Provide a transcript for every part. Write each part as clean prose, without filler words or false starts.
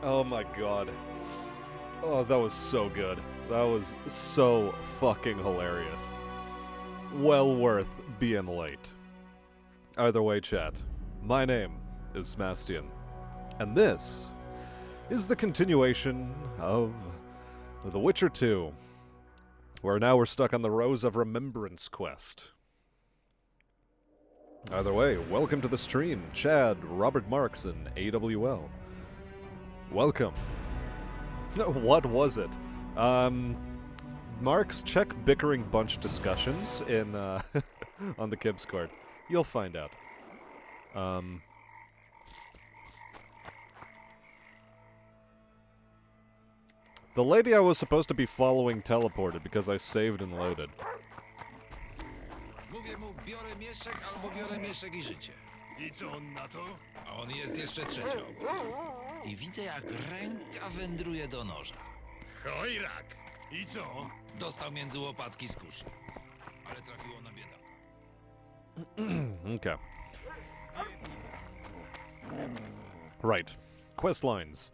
Oh my god. Oh, that was so good. That was so fucking hilarious. Well worth being late. Either way, chat. My name is Smastian, and this is the continuation of The Witcher 2, where now we're stuck on the Rose of Remembrance quest. Either way, welcome to the stream, Chad, Robert Marks, and AWL. Welcome. What was it? Marks, check bickering bunch discussions in on the Kibs card. You'll find out. The lady I was supposed to be following teleported because I saved and loaded. Mówię mu, biorę mieszek albo biorę mieszek i życie. I co on na to? A on jest jeszcze trzecią opcją. I widzę, jak ręka wędruje do noża. Chojrak! I co? Dostał między łopatki z kuszy. Ale trafiło na biedaka. Okay. Right. Quest lines.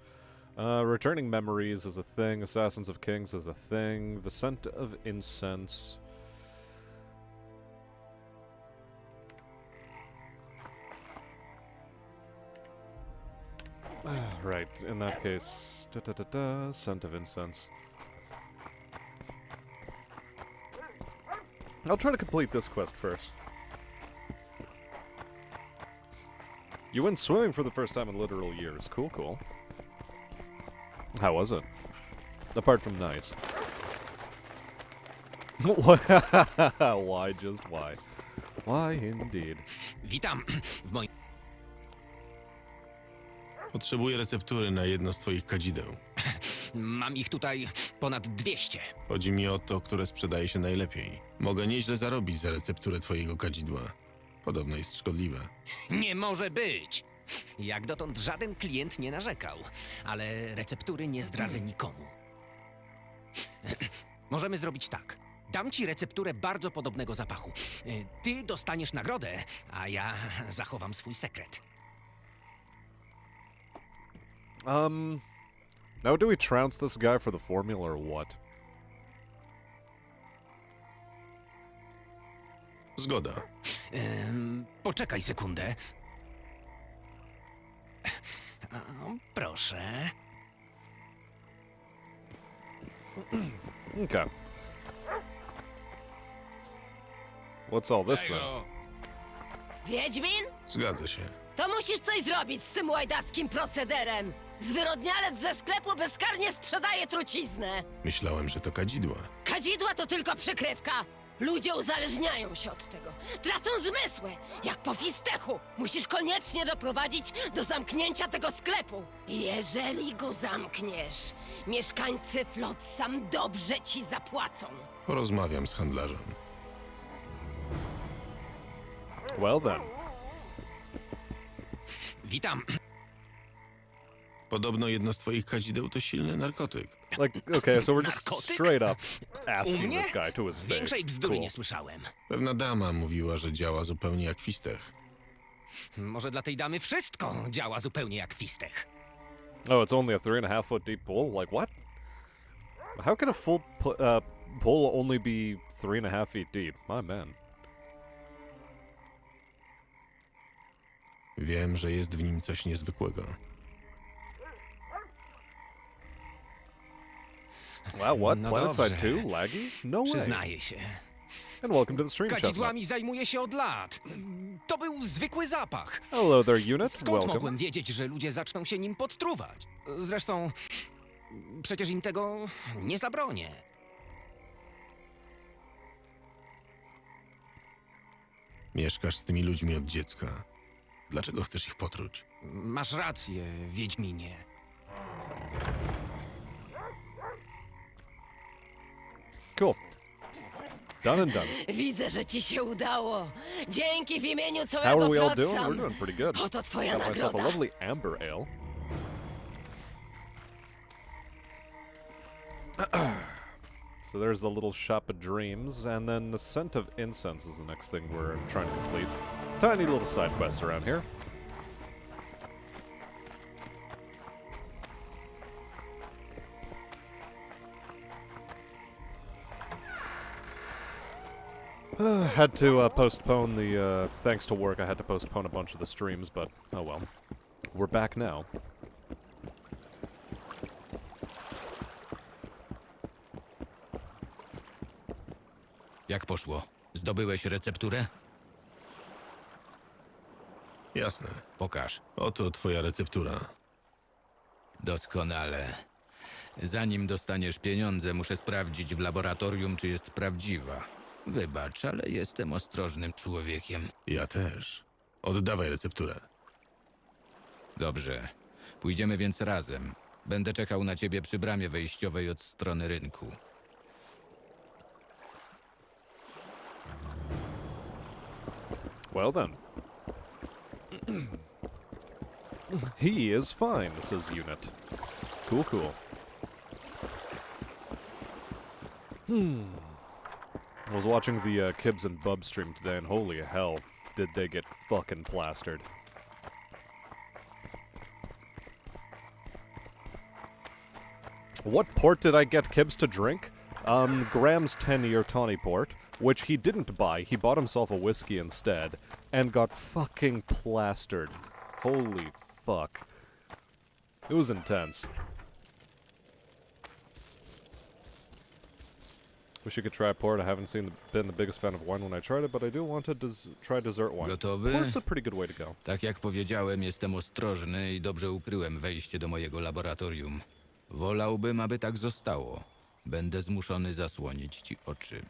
Returning memories is a thing. Assassins of Kings is a thing. The scent of incense. Right. In that case, scent of incense. I'll try to complete this quest first. You went swimming for the first time in literal years. Cool, cool. How was it? Apart from nice. Why, just why? Why, indeed. Witam w moim... Potrzebuję receptury na jedno z twoich kadzideł. Mam ich tutaj ponad 200. Chodzi mi o to, które sprzedaje się najlepiej. Mogę nieźle zarobić za recepturę twojego kadzidła. Podobno jest szkodliwe. Nie może być! Jak dotąd żaden klient nie narzekał, ale receptury nie zdradzę nikomu. Możemy zrobić tak. Dam ci recepturę bardzo podobnego zapachu. Ty dostaniesz nagrodę, a ja zachowam swój sekret. Now do we trounce this guy for the formula or what? Zgoda. Poczekaj sekundę. Proszę. Okay. What's all this then? Wiedźmin? Zgadza się. To musisz coś zrobić z tym łajdackim procederem. Zwyrodnialec ze sklepu bezkarnie sprzedaje truciznę. Myślałem, że to kadzidła. Kadzidła to tylko przykrywka. Ludzie uzależniają się od tego. Tracą zmysły, jak po fistechu. Musisz koniecznie doprowadzić do zamknięcia tego sklepu. Jeżeli go zamkniesz, mieszkańcy Flotsam dobrze ci zapłacą. Porozmawiam z handlarzem. Well then. Witam. Podobno jedno z twoich kadzideł to silny narkotyk. Like, okay, so we're just Narkotyk? straight up U asking mnie? this guy to his face. Większej bzdury Cool. nie słyszałem. Pewna dama mówiła, że działa zupełnie jak fistech. Może dla tej damy wszystko działa zupełnie jak fistech. Oh, it's only a 3.5 foot deep pool? Like, what? How can a full pool only be 3.5 feet deep? My man. Wiem, że jest w nim coś niezwykłego. Wow, what? No PlanetSide dobrze. 2? Laggy? No way. Przyznaję się. And welcome to the stream, Chestnut. Kadzidłami zajmuję się od lat. To był zwykły zapach. Hello there, unit. Skąd Welcome. mogłem wiedzieć, że ludzie zaczną się nim podtruwać? Zresztą, przecież im tego nie zabronię. Mieszkasz z tymi ludźmi od dziecka. Dlaczego chcesz ich potruć? Masz rację, Wiedźminie. Cool. Done and done. Widzę, że ci się udało. Dzięki w imieniu How całego are we all doing? Flotsam. We're doing pretty good. Oto twoja Got myself a nagroda. lovely amber ale. So there's the little shop of dreams, and then the scent of incense is the next thing we're trying to complete. Tiny little side quests around here. Had to postpone the, thanks to work, I had to postpone a bunch of the streams, but oh well. We're back now. Jak poszło? Zdobyłeś recepturę? Jasne. Pokaż. Oto twoja receptura. Doskonale. Zanim dostaniesz pieniądze, muszę sprawdzić w laboratorium, czy jest prawdziwa. Wybacz, ale jestem ostrożnym człowiekiem. Ja też. Oddawaj recepturę. Dobrze. Pójdziemy więc razem. Będę czekał na ciebie przy bramie wejściowej od strony rynku. Well then. He is fine, says Unit. Cool, cool. I was watching the Kibs and Bub stream today, and holy hell, did they get fucking plastered. What port did I get Kibs to drink? Graham's 10-year tawny port, which he didn't buy. He bought himself a whiskey instead, and got fucking plastered. Holy fuck. It was intense. Wish you could try a port. I haven't been the biggest fan of wine when I tried it, but I do want to try dessert wine. Gotowy? Port's a pretty good way to go. Tak jak powiedziałem, jestem ostrożny i dobrze ukryłem wejście do mojego laboratorium. Wolałbym, aby tak zostało. Będę zmuszony zasłonić ci oczy.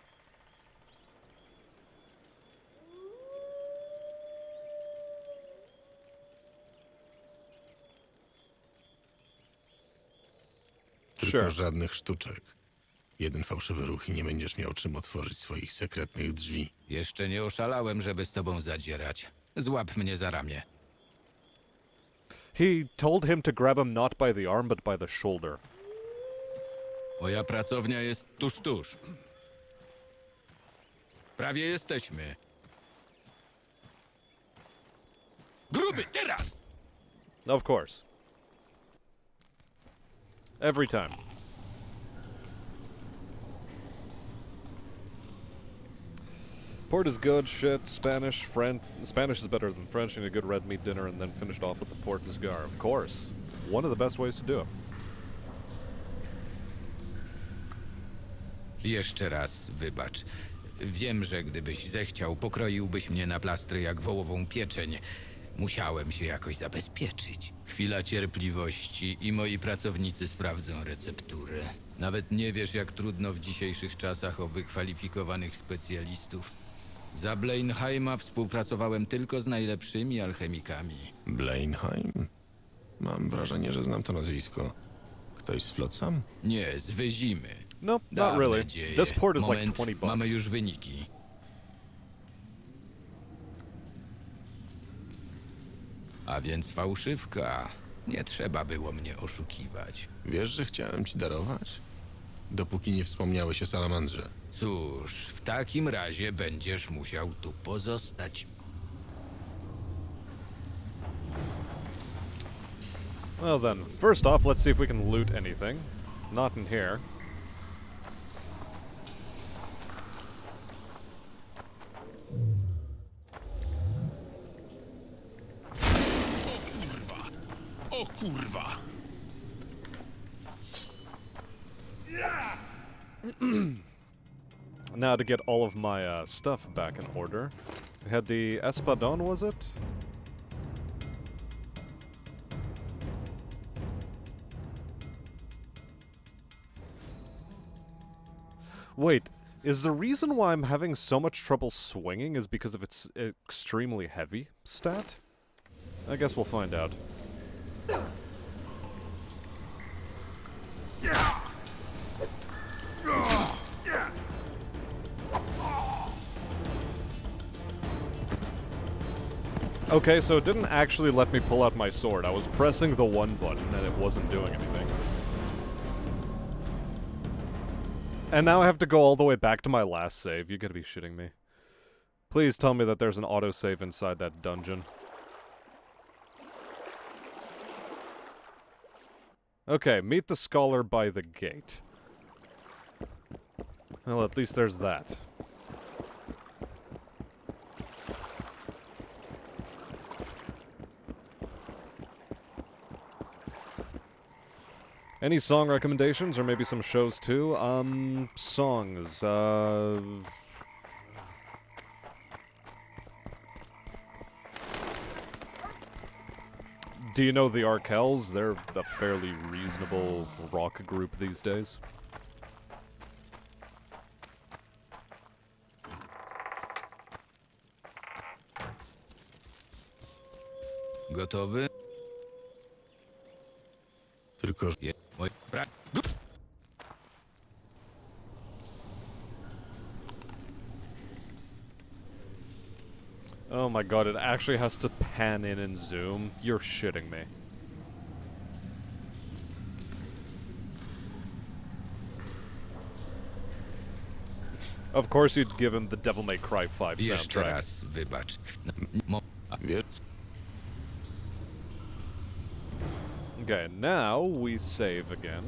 Tylko Sure. żadnych sztuczek. Jeden fałszywy ruch i nie będziesz miał czym otworzyć swoich sekretnych drzwi. Jeszcze nie oszalałem, żeby z tobą zadzierać. Złap mnie za ramię. He told him to grab him not by the arm, but by the shoulder. Moja pracownia jest tuż. Prawie jesteśmy. Gruby, teraz! Of course. Every time. Port is good, shit, Spanish, Spanish is better than French, and a good red meat dinner, and then finished off with the port d'esgar. Of course. One of the best ways to do it. Jeszcze raz wybacz. Wiem, że gdybyś zechciał, pokroiłbyś mnie na plastry jak wołową pieczeń. Musiałem się jakoś zabezpieczyć. Chwila cierpliwości i moi pracownicy sprawdzą recepturę. Nawet nie wiesz, jak trudno w dzisiejszych czasach o wykwalifikowanych specjalistów. Za Blenheima współpracowałem tylko z najlepszymi alchemikami. Blenheim? Mam wrażenie, że znam to nazwisko. Ktoś z Flotsam? Nie, z Wyzimy. No, not Dawne really. dzieje. This port is like Moment, 20 bucks. mamy już wyniki. A więc fałszywka. Nie trzeba było mnie oszukiwać. Wiesz, że chciałem ci darować? Dopóki nie wspomniałeś o salamandrze. Cóż, w takim razie będziesz musiał tu pozostać. Well then, first off, let's see if we can loot anything. Not in here. O kurwa! Now to get all of my stuff back in order. We had the Espadon, was it? Wait, is the reason why I'm having so much trouble swinging is because of its extremely heavy stat? I guess we'll find out. Okay, so it didn't actually let me pull out my sword. I was pressing the one button and it wasn't doing anything. And now I have to go all the way back to my last save. You gotta be shitting me. Please tell me that there's an autosave inside that dungeon. Okay, meet the scholar by the gate. Well, at least there's that. Any song recommendations, or maybe some shows too? Songs. Do you know the Arkells? They're a fairly reasonable rock group these days. Gotowy? Tylko Mój Oh my god, it actually has to pan in and zoom? You're shitting me. Of course you'd give him the Devil May Cry 5 Jeszcze soundtrack. raz wybacz. wiesz, Okay, now we save again.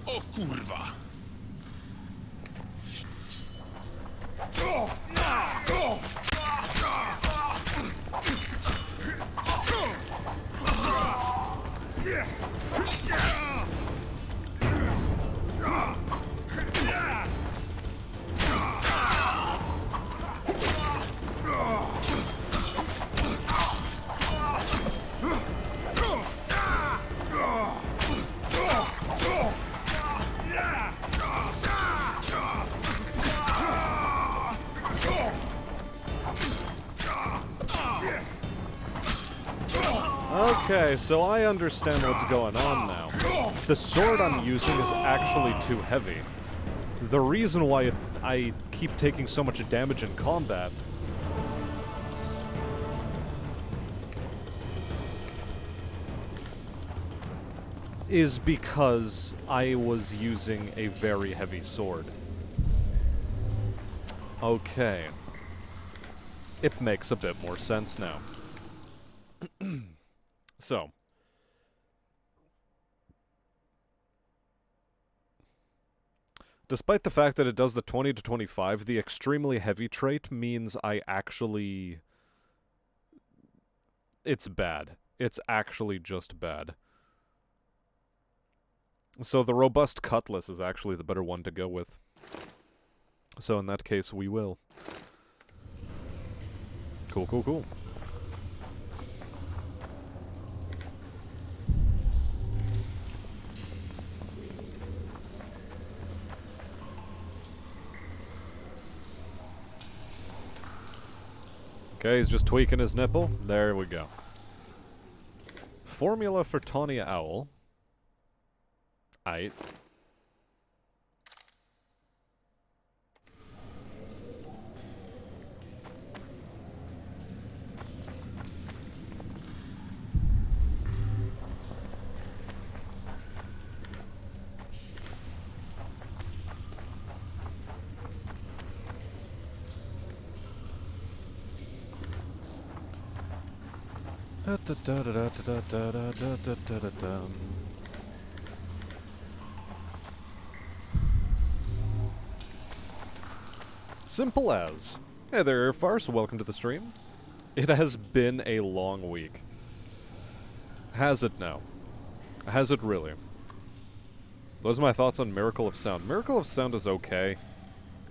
O kurwa! Okay, so I understand what's going on now. The sword I'm using is actually too heavy. The reason why I keep taking so much damage in combat is because I was using a very heavy sword. Okay. It makes a bit more sense now. So. Despite the fact that it does the 20 to 25, the extremely heavy trait means I actually... It's bad. It's actually just bad. So the robust cutlass is actually the better one to go with. So in that case, we will. Cool, cool, cool. Okay, he's just tweaking his nipple. There we go. Formula for Tawny Owl. Aight. Simple as. Hey there, Farce. Welcome to the stream. It has been a long week. Has it now? Has it really? Those are my thoughts on Miracle of Sound. Miracle of Sound is okay.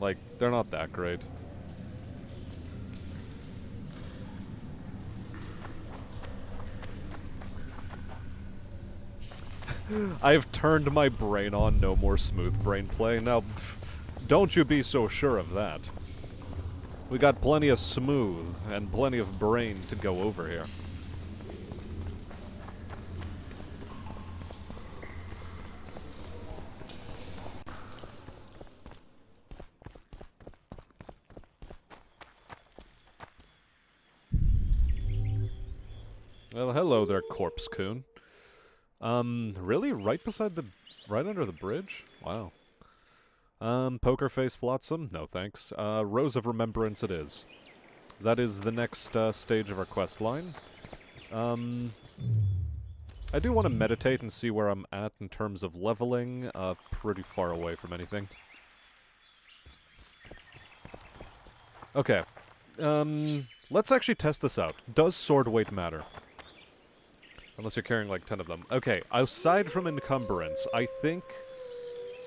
Like, they're not that great. I've turned my brain on, no more smooth brain play. Now, don't you be so sure of that. We got plenty of smooth and plenty of brain to go over here. Well, hello there, Corpse Coon. Really? Right beside the... right under the bridge? Wow. Poker Face Flotsam? No thanks. Rose of Remembrance it is. That is the next stage of our quest line. I do want to meditate and see where I'm at in terms of leveling. Pretty far away from anything. Okay. Let's actually test this out. Does sword weight matter? Unless you're carrying like 10 of them. Okay, aside from encumbrance, I think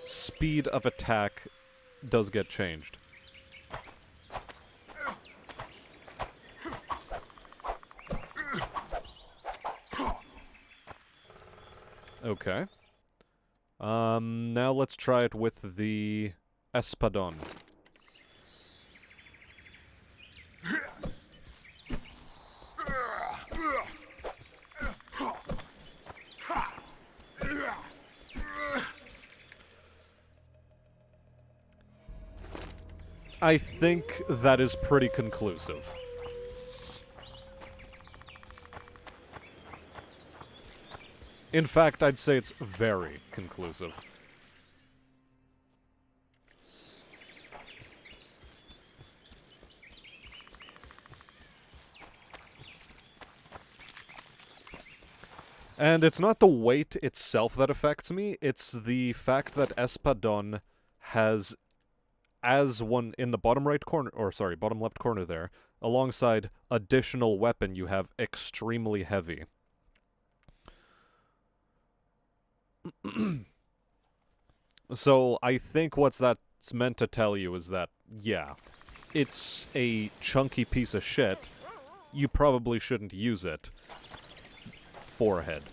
speed of attack does get changed. Okay. Now let's try it with the espadon. I think that is pretty conclusive. In fact, I'd say it's very conclusive. And it's not the weight itself that affects me, it's the fact that espadon has, as one in the bottom right corner, or sorry, bottom left corner there, alongside additional weapon, you have extremely heavy. So I think what's that's meant to tell you is that, yeah, it's a chunky piece of shit. You probably shouldn't use it. Forehead.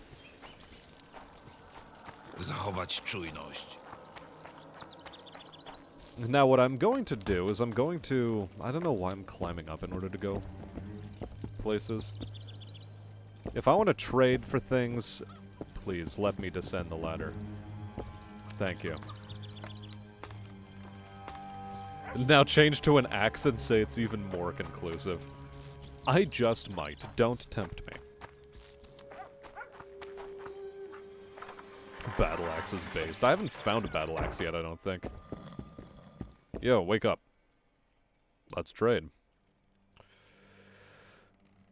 Zachować czujność. Now what I'm going to do is I'm going to... I don't know why I'm climbing up in order to go places. If I want to trade for things, please let me descend the ladder. Thank you. Now change to an axe and say it's even more conclusive. I just might. Don't tempt me. Battle axe is based. I haven't found a battle axe yet, I don't think. Yo, wake up. Let's trade.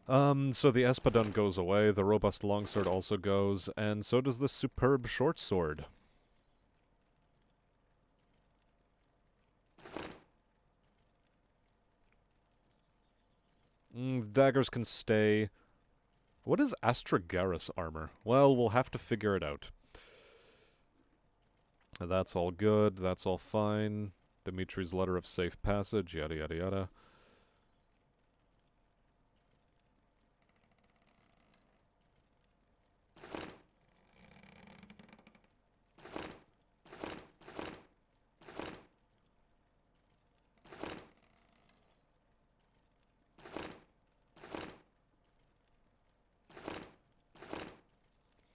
So the espadon goes away, the robust longsword also goes, and so does the superb short sword. Daggers can stay. What is Astragarus armor? Well, we'll have to figure it out. That's all good, that's all fine. Dimitri's letter of safe passage, yada yada yada.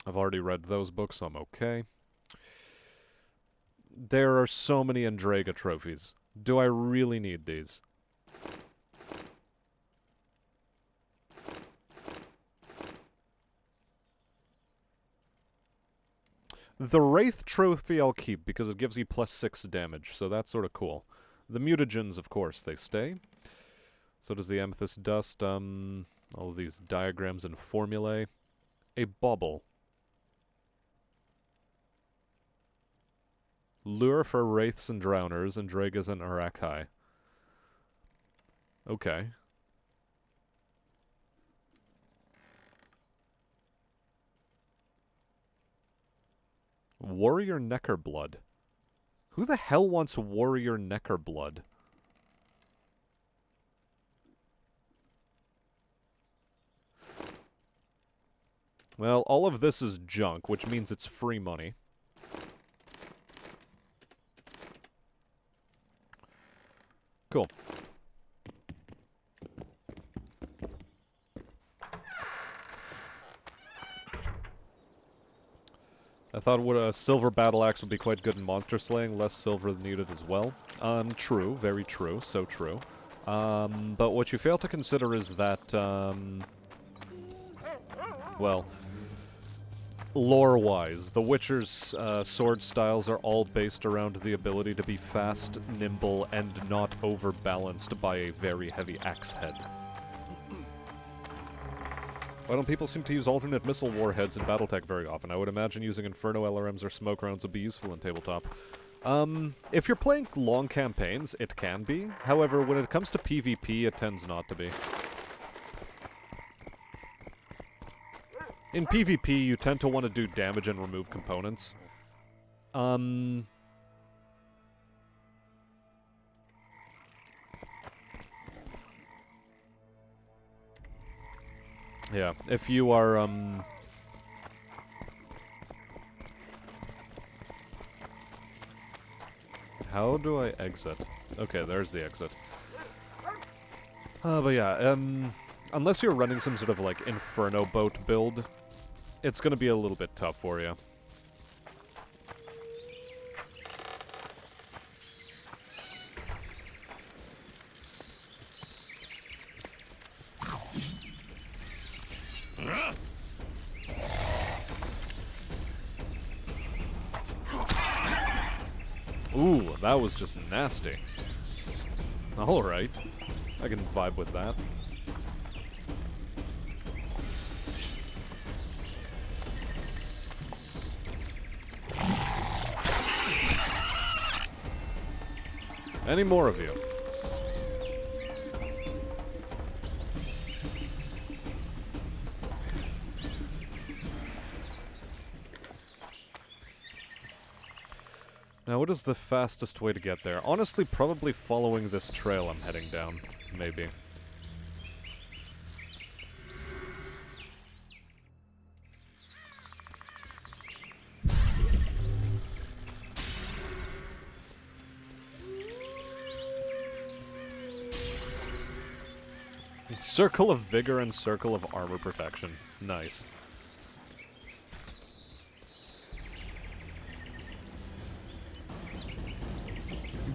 I've already read those books, so I'm okay. There are so many Andraga trophies. Do I really need these? The Wraith trophy I'll keep because it gives you +6 damage, so that's sort of cool. The mutagens, of course, they stay. So does the amethyst dust, all of these diagrams and formulae. A bauble. Lure for wraiths and drowners, and Dragas and Arakai. Okay. Warrior Necker Blood. Who the hell wants Warrior Necker Blood? Well, all of this is junk, which means it's free money. Cool. I thought a silver battle axe would be quite good in monster slaying, less silver needed as well. True, very true, so true. But what you fail to consider is that, well, lore-wise, The Witcher's sword styles are all based around the ability to be fast, nimble, and not overbalanced by a very heavy axe head. Why don't people seem to use alternate missile warheads in Battletech very often? I would imagine using Inferno LRMs or smoke rounds would be useful in tabletop. If you're playing long campaigns, it can be. However, when it comes to PvP, it tends not to be. In PvP, you tend to want to do damage and remove components. Yeah, if you are, how do I exit? Okay, there's the exit. But yeah, unless you're running some sort of, like, Inferno boat build, it's gonna be a little bit tough for you. Ooh, that was just nasty. Alright. I can vibe with that. Any more of you? Now, what is the fastest way to get there? Honestly, probably following this trail I'm heading down. Maybe. Circle of Vigor and Circle of Armor Protection. Nice.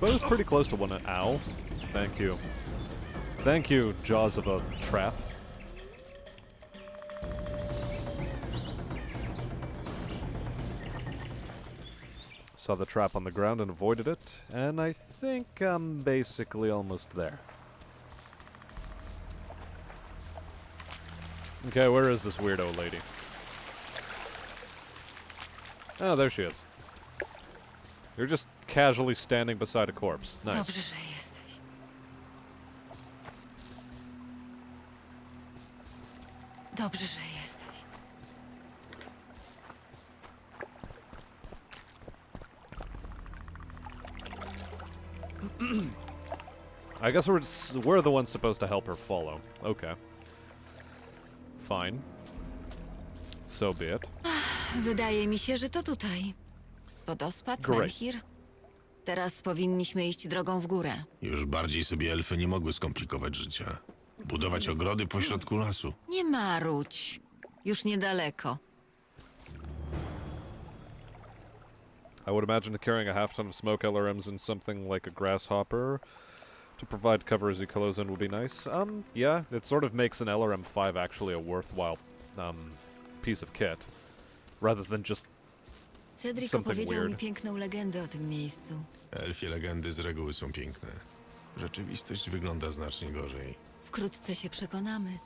Both pretty close to one. Ow. Thank you. Thank you, Jaws of a Trap. Saw the trap on the ground and avoided it, and I think I'm basically almost there. Okay, where is this weirdo lady? Oh, there she is. You're just casually standing beside a corpse. Nice. Dobrze, że jesteś. Dobrze, że jesteś. I guess we're the ones supposed to help her follow. Okay. Fine. So be it. Wydaje mi się, że to tutaj. Wodospad, Great. Menhir. Teraz powinniśmy iść drogą w górę. Już bardziej sobie elfy nie mogły skomplikować życia. Budować ogrody pośrodku lasu. Nie marudź. Już niedaleko. I would imagine carrying a half ton of smoke LRMs in something like a grasshopper to provide cover as you close in would be nice. Yeah, it sort of makes an LRM-5 actually a worthwhile, piece of kit, rather than just Cedric something opowiedział weird. mi piękną legendę o tym miejscu. Elfie legendy z reguły są piękne. Rzeczywistość wygląda znacznie gorzej. Wkrótce się przekonamy.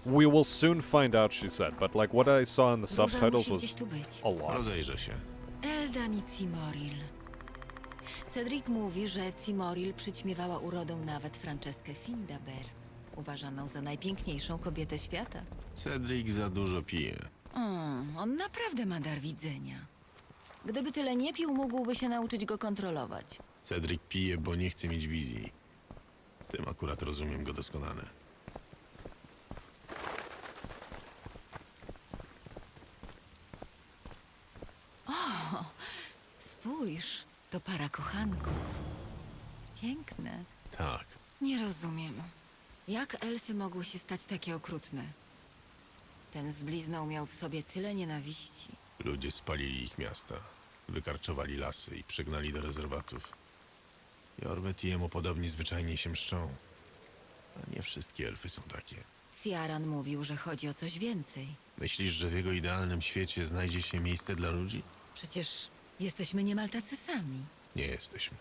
We will soon find out, she said, but like what I saw in the Róża subtitles musi gdzieś was tu być. a lot. Rozejrzę się. Eldan i Cimoril. Cedric mówi, że Cimoril przyćmiewała urodą nawet Franceskę Findaber, uważaną za najpiękniejszą kobietę świata. Cedric za dużo pije. On naprawdę ma dar widzenia. Gdyby tyle nie pił, mógłby się nauczyć go kontrolować. Cedric pije, bo nie chce mieć wizji. Tym akurat rozumiem go doskonale. Spójrz, to para kochanków. Piękne. Tak. Nie rozumiem. Jak elfy mogły się stać takie okrutne? Ten z blizną miał w sobie tyle nienawiści. Ludzie spalili ich miasta. Wykarczowali lasy i przygnali do rezerwatów. Jorwet i jemu podobni zwyczajnie się mszczą. A nie wszystkie elfy są takie. Ciaran mówił, że chodzi o coś więcej. Myślisz, że w jego idealnym świecie znajdzie się miejsce dla ludzi? Przecież jesteśmy niemal tacy sami. Nie jesteśmy.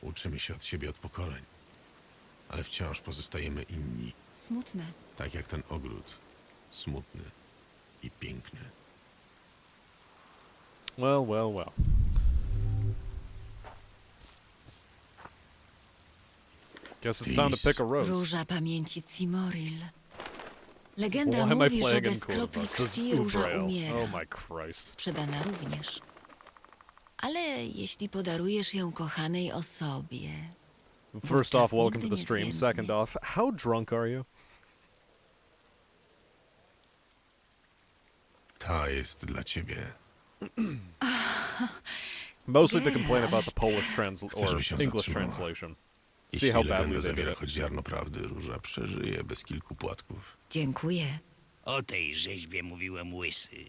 Uczymy się od siebie od pokoleń. Ale wciąż pozostajemy inni. Smutne. Tak jak ten ogród. Smutny i piękny. Well, well, well. Guess it's time to pick a rose. Róża pamięci Cimoril. Legenda Why am I mówi, że playing bez in kropli Kurwa? This is krwi róża Ubrael. umiera. Oh my Christ. Sprzedana również. Ale jeśli podarujesz ją kochanej osobie... First off, wówczas welcome to nigdy the nie stream. zwiędnie. Second off, how drunk are you? Ta jest dla ciebie. Mostly to complain about the Polish Chcę, or żeby się English zatrzymała. translation. See Jeśli how legenda badly they did zawiera it. choć ziarno prawdy, Róża przeżyje bez kilku płatków. Dziękuję. O tej rzeźbie mówiłem łysy.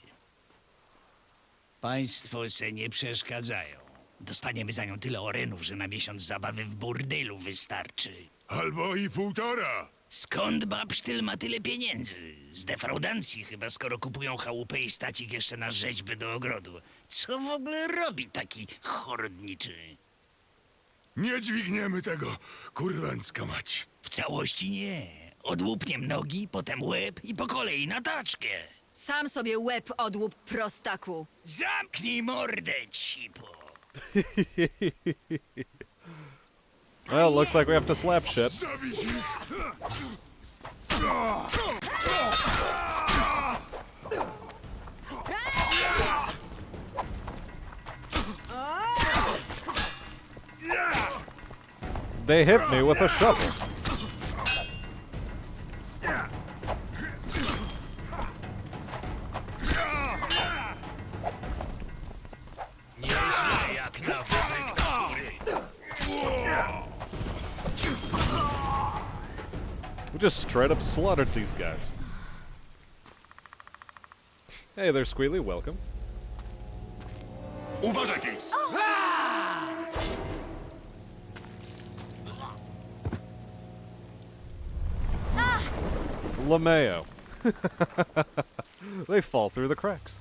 Państwo se nie przeszkadzają. Dostaniemy za nią tyle orenów, że na miesiąc zabawy w burdylu wystarczy. Albo i półtora! Skąd babsztyl ma tyle pieniędzy? Z defraudancji chyba, skoro kupują chałupę i stacik jeszcze na rzeźby do ogrodu. Co w ogóle robi taki chorodniczy? Nie dźwigniemy tego, kurwańska mać. W całości nie. Odłupniem nogi, potem łeb i po kolei na taczkę. Sam sobie łeb odłup, prostaku. Zamknij mordę, cipo. Well, looks like we have to slap shit. Zabić ich! They hit me with a shovel. Nieźle jak na wybryk. We just straight up slaughtered these guys. Hey there, Squealy. Welcome. Uważaj, Kings! LeMayo. They fall through the cracks.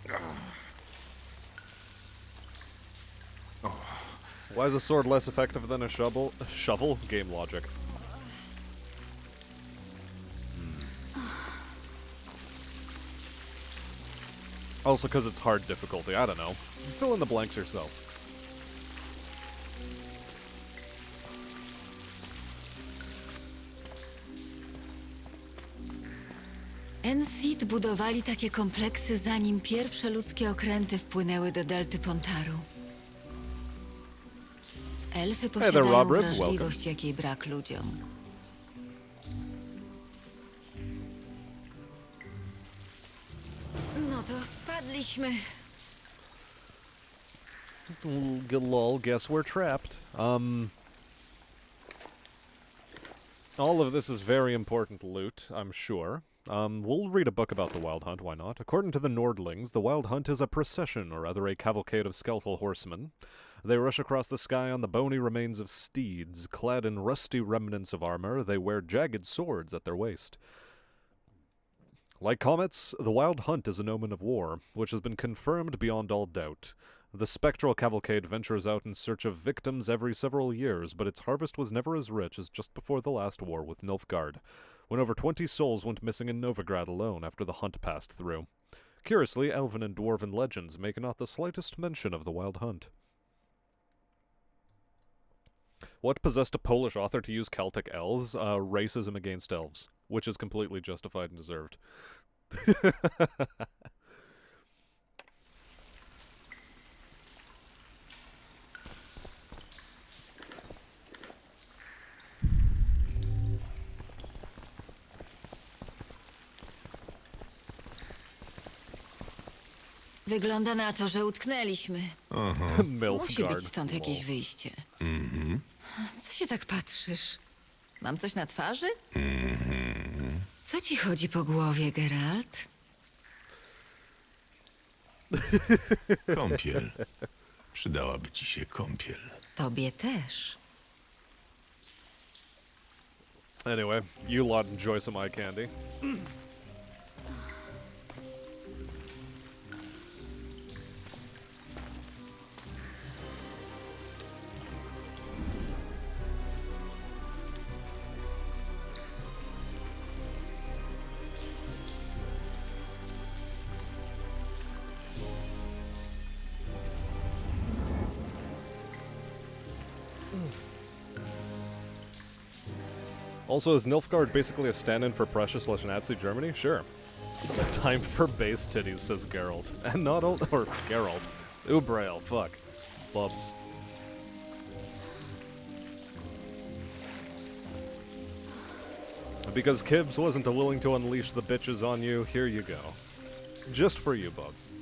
Why is a sword less effective than a shovel? Shovel? Game logic. Also because it's hard difficulty, I don't know. Fill in the blanks yourself. Ensid budowali takie kompleksy, zanim pierwsze ludzkie okręty wpłynęły do delty Pontaru. Elfy there, posiadają Robert. wrażliwość, jakiej brak ludziom. No to wpadliśmy. Lol, guess we're trapped. All of this is very important loot, I'm sure. We'll read a book about the Wild Hunt, why not? According to the Nordlings, the Wild Hunt is a procession, or rather a cavalcade of skeletal horsemen. They rush across the sky on the bony remains of steeds. Clad in rusty remnants of armor, they wear jagged swords at their waist. Like comets, the Wild Hunt is an omen of war, which has been confirmed beyond all doubt. The spectral cavalcade ventures out in search of victims every several years, but its harvest was never as rich as just before the last war with Nilfgaard, when over 20 souls went missing in Novigrad alone after the hunt passed through. Curiously, elven and dwarven legends make not the slightest mention of the Wild Hunt. What possessed a Polish author to use Celtic elves? Racism against elves, which is completely justified and deserved. Wygląda na to, że utknęliśmy. Musi Milfgard. być stąd jakieś Lol. wyjście. Co się tak patrzysz? Mam coś na twarzy? Co ci chodzi po głowie, Geralt? Kąpiel. Przydałaby ci się kąpiel. Tobie też. Anyway, you lot enjoy some eye candy. Also, is Nilfgaard basically a stand-in for Prussia/Nazi Germany? Sure. Time for base titties, says Geralt. And not old or Geralt. Ubrail, fuck. Bubs. Because Kibbs wasn't willing to unleash the bitches on you, here you go. Just for you, Bubs.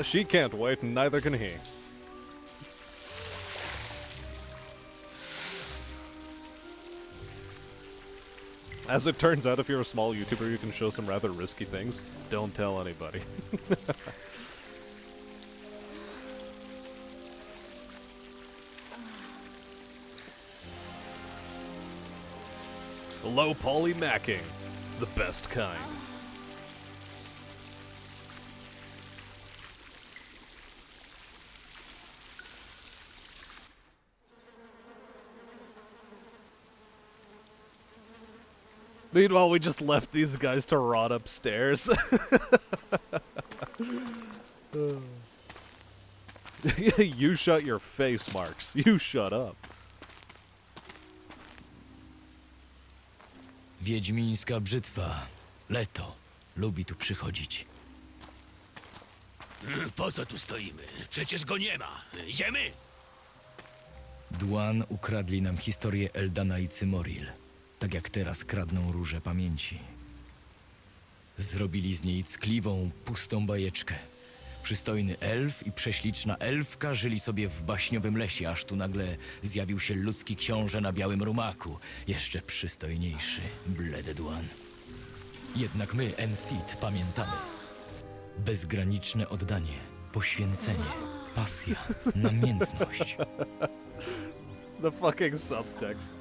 She can't wait, and neither can he. As it turns out, if you're a small YouTuber, you can show some rather risky things. Don't tell anybody. Low poly macking. The best kind. Meanwhile, we just left these guys to rot upstairs. You shut your face, Marks. You shut up. Wiedźmińska brzytwa. Leto. Lubi tu przychodzić. Po co tu stoimy? Przecież go nie ma. Idziemy? Dwan ukradli nam historię Eldana i Cymoril. Tak jak teraz kradną róże pamięci. Zrobili z niej ckliwą, pustą bajeczkę. Przystojny elf i prześliczna elfka żyli sobie w baśniowym lesie, aż tu nagle zjawił się ludzki książę na białym rumaku. Jeszcze przystojniejszy, bledy Dwan. Jednak my, Enseed, pamiętamy. Bezgraniczne oddanie, poświęcenie, pasja, namiętność. The fucking subtext.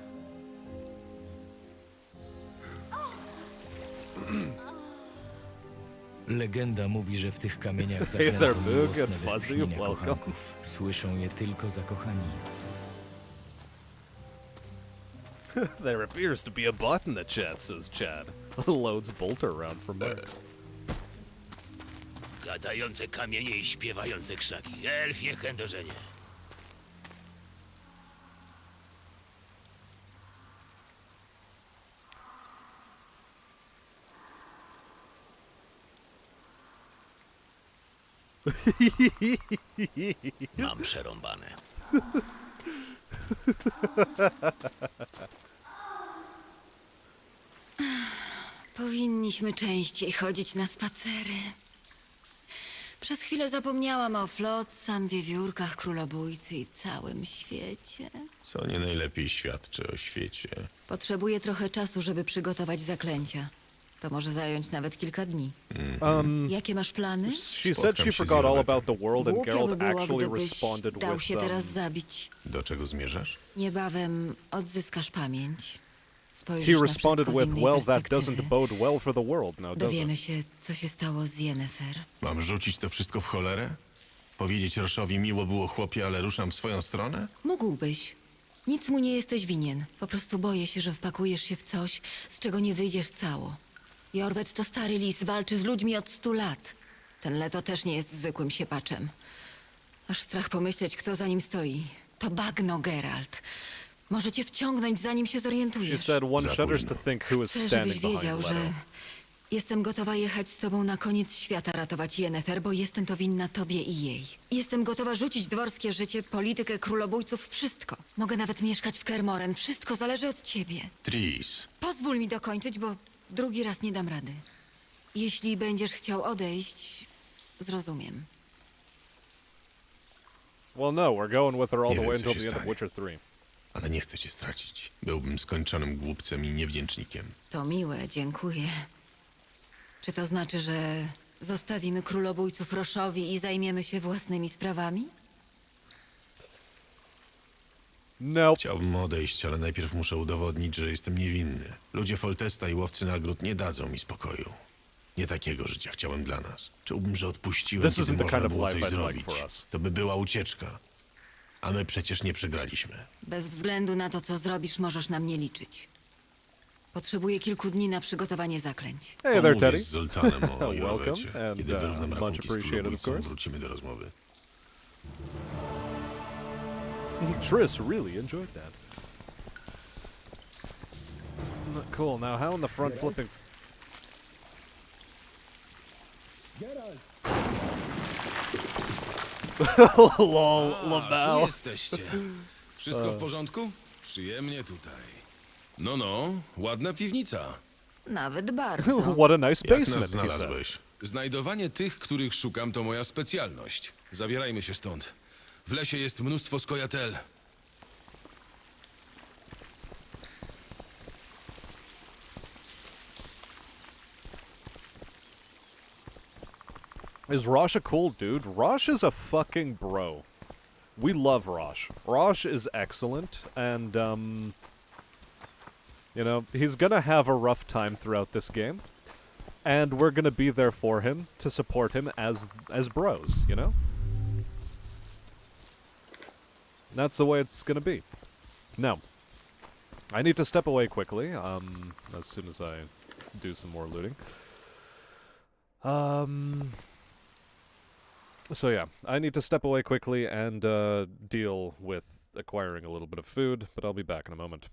Legenda mówi, że w tych kamieniach Hey zakręto there, Boo. miłosne Get fuzzy. westchnienia Welcome. kochanków. Słyszą je tylko zakochani. There appears to be a bot in the chat, says Chad. Loads bolter around for Marks. Gadające kamienie i śpiewające krzaki. Elfie chędożenie. Mam przerąbane. Powinniśmy częściej chodzić na spacery. Przez chwilę zapomniałam o Flotsam, wiewiórkach, królobójcy i całym świecie. Co nie najlepiej świadczy o świecie. Potrzebuję trochę czasu, żeby przygotować zaklęcia. To może zająć nawet kilka dni. Jakie masz plany? She said Spotkam she się z forgot all Jorvetem. about the world and Głupio by Geralt było, actually gdybyś responded dał with się teraz zabić. Do czego zmierzasz? Niebawem odzyskasz pamięć. Spojrzysz He na responded wszystko z with, innej well, that perspektywy. doesn't bode well for the world now, does it? Dowiemy się, co się stało z Yennefer. Mam rzucić to wszystko w cholerę? Powiedzieć Roszowi miło było chłopie, ale ruszam w swoją stronę? Mógłbyś. Nic mu nie jesteś winien. Po prostu boję się, że wpakujesz się w coś, z czego nie wyjdziesz cało. Jorwet to stary lis, walczy z ludźmi od 100 lat. Ten Leto też nie jest zwykłym siepaczem. Aż strach pomyśleć, kto za nim stoi. To bagno, Geralt. Może cię wciągnąć, zanim się She zorientujesz. said one Za shudders to późno. think who is Chcę, standing żebyś wiedział, behind że Leto. jestem gotowa jechać z tobą na koniec świata ratować Yennefer, bo jestem to winna tobie i jej. Jestem gotowa rzucić dworskie życie, politykę królobójców, wszystko. Mogę nawet mieszkać w Kermoren. Wszystko zależy od ciebie. Tris, Pozwól mi dokończyć, bo drugi raz nie dam rady. Jeśli będziesz chciał odejść, zrozumiem. Well, no, we're going with her all Nie the wiem, way co until się the end of stanie. Witcher 3. ale nie chcę cię stracić. Byłbym skończonym głupcem i niewdzięcznikiem. To miłe, dziękuję. Czy to znaczy, że Zostawimy królobójców Roszowi i zajmiemy się własnymi sprawami? Nope. Chciałbym odejść, ale najpierw muszę udowodnić, że jestem niewinny. Ludzie Foltesta i łowcy nagród nie dadzą mi spokoju. Nie takiego życia chciałem dla nas. Czułbym, że odpuściłem, This kiedy isn't the można kind of było life coś I'd like zrobić. for us. To by była ucieczka. A my przecież nie przegraliśmy. Bez względu na to, co zrobisz, możesz na mnie liczyć. Potrzebuję kilku dni na przygotowanie zaklęć. Hey there, Pomówię Teddy. z Zoltanem o Welcome, Jorwecie. and, Kiedy wyrównam much rachunki z appreciated, of królobójcą, course. wrócimy do rozmowy. Triss really enjoyed that. Cool. Now, how in the front flipping? Lol, Tu Lamau. jesteście. Wszystko w porządku? Przyjemnie tutaj. No, ładna piwnica. Nawet bardzo. What a nice Jak basement, nas he said. znalazłeś? Znajdowanie tych, których szukam, to moja specjalność. Zabierajmy się stąd. W lesie jest mnóstwo skojatel. Is Rosh a cool dude? Rosh is a fucking bro. We love Rosh. Rosh is excellent, and, you know, he's gonna have a rough time throughout this game, and we're gonna be there for him to support him as bros, you know? That's the way it's gonna be. Now, I need to step away quickly, as soon as I do some more looting. So yeah, I need to step away quickly and deal with acquiring a little bit of food, but I'll be back in a moment.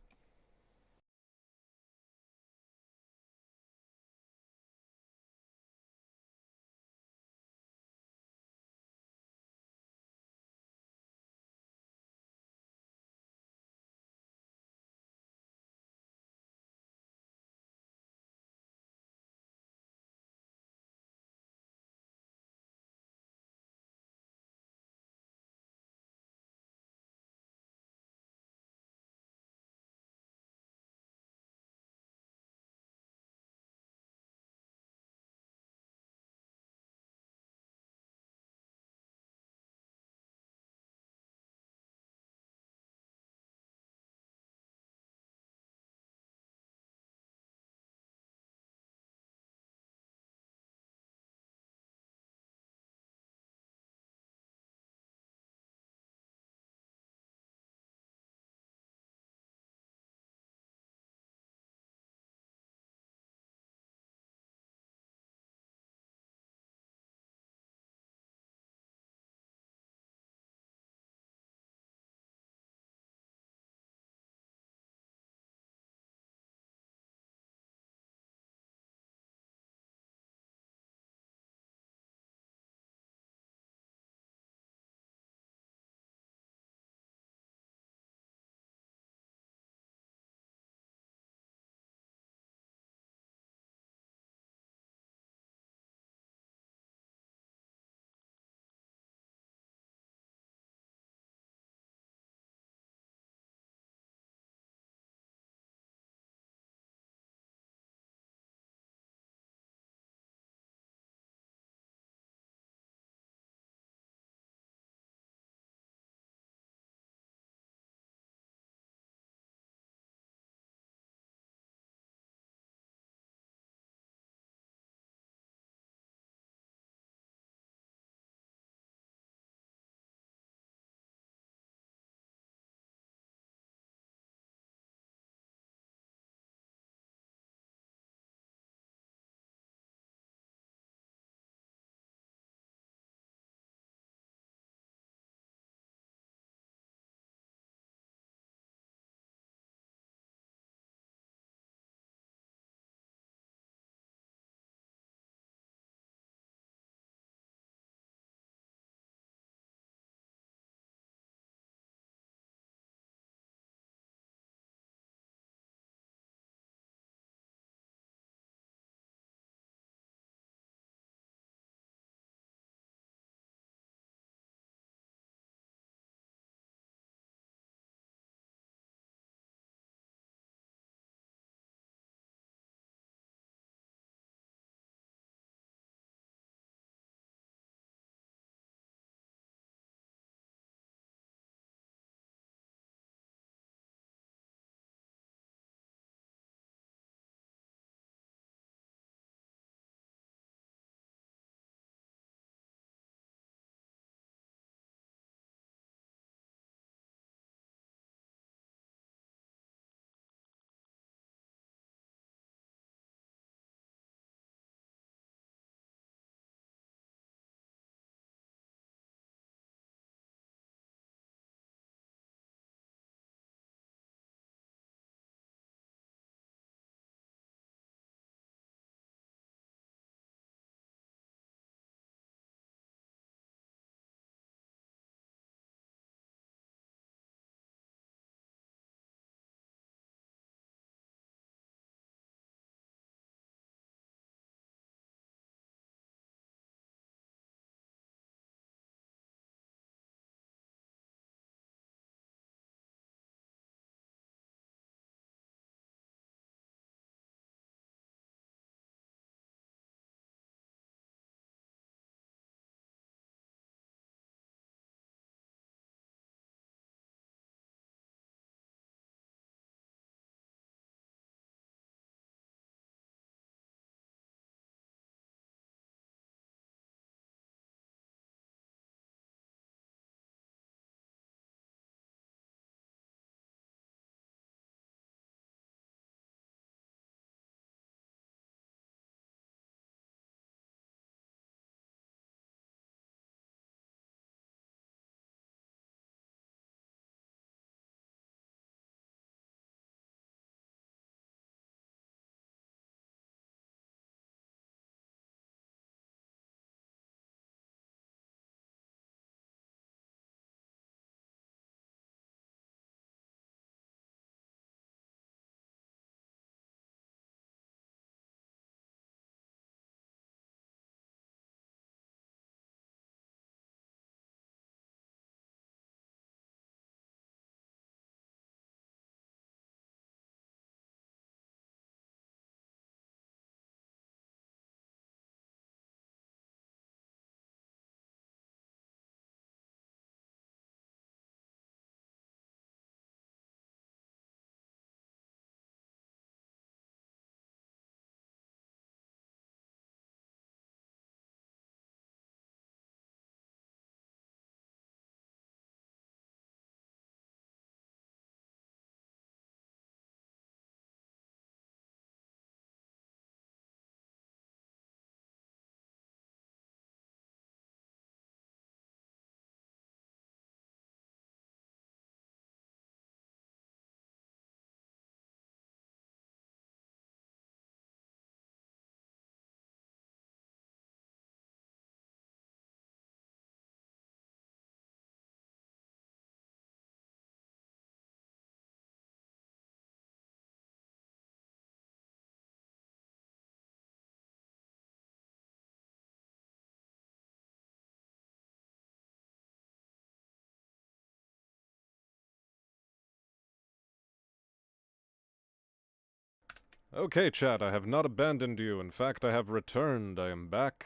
Okay, chat, I have not abandoned you. In fact, I have returned. I am back.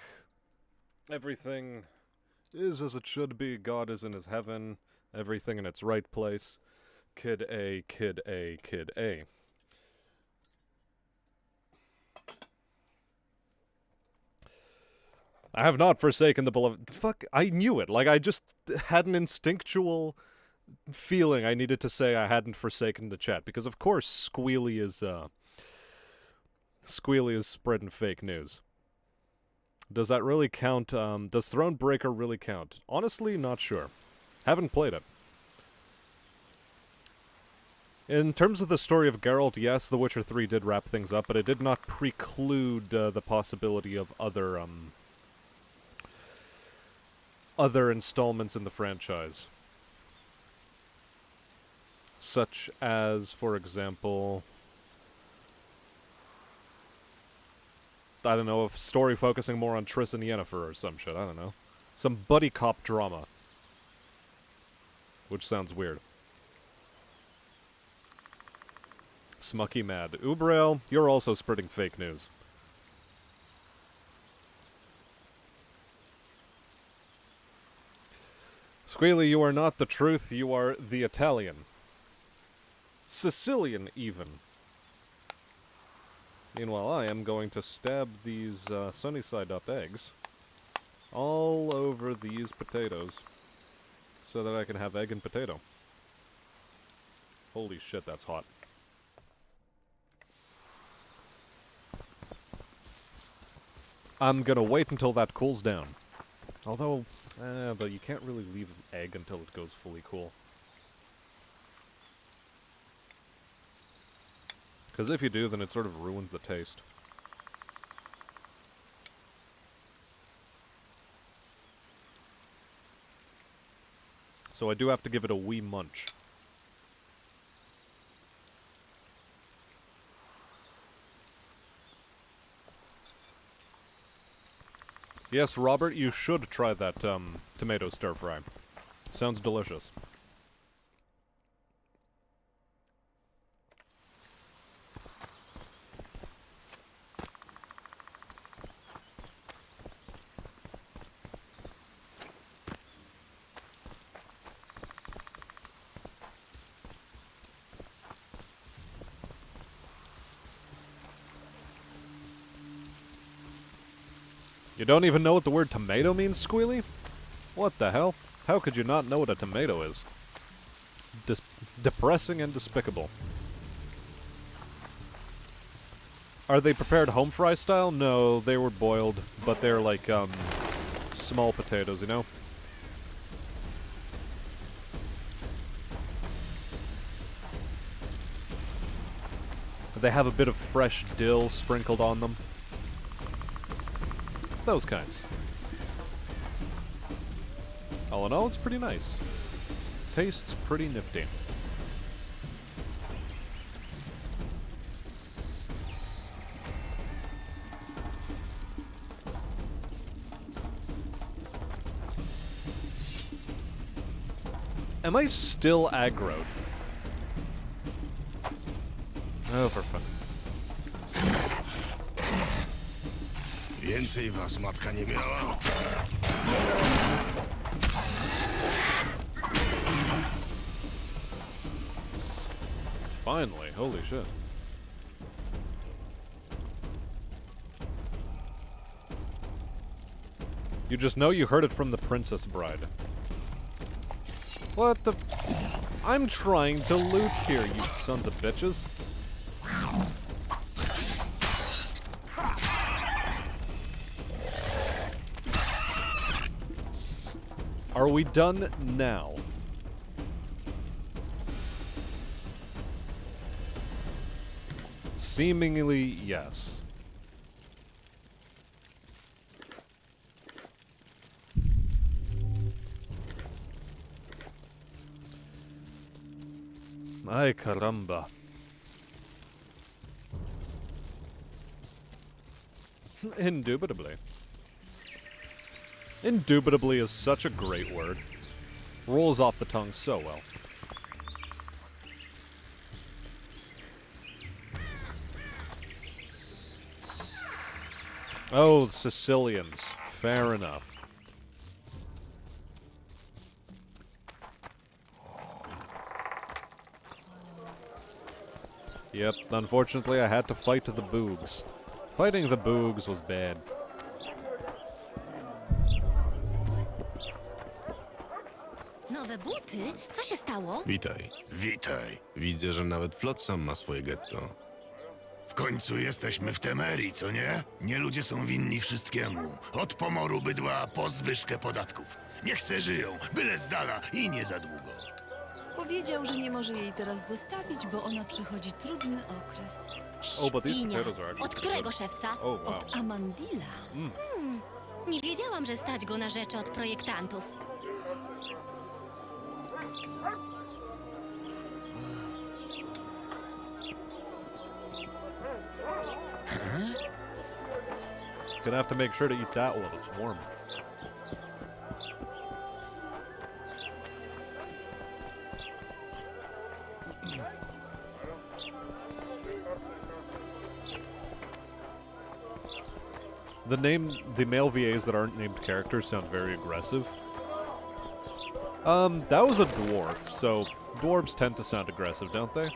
Everything is as it should be. God is in his heaven. Everything in its right place. Kid A, Kid A, Kid A. I have not forsaken the beloved... Fuck, I knew it. Like, I just had an instinctual feeling I needed to say I hadn't forsaken the chat. Because, of course, Squealy is spreading fake news. Does that really count? Does Thronebreaker really count? Honestly, not sure. Haven't played it. In terms of the story of Geralt, yes, The Witcher 3 did wrap things up, but it did not preclude the possibility of other installments in the franchise. Such as, for example... I don't know, a story focusing more on Triss and Yennefer or some shit, I don't know. Some buddy cop drama. Which sounds weird. Smucky mad. Ubrael, you're also spreading fake news. Squealy, you are not the truth, you are the Italian. Sicilian, even. Meanwhile, I am going to stab these sunny-side-up eggs all over these potatoes so that I can have egg and potato. Holy shit, that's hot. I'm gonna wait until that cools down. Although, but you can't really leave an egg until it goes fully cool. Because if you do, then it sort of ruins the taste. So I do have to give it a wee munch. Yes, Robert, you should try that tomato stir-fry. Sounds delicious. You don't even know what the word tomato means, Squealy? What the hell? How could you not know what a tomato is? Depressing and despicable. Are they prepared home fry style? No, they were boiled, but they're like, small potatoes, you know? They have a bit of fresh dill sprinkled on them. Those kinds. All in all, it's pretty nice. Tastes pretty nifty. Am I still aggroed? Oh, for fuck's sake. Więcej was matka nie miała. Finally, holy shit. You just know you heard it from the Princess Bride. What the... I'm trying to loot here, you sons of bitches. Are we done now? Seemingly, yes. Ay caramba. Indubitably. Indubitably is such a great word. Rolls off the tongue so well. Oh, Sicilians. Fair enough. Yep, unfortunately I had to fight the boogs. Fighting the boogs was bad. Nowe buty? Co się stało? Witaj. Witaj. Widzę, że nawet Flotsam ma swoje getto. W końcu jesteśmy w Temerii, co nie? Nie ludzie są winni wszystkiemu. Od pomoru bydła po zwyżkę podatków. Niech se żyją, byle z dala i nie za długo. Powiedział, że nie może jej teraz zostawić, bo ona przechodzi trudny okres. Oh, but these Świnia. potatoes are actually Od którego szewca? Oh, wow. Od Amandila. Nie wiedziałam, że stać go na rzeczy od projektantów. Gonna have to make sure to eat that while it's warm. The male VAs that aren't named characters sound very aggressive. That was a dwarf, so dwarves tend to sound aggressive, don't they?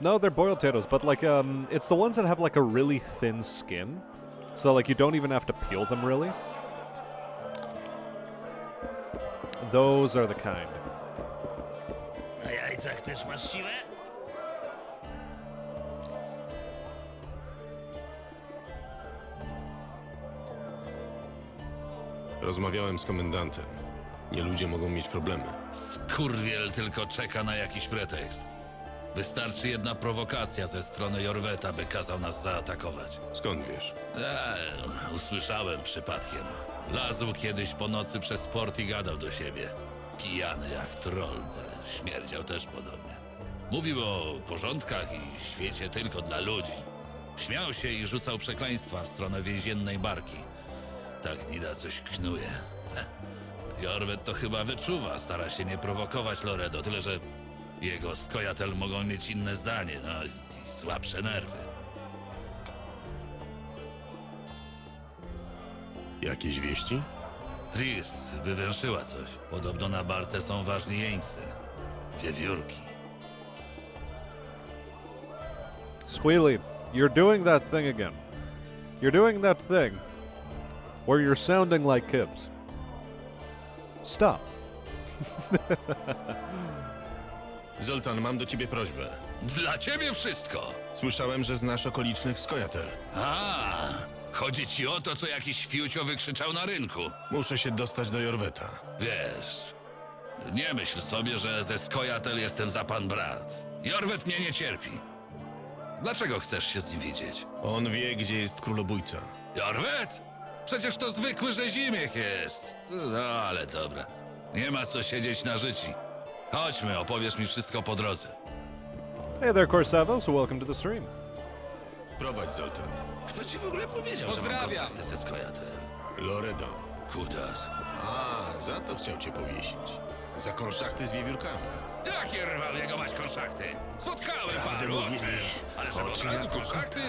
No, they're boiled potatoes, but like, it's the ones that have like a really thin skin. So like you don't even have to peel them really. Those are the kind. Na jajcach też masz siłę? Rozmawiałem z komendantem. Nie ludzie mogą mieć problemy. Skurwiel tylko czeka na jakiś pretekst. Wystarczy jedna prowokacja ze strony Jorweta, by kazał nas zaatakować. Skąd wiesz? Usłyszałem przypadkiem. Lazł kiedyś po nocy przez port i gadał do siebie. Pijany jak troll. Śmierdział też podobnie. Mówił o porządkach i świecie tylko dla ludzi. Śmiał się i rzucał przekleństwa w stronę więziennej barki. Tak Nida coś knuje. Jorwet to chyba wyczuwa, stara się nie prowokować Loredo, tyle że jego skojatel mogą mieć inne zdanie, no i słabsze nerwy. Jakieś wieści? Tris wywęszyła coś. Podobno na barce są ważni jeńcy. Wiewiórki. Squealy, you're doing that thing again. You're doing that thing where you're sounding like Kibbs. Stop. Zoltan, mam do ciebie prośbę. Dla ciebie wszystko! Słyszałem, że znasz okolicznych skojatel. A, chodzi ci o to, co jakiś fiucio wykrzyczał na rynku. Muszę się dostać do Jorweta. Wiesz, nie myśl sobie, że ze Skojatel jestem za pan brat. Jorwet mnie nie cierpi. Dlaczego chcesz się z nim widzieć? On wie, gdzie jest królobójca. Jorwet? Przecież to zwykły rzezimiech jest. No, ale dobra. Nie ma co siedzieć na życi. Chodźmy, opowiesz mi wszystko po drodze. Hey there, Corsavos. Welcome to the stream. Prowadź, Zoltan. Kto ci w ogóle powiedział, że mam kontakty ze Skojatel? Loredo. Kutas. A, za to chciał cię powiesić. Za konszachty z wiewiórkami. Jakie rwał jego mać konszachty? Spotkałem Prawdę paru mówili. ale żeby od Oczy razu jak u konszachty?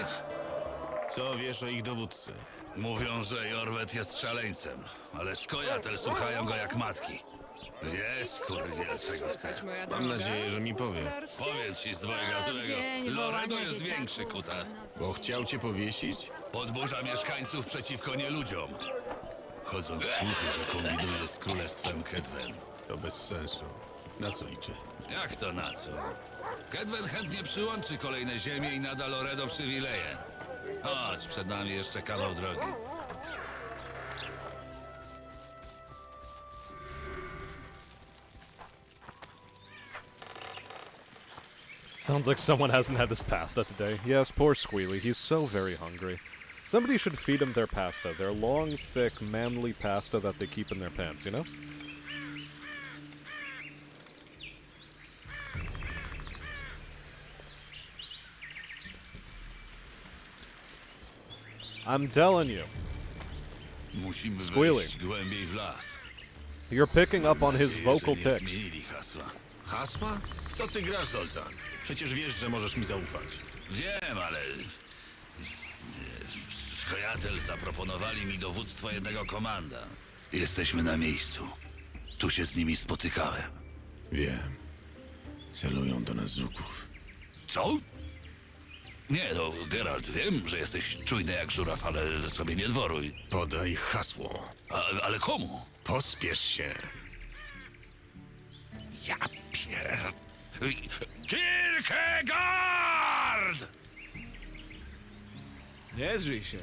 Co wiesz o ich dowódcy? Mówią, że Jorwet jest szaleńcem, ale Skojatel słuchają go jak matki. Wie, skurwiel, czego chce. Mam nadzieję, że mi powie. Powiem ci z dwojga złego, dzień Loredo wołania jest dzieciaków. większy kutas. Bo chciał cię powiesić? Podburza mieszkańców przeciwko nieludziom. Chodzą słuchy, że kombinuje z królestwem Kedwen. To bez sensu. Na co liczy? Jak to na co? Kedwen chętnie przyłączy kolejne ziemie i nada Loredo przywileje. Chodź, przed nami jeszcze kawał drogi. Sounds like someone hasn't had his pasta today. Yes, poor Squealy. He's so very hungry. Somebody should feed him their pasta. Their long, thick, manly pasta that they keep in their pants, you know? I'm telling you, Musimy Squealy. wejść głębiej w las. you're picking up on his Mam nadzieję, vocal że nie tics. zmienili hasła. Hasła? W co ty grasz, Zoltan? Przecież wiesz, że możesz mi zaufać. Wiem, ale... Skojatel zaproponowali mi dowództwo jednego komanda. Jesteśmy na miejscu. Tu się z nimi spotykałem. Wiem. Celują do nas z łuków. Co? Nie, no, Geralt, wiem, że jesteś czujny jak żuraw, ale sobie nie dworuj. Podaj hasło. Ale komu? Pospiesz się. Ja pier... Kierkegaard! Nie zrzyj się.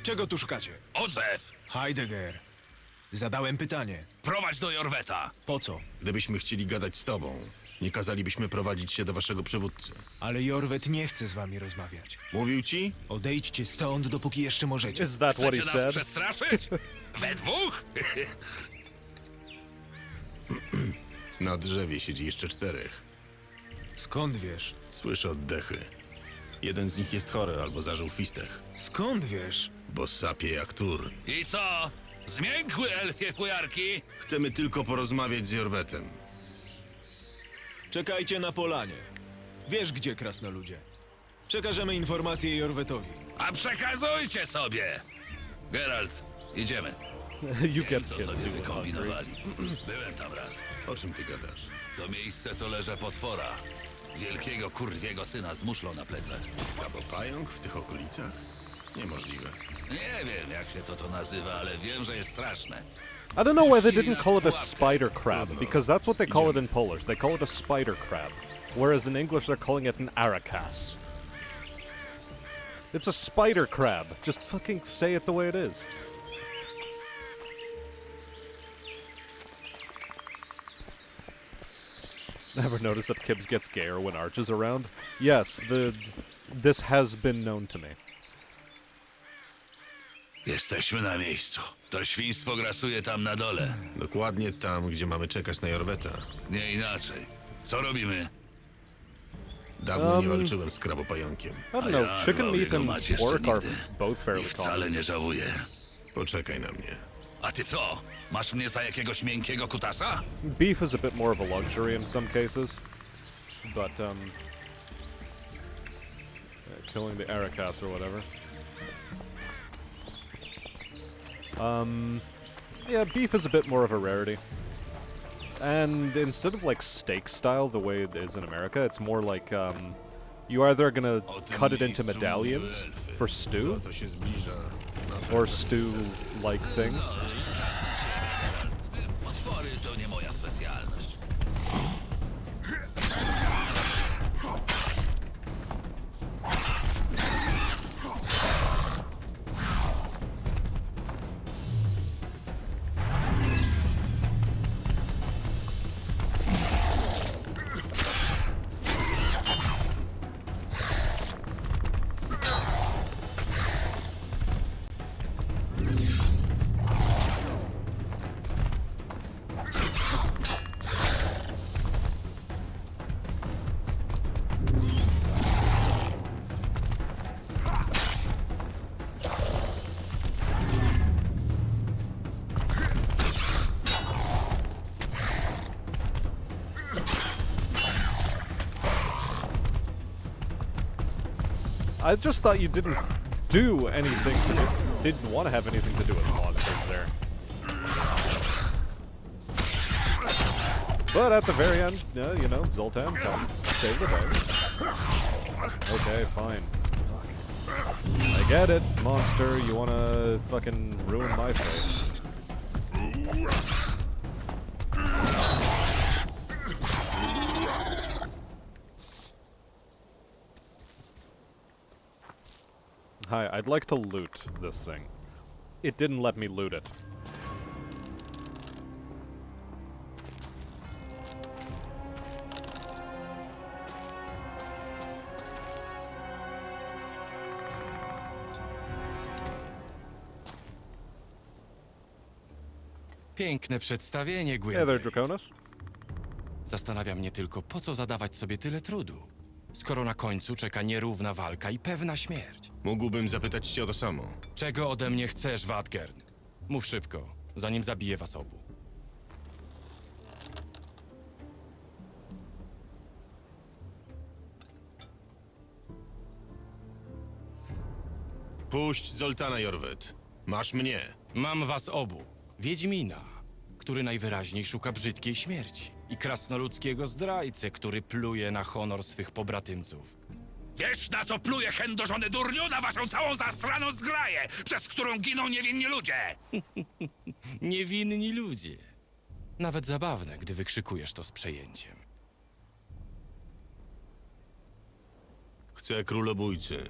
Czego tu szukacie? Odzew! Heidegger. Zadałem pytanie. Prowadź do Jorweta! Po co? Gdybyśmy chcieli gadać z tobą, nie kazalibyśmy prowadzić się do waszego przywódcy. Ale Jorwet nie chce z wami rozmawiać. Mówił ci? Odejdźcie stąd, dopóki jeszcze możecie. Is that what he Chcecie nas said? przestraszyć? We dwóch? Na drzewie siedzi jeszcze 4. Skąd wiesz? Słyszę oddechy. Jeden z nich jest chory albo zażył fistech, Skąd wiesz? bo sapie jak tur. I co? Zmiękły elfie fujarki? Chcemy tylko porozmawiać z Jorwetem. Czekajcie na polanie. Wiesz gdzie, krasnoludzie. Przekażemy informację Jorwetowi. A przekazujcie sobie! Geralt, idziemy. You Wiem, get co kids sobie who are hungry. wykombinowali. Byłem tam raz. O czym ty gadasz? To miejsce to leże potwora. Wielkiego kurwiego syna z muszlą na plecach. Albo pająk w tych okolicach? Niemożliwe. Nie wiem, jak się to nazywa, ale wiem, że jest straszne. I don't know why they didn't call it a spider crab, because that's what they call it in Polish. They call it a spider crab, whereas in English they're calling it an aracas. It's a spider crab. Just fucking say it the way it is. Never noticed that Kibbs gets gayer when Arch is around? Yes, this has been known to me. Jesteśmy na miejscu. To świństwo grasuje tam na dole. Dokładnie tam, gdzie mamy czekać na Jorweta. Nie inaczej. Co robimy? Dawno nie walczyłem z krabopająkiem. I don't know, chicken robię meat go and mać jeszcze pork are nigdy. both I fairly common. wcale nie żałuję. Poczekaj na mnie. A ty co? Masz mnie za jakiegoś miękkiego kutasa? Beef is a bit more of a luxury in some cases, but killing the aracas or whatever. Yeah, beef is a bit more of a rarity. And instead of like steak style, the way it is in America, it's more like you're either gonna cut it into medallions for stew, To, co się zbliża. or stew-like things. Czas na ciebie, Geralt. Potwory to nie moja specjalność. I just thought you didn't do anything to do, didn't want to have anything to do with monsters there. But at the very end, you know, Zoltan, come save the day. Okay, fine. Fuck. I get it, monster, you wanna fucking ruin my face. Hi, I'd like to loot this thing. It didn't let me loot it. Piękne przedstawienie, Hey there, Gwynplaine. Draconis. Zastanawia mnie tylko, po co zadawać sobie tyle trudu, skoro na końcu czeka nierówna walka i pewna śmierć. Mógłbym zapytać cię o to samo. Czego ode mnie chcesz, Wadgern? Mów szybko, zanim zabiję was obu. Puść Zoltana, Jorwet. Masz mnie. Mam was obu. Wiedźmina, który najwyraźniej szuka brzydkiej śmierci. I krasnoludzkiego zdrajcę, który pluje na honor swych pobratymców. Wiesz, na co pluje chędożony durniu? Na waszą całą zasraną zgraję, przez którą giną niewinni ludzie! Niewinni ludzie. Nawet zabawne, gdy wykrzykujesz to z przejęciem. Chcę królobójcy.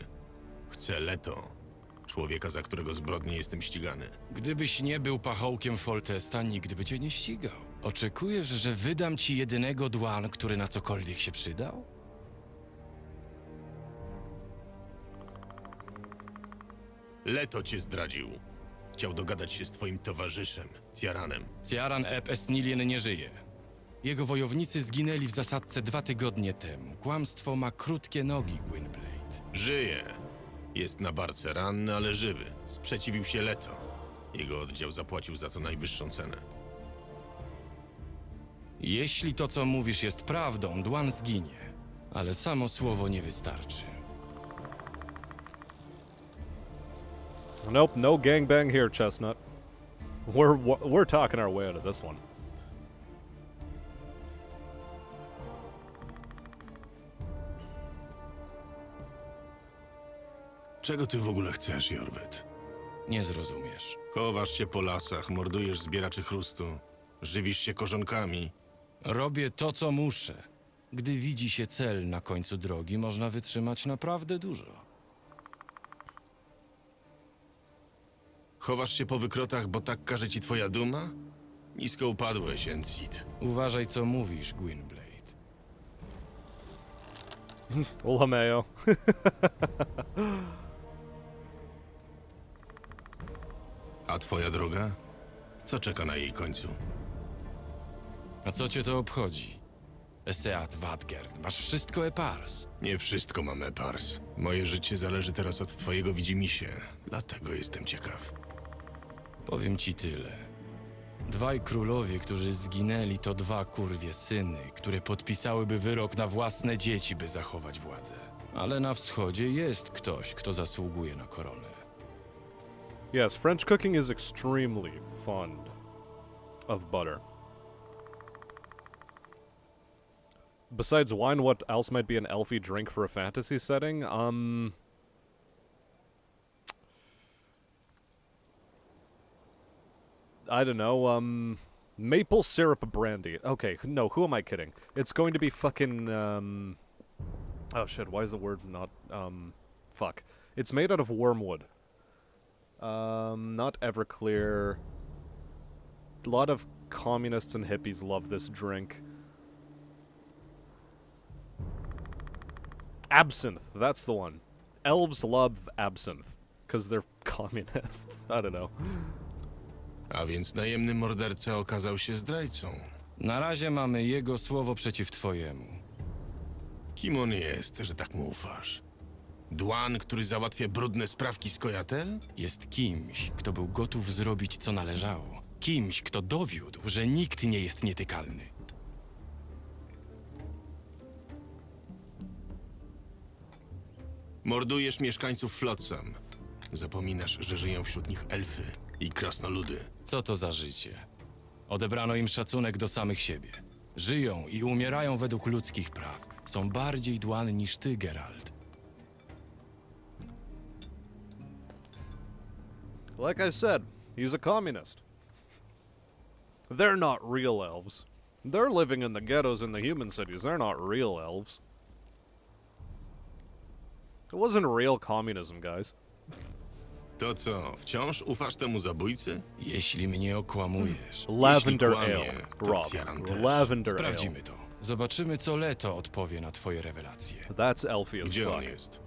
Chcę Leto. Człowieka, za którego zbrodnie jestem ścigany. Gdybyś nie był pachołkiem Foltesta, nikt by cię nie ścigał. Oczekujesz, że wydam ci jedynego dłan, który na cokolwiek się przydał? Leto cię zdradził. Chciał dogadać się z twoim towarzyszem, Ciaranem. Ciaran Eb Esnilien nie żyje. Jego wojownicy zginęli w zasadce 2 tygodnie temu. Kłamstwo ma krótkie nogi, Gwynblade. Żyje. Jest na barce ranny, ale żywy. Sprzeciwił się Leto. Jego oddział zapłacił za to najwyższą cenę. Jeśli to, co mówisz, jest prawdą, dłan zginie. Ale samo słowo nie wystarczy. Nope, no gangbang here, Chestnut. We're talking our way out of this one. Czego ty w ogóle chcesz, Jorwet? Nie zrozumiesz. Chowasz się po lasach, mordujesz zbieraczy chrustu, żywisz się korzonkami. Robię to, co muszę. Gdy widzi się cel na końcu drogi, można wytrzymać naprawdę dużo. Chowasz się po wykrotach, bo tak każe ci twoja duma? Nisko upadłeś, Encid. Uważaj, co mówisz, Gwynblade. Lameo. A twoja droga? Co czeka na jej końcu? A co cię to obchodzi? Eseat Wadgerd, masz wszystko epars. Nie wszystko mam epars. Moje życie zależy teraz od twojego widzimisię, dlatego jestem ciekaw. Powiem ci tyle. 2 królowie, którzy zginęli, to 2 kurwie syny, które podpisałyby wyrok na własne dzieci, by zachować władzę. Ale na wschodzie jest ktoś, kto zasługuje na koronę. Yes, French cooking is extremely fond of butter. Besides wine, what else might be an elfy drink for a fantasy setting? I don't know, maple syrup brandy. Okay, no, who am I kidding? It's going to be fucking, oh shit, why is the word not, fuck. It's made out of wormwood. Not Everclear. A lot of communists and hippies love this drink. Absinthe, that's the one. Elves love absinthe, because they're communists. I don't know. A więc najemny morderca okazał się zdrajcą. Na razie mamy jego słowo przeciw twojemu. Kim on jest, że tak mu ufasz? Dłan, który załatwia brudne sprawki z Kojatel? Jest kimś, kto był gotów zrobić, co należało. Kimś, kto dowiódł, że nikt nie jest nietykalny. Mordujesz mieszkańców Flotsam. Zapominasz, że żyją wśród nich elfy i krasnoludy. Co to za życie? Odebrano im szacunek do samych siebie. Żyją i umierają według ludzkich praw. Są bardziej dłan niż ty, Geralt. Like I said, he's a communist. They're not real elves. They're living in the ghettos in the human cities. They're not real elves. It wasn't real communism, guys. To co, wciąż ufasz temu zabójcy? Jeśli mnie okłamujesz, Lavender kłamie, ale, to Rob. Ciaran też. Lavender ale. sprawdzimy to. Zobaczymy, co Leto odpowie na twoje rewelacje. That's elfy as Gdzie fuck. on jest?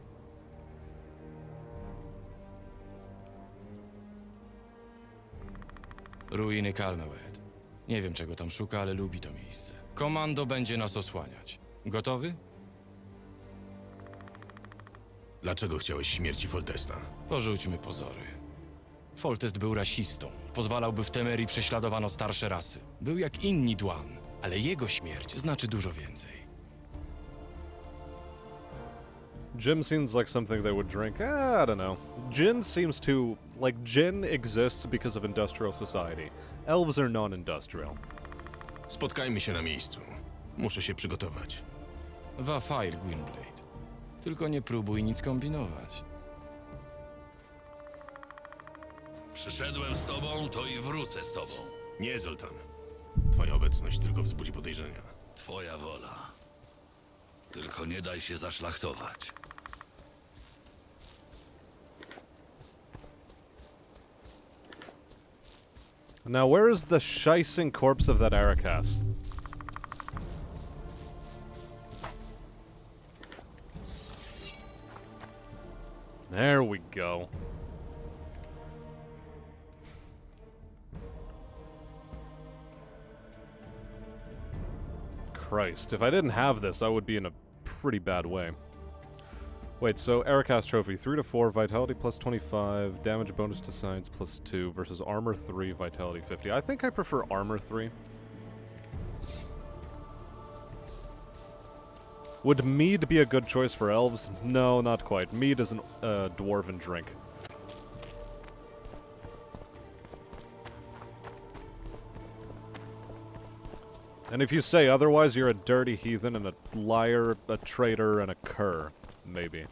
Ruiny Calmewed. Nie wiem, czego tam szuka, ale lubi to miejsce. Komando będzie nas osłaniać. Gotowy? Dlaczego chciałeś śmierci Foltesta? Porzućmy pozory. Foltest był rasistą. Pozwalałby w Temerii prześladowano starsze rasy. Był jak inni dłan, ale jego śmierć znaczy dużo więcej. Gin seems like something they would drink. I don't know. Gin seems to... Like, gin exists because of industrial society. Elves are non-industrial. Spotkajmy się na miejscu. Muszę się przygotować. Wafire, Gwynblade. Tylko nie próbuj nic kombinować. Przyszedłem z tobą, to i wrócę z tobą. Nie, Zoltan. Twoja obecność tylko wzbudzi podejrzenia. Twoja wola. Tylko nie daj się zaszlachtować. Now, where is the shicing corpse of that Arakas? There we go. Christ, if I didn't have this, I would be in a pretty bad way. Wait, so Arakas Trophy, 3 to 4, Vitality plus 25, damage bonus to science plus 2, versus Armor 3, Vitality 50. I think I prefer Armor 3. Would mead be a good choice for elves? No, not quite. Mead is a dwarven drink. And if you say otherwise, you're a dirty heathen and a liar, a traitor, and a cur. Maybe.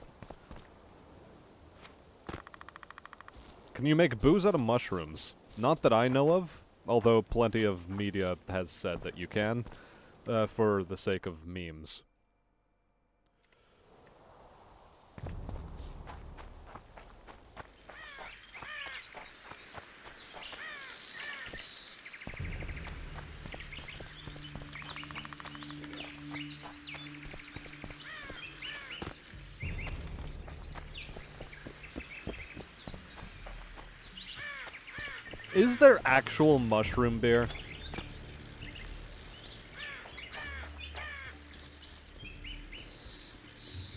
Can you make booze out of mushrooms? Not that I know of, although plenty of media has said that you can, for the sake of memes. Is there actual mushroom beer?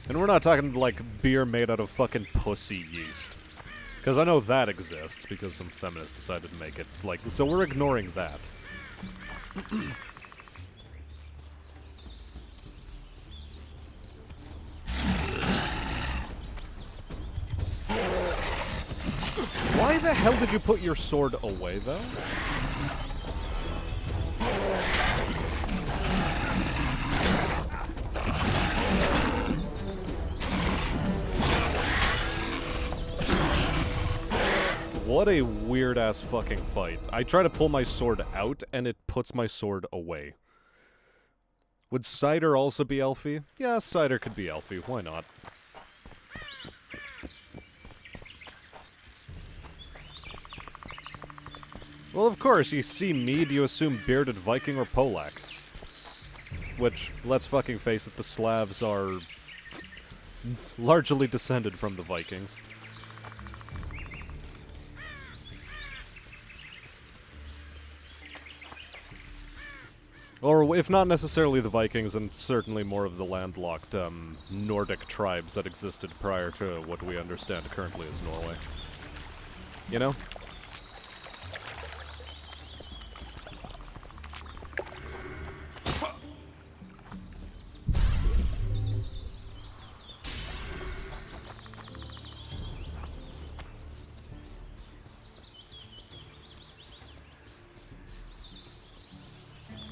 And we're not talking like beer made out of fucking pussy yeast. Because I know that exists because some feminists decided to make it. Like, so we're ignoring that. Why the hell did you put your sword away, though? What a weird-ass fucking fight. I try to pull my sword out, and it puts my sword away. Would Cider also be elfy? Yeah, Cider could be elfy. Why not? Well, of course, you see mead, you assume bearded Viking or Polak. Which, let's fucking face it, the Slavs are largely descended from the Vikings. Or, if not necessarily the Vikings, then certainly more of the landlocked, Nordic tribes that existed prior to what we understand currently as Norway. You know?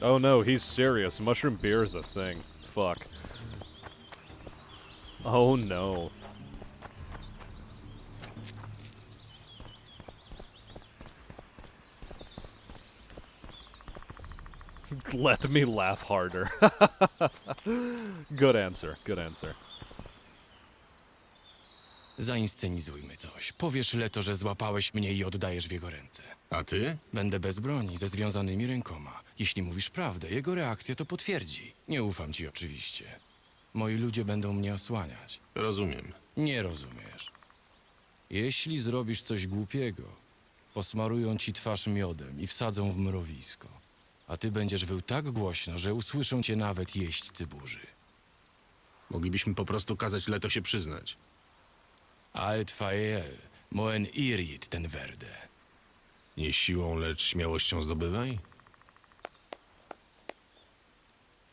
Oh no, he's serious. Mushroom beer is a thing. Fuck. Oh no. Let me laugh harder. Good answer, good answer. Zainscenizujmy coś. Powiesz Leto, że złapałeś mnie i oddajesz w jego ręce. A ty? Będę bez broni, ze związanymi rękoma. Jeśli mówisz prawdę, jego reakcja to potwierdzi. Nie ufam ci oczywiście. Moi ludzie będą mnie osłaniać. Rozumiem. Nie rozumiesz. Jeśli zrobisz coś głupiego, posmarują ci twarz miodem i wsadzą w mrowisko. A ty będziesz wył tak głośno, że usłyszą cię nawet jeźdźcy burzy. Moglibyśmy po prostu kazać Leto się przyznać. Alt fael, moen irit ten verde. Nie siłą, lecz śmiałością zdobywaj?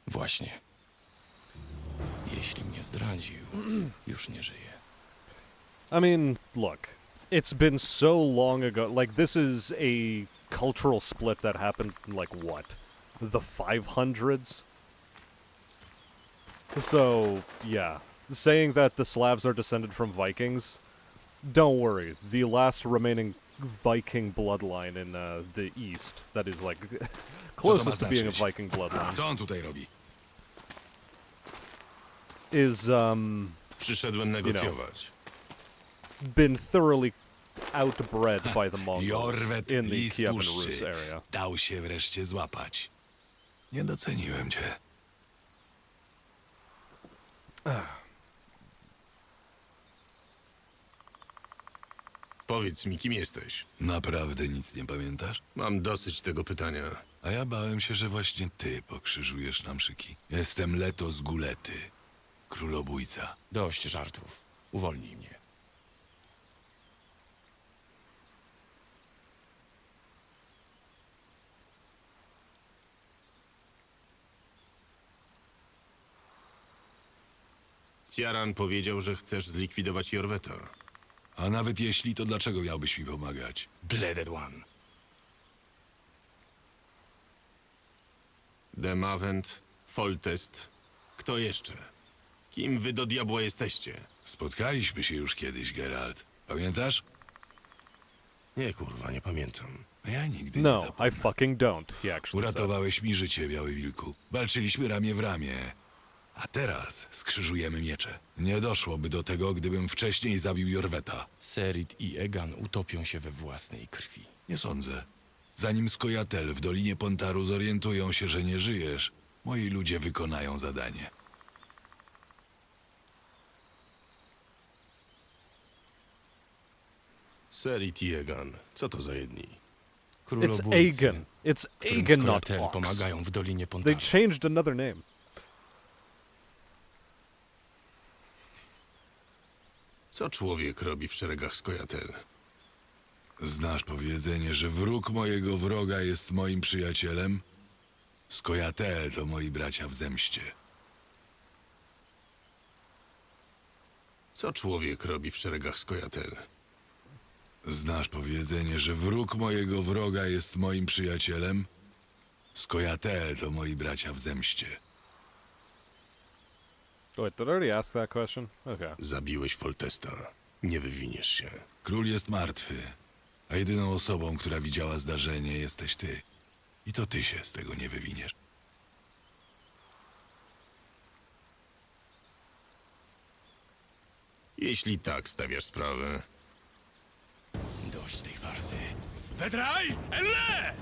Właśnie. jeśli mnie zdradził, już nie żyje. I mean, look, it's been so long ago. Like, this is a cultural split that happened, like, what? The 500s? So, yeah. Saying that the Slavs are descended from Vikings, don't worry. The last remaining Viking bloodline in the east, that is, like, closest to being a Viking bloodline, Co on tutaj robi? is, Przyszedłem negocjować. been thoroughly outbred by the Mongols Jorwet in the lis Kiev and puszczy. Rus area. Dał się wreszcie złapać. Nie doceniłem cię. Powiedz mi, kim jesteś? Naprawdę nic nie pamiętasz? Mam dosyć tego pytania. A ja bałem się, że właśnie ty pokrzyżujesz nam szyki. Jestem Leto z Gulety, królobójca. Dość żartów. Uwolnij mnie. Ciaran powiedział, że chcesz zlikwidować Jorweta. A nawet jeśli, to dlaczego miałbyś mi pomagać? Bladed One. Demavent, Foltest. Kto jeszcze? Kim wy do diabła jesteście? Spotkaliśmy się już kiedyś, Geralt. Pamiętasz? Nie, kurwa, nie pamiętam. Ja nigdy nie No, zapomnę. I fucking don't, he actually said. Uratowałeś mi życie, Biały Wilku. Walczyliśmy ramię w ramię. A teraz skrzyżujemy miecze. Nie doszłoby do tego, gdybym wcześniej zabił Jorweta. Serit i Egan utopią się we własnej krwi. Nie sądzę. Zanim Skojatel w Dolinie Pontaru zorientują się, że nie żyjesz, moi ludzie wykonają zadanie. Serit i Egan. Co to za jedni? It's Królobójcy, Aegon. It's którym Aegon, not Skojatel Ox. pomagają w Dolinie They Pontaru. changed another name. Co człowiek robi w szeregach Skojatel? Znasz powiedzenie, że wróg mojego wroga jest moim przyjacielem? Skojatel to moi bracia w zemście. Co człowiek robi w szeregach Skojatel? Znasz powiedzenie, że wróg mojego wroga jest moim przyjacielem? Skojatel to moi bracia w zemście. Wait, did I already ask that question? Okay. Zabiłeś Foltesta. Nie wywiniesz się. Król jest martwy, a jedyną osobą, która widziała zdarzenie, jesteś ty. I to ty się z tego nie wywiniesz. Jeśli tak stawiasz sprawę, Dość tej farsy. Wedraj! Elle!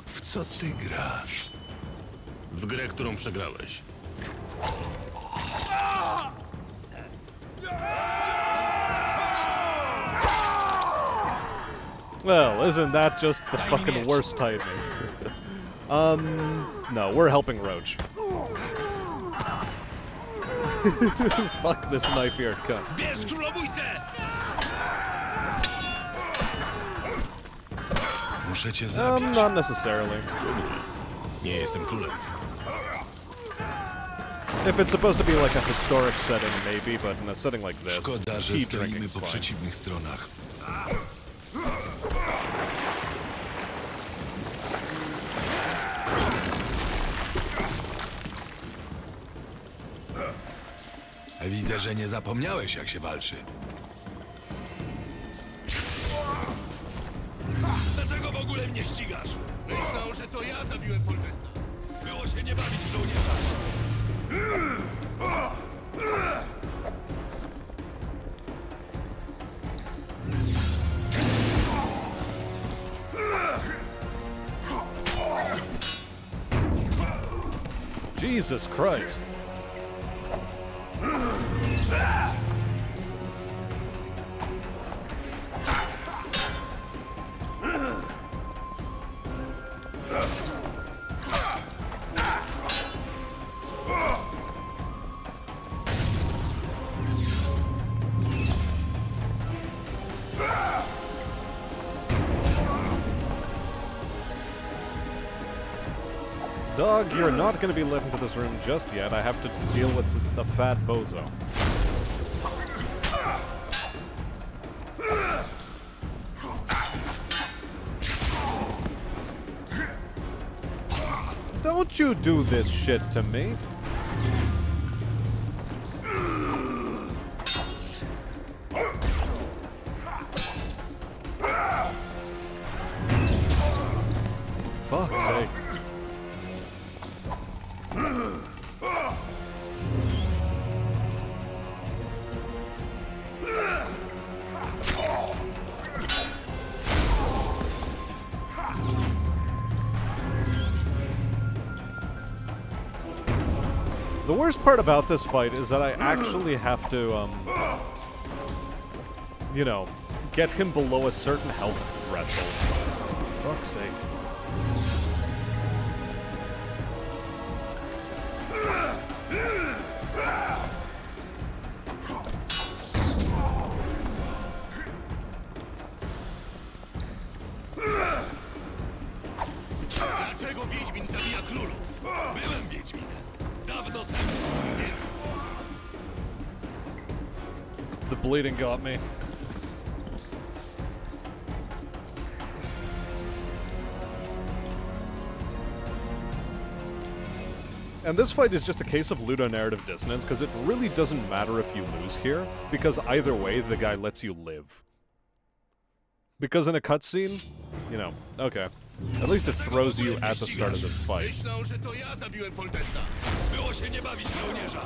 W co ty grasz? w grę, którą przegrałeś. Well, isn't that just the fucking worst timing? No, we're helping Roach. Fuck this knife-eared cunt. Bierz królobójcę! Muszę cię zabić. Not necessarily. Nie jestem królem. If it's supposed to be like a historic setting, maybe, but in a setting like this, Szkoda, że tea stoimy drinking's po fine. przeciwnych stronach. Widzę, że nie zapomniałeś, jak się walczy. Dlaczego w ogóle mnie ścigasz? Myślał, że to ja zabiłem Foltesta. Było się nie bawić w żołnierza. Jesus Christ. Dog, you're not going to be let into this room just yet. I have to deal with the fat bozo. Don't you do this shit to me. Fuck's sake. The worst part about this fight is that I actually have to, you know, get him below a certain health threshold. Fuck's sake. Dlaczego Wiedźmin zabija królów? Byłem Wiedźminem. Dawno temu, więc... The bleeding got me. And this fight is just a case of ludonarrative dissonance, because it really doesn't matter if you lose here, because either way, the guy lets you live. Because in a cutscene, you know, okay. At least it throws you at the start of this fight. Myślą, że to ja zabiłem Foltesta. Było się nie bawić żołnierza.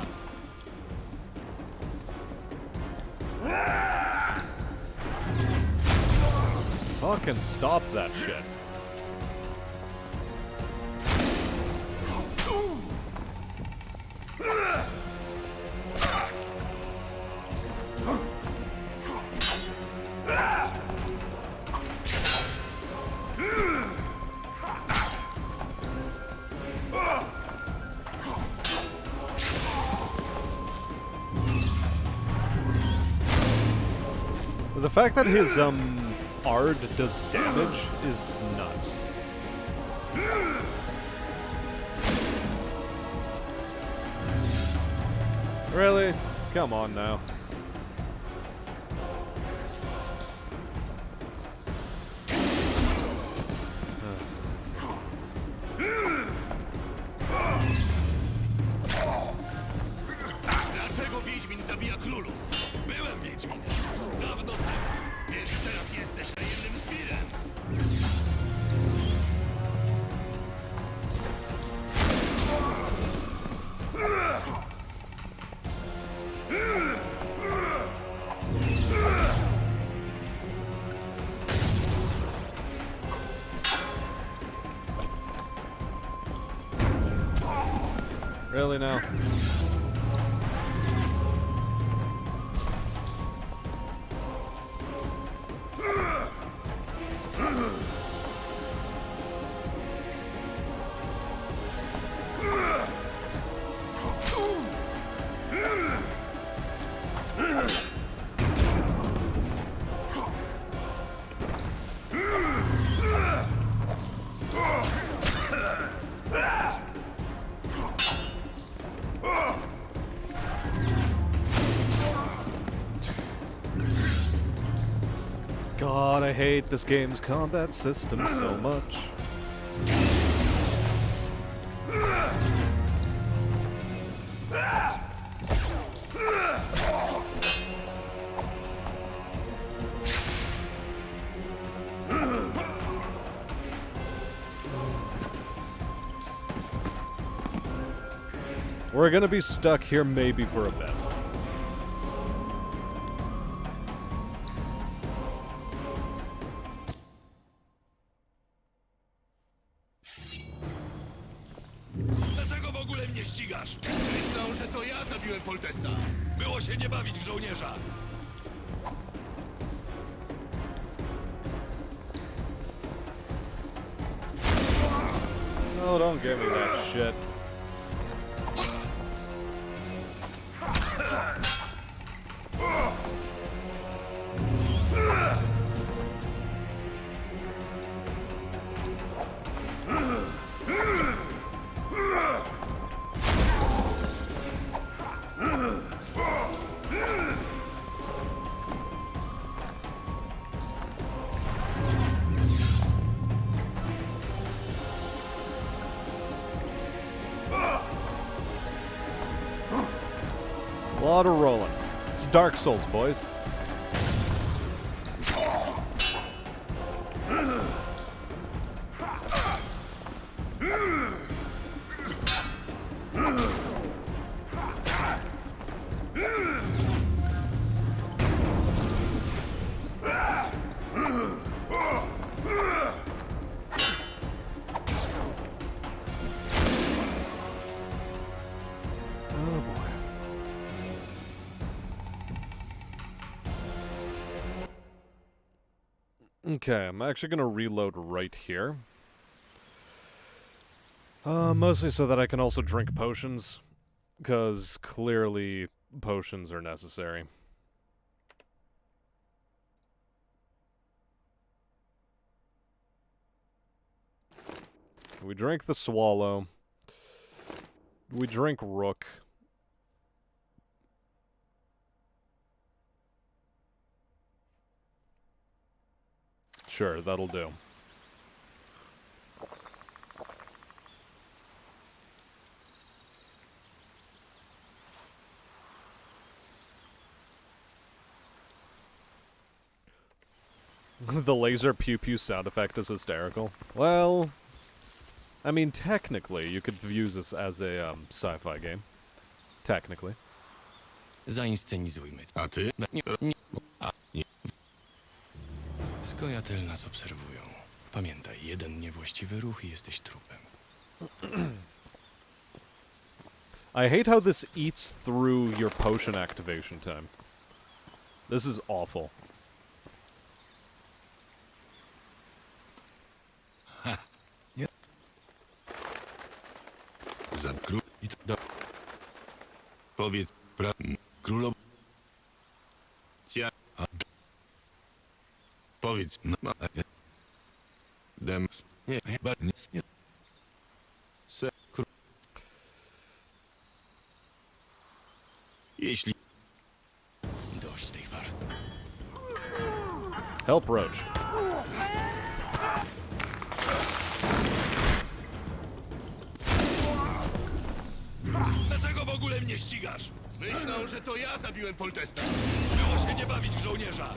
Fucking stop that shit. The fact that his, Ard does damage is nuts. Really? Come on now. Dlaczego Wiedźmin zabija królów? Byłem Wiedźminem. Dawno temu. Więc teraz jesteś tajemnym zbirem. Really now? God, I hate this game's combat system so much. We're gonna be stuck here maybe for a bit. Dlaczego w ogóle mnie ścigasz? Myślą, że to ja zabiłem Foltesta. Było się nie bawić w żołnierza. No, don't give me that shit. A lot of rolling. It's Dark Souls, boys. Oh boy. Okay, I'm actually gonna reload right here. Mostly so that I can also drink potions, because clearly potions are necessary. We drink the swallow. We drink rook. Sure, that'll do. The laser pew-pew sound effect is hysterical. Well, I mean, technically, you could use this as a sci-fi game. Technically. Zainscenizujmy. A ty? Skojatel nas obserwują. Pamiętaj, jeden niewłaściwy ruch i jesteś trupem. I hate how this eats through your potion activation time. This is awful. Za król... Powiedz... Królow... Powiedz... Dem... Nie, nie... Se... Jeśli... Dość tej farsy. Help Roach. Dlaczego w ogóle mnie ścigasz? Myślą, że to ja zabiłem Foltesta. Było się nie bawić w żołnierza.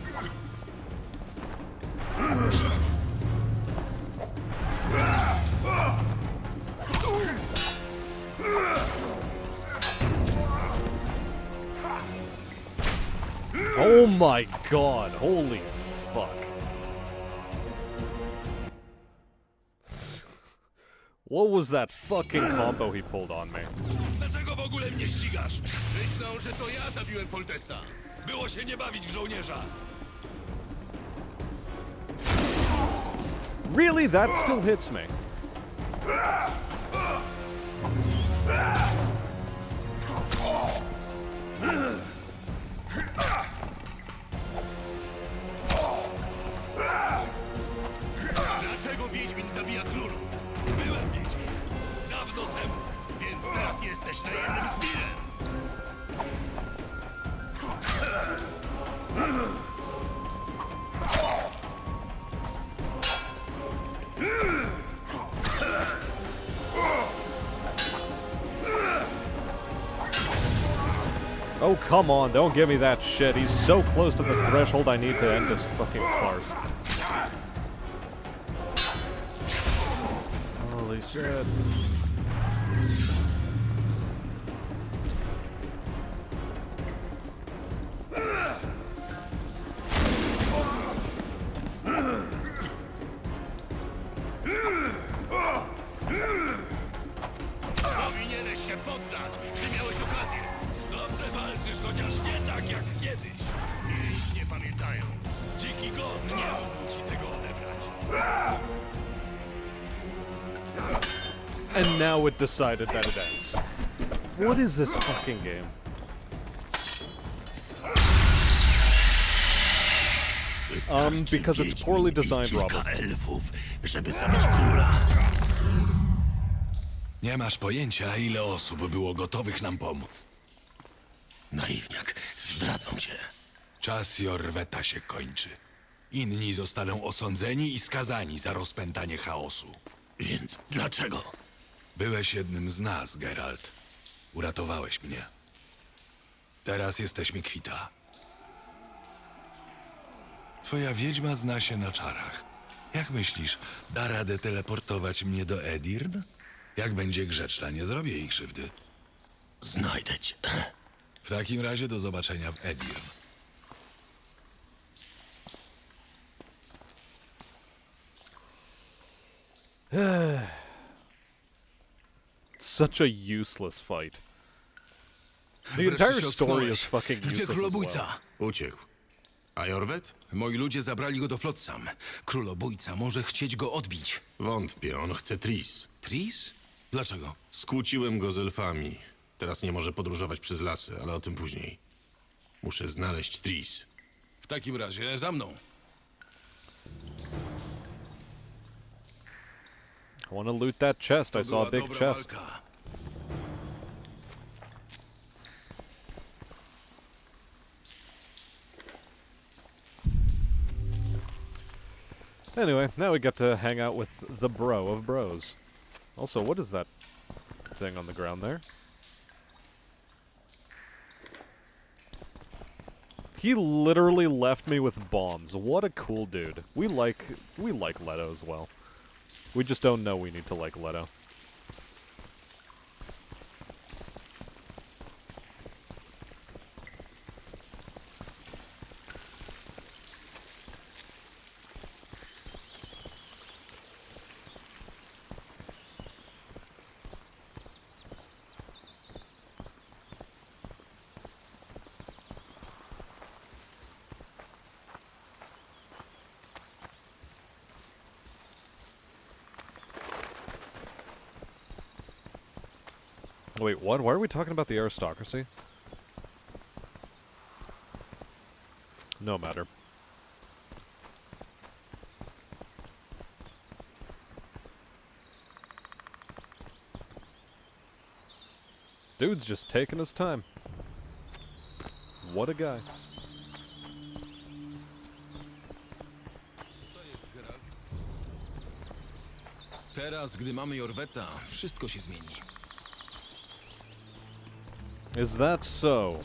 Oh my god, holy fuck. What was that fucking combo he pulled on me? Dlaczego w ogóle mnie ścigasz? Myślą, że to ja zabiłem Foltesta. Było się nie bawić w żołnierza. Really? That still hits me. Dlaczego Wiedźmin zabija królów? Byłem Wiedźminem. Dawno temu. Więc teraz jesteś najemnym zbirem. Oh, come on, don't give me that shit. He's so close to the threshold I need to end this fucking farce. Holy shit. Powinieneś się poddać, gdy miałeś okazję. Dobrze walczysz, chociaż nie tak jak kiedyś. Mięśnie pamiętają. Dziki gon nie mógł ci tego odebrać. And now it decided that it ends. What is this fucking game? Because it's poorly designed, Robert. Elfów, żeby zabić króla. Nie masz pojęcia, ile osób było gotowych nam pomóc. Naiwniak, zdradzą cię. Czas Jorweta się kończy. Inni zostaną osądzeni i skazani za rozpętanie chaosu. Więc dlaczego? Byłeś jednym z nas, Geralt. Uratowałeś mnie. Teraz jesteśmy kwita. Twoja wiedźma zna się na czarach. Jak myślisz, da radę teleportować mnie do Edirn? Jak będzie grzeczna, nie zrobię jej krzywdy. Znajdę cię. W takim razie do zobaczenia w Edirn. Such a useless fight. The Wreszcie entire się story ocknąłeś. is fucking Gdzie useless as królobójca? well. Uciekł. A Jorwet? Moi ludzie zabrali go do Flotsam. Królobójca może chcieć go odbić. Wątpię, on chce Tris. Tris? Dlaczego? Skłóciłem go z elfami. Teraz nie może podróżować przez lasy, ale o tym później. Muszę znaleźć Tris. W takim razie za mną. I want to loot that chest. I saw a big Dobra chest. walka. Anyway, now we get to hang out with the bro of bros. Also, what is that thing on the ground there? He literally left me with bombs. What a cool dude. We like Leto as well. We just don't know we need to like Leto. Wait, what? Why are we talking about the aristocracy? No matter. Dude's just taking his time. What a guy. Teraz, gdy mamy Jorweta, wszystko się zmieni. Is that so,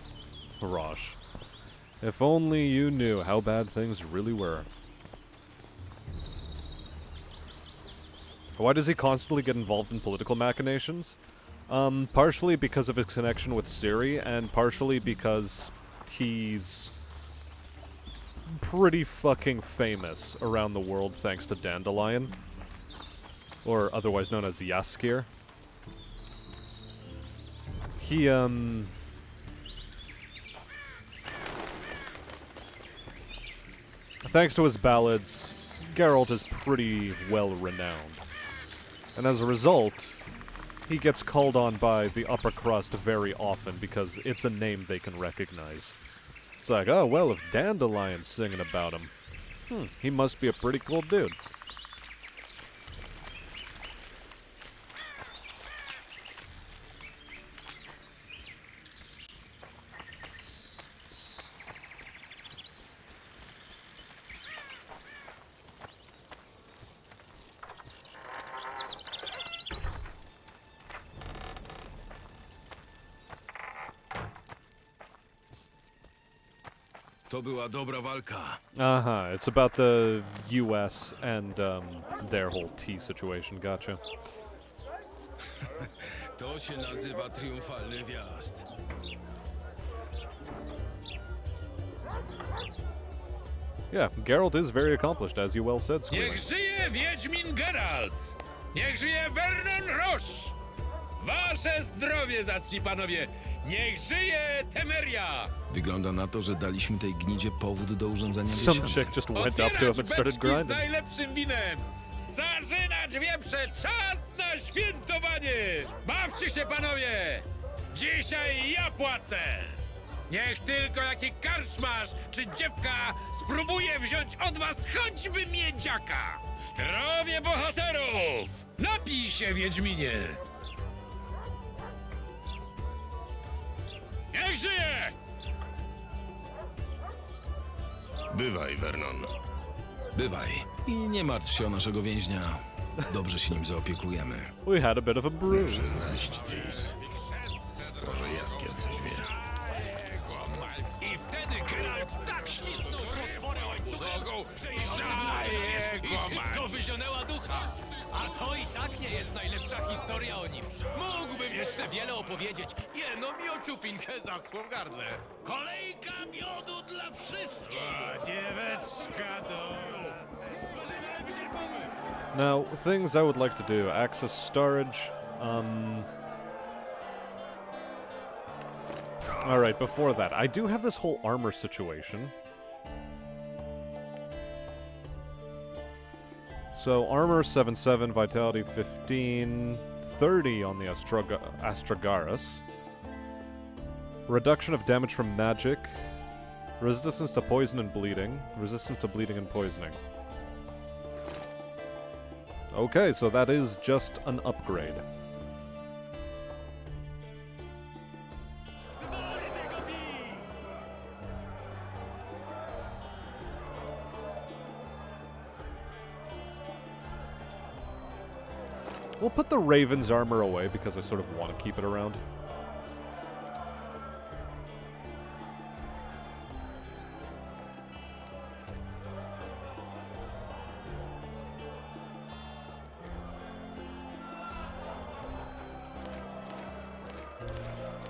Rosh? If only you knew how bad things really were. Why does he constantly get involved in political machinations? Partially because of his connection with Ciri, and partially because he's pretty fucking famous around the world thanks to Dandelion. Or otherwise known as Yaskir. He, thanks to his ballads, Geralt is pretty well renowned. And as a result, he gets called on by the upper crust very often because it's a name they can recognize. It's like, oh, well, if Dandelion's singing about him, he must be a pretty cool dude. To była dobra walka. Uh-huh, it's about the US and, their whole tea situation, gotcha. To się nazywa triumfalny wjazd. Yeah, Geralt is very accomplished, as you well said, Squealing. Niech żyje Wiedźmin Geralt! Niech żyje Vernon Roche! Wasze zdrowie, zacni panowie! Niech żyje Temeria! Wygląda na to, że daliśmy tej gnidzie powód do urządzenia Some biesiady. chick just went up to him and started beczki z grinding. najlepszym winem! Zarzynać wieprze! Czas na świętowanie! Bawcie się, panowie! Dzisiaj ja płacę! Niech tylko jaki karczmarz czy dziewka spróbuje wziąć od was choćby miedziaka! Zdrowie bohaterów! Napij się, Wiedźminie! Niech żyje! Bywaj, Vernon. Bywaj. I nie martw się o naszego więźnia. Dobrze się nim zaopiekujemy. We had a bit of a brew. Muszę znaleźć Tris. Może Jaskier coś wie. jeszcze wiele opowiedzieć. Jedno miociu pinkę zaschło w gardle. Kolejka miodu dla wszystkich! Dzieweczka do... Now, things I would like to do. Access storage. Alright, before that, I do have this whole armor situation. So, armor 7-7, vitality 15, 30 on the Astragarus. Reduction of damage from magic. Resistance to poison and bleeding. Resistance to bleeding and poisoning. Okay, so that is just an upgrade. We'll put the Raven's armor away because I sort of want to keep it around.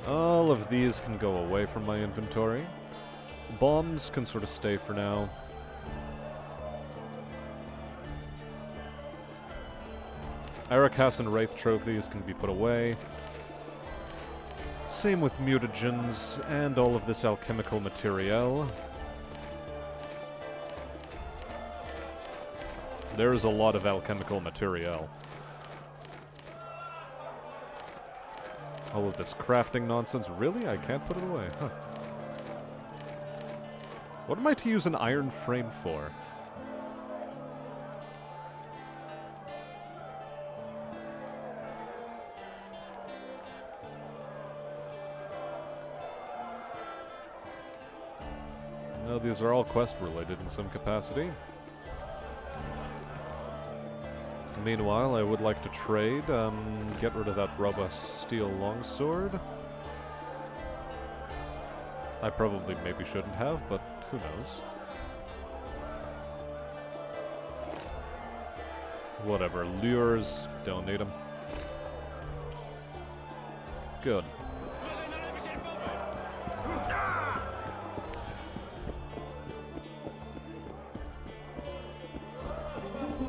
All of these can go away from my inventory. Bombs can sort of stay for now. Arakas and Wraith trophies can be put away. Same with mutagens and all of this alchemical material. There is a lot of alchemical material. All of this crafting nonsense. Really? I can't put it away. Huh. What am I to use an iron frame for? No, these are all quest related in some capacity. Meanwhile, I would like to trade, get rid of that robust steel longsword. I probably maybe shouldn't have, but who knows. Whatever, lures, don't need them. Good.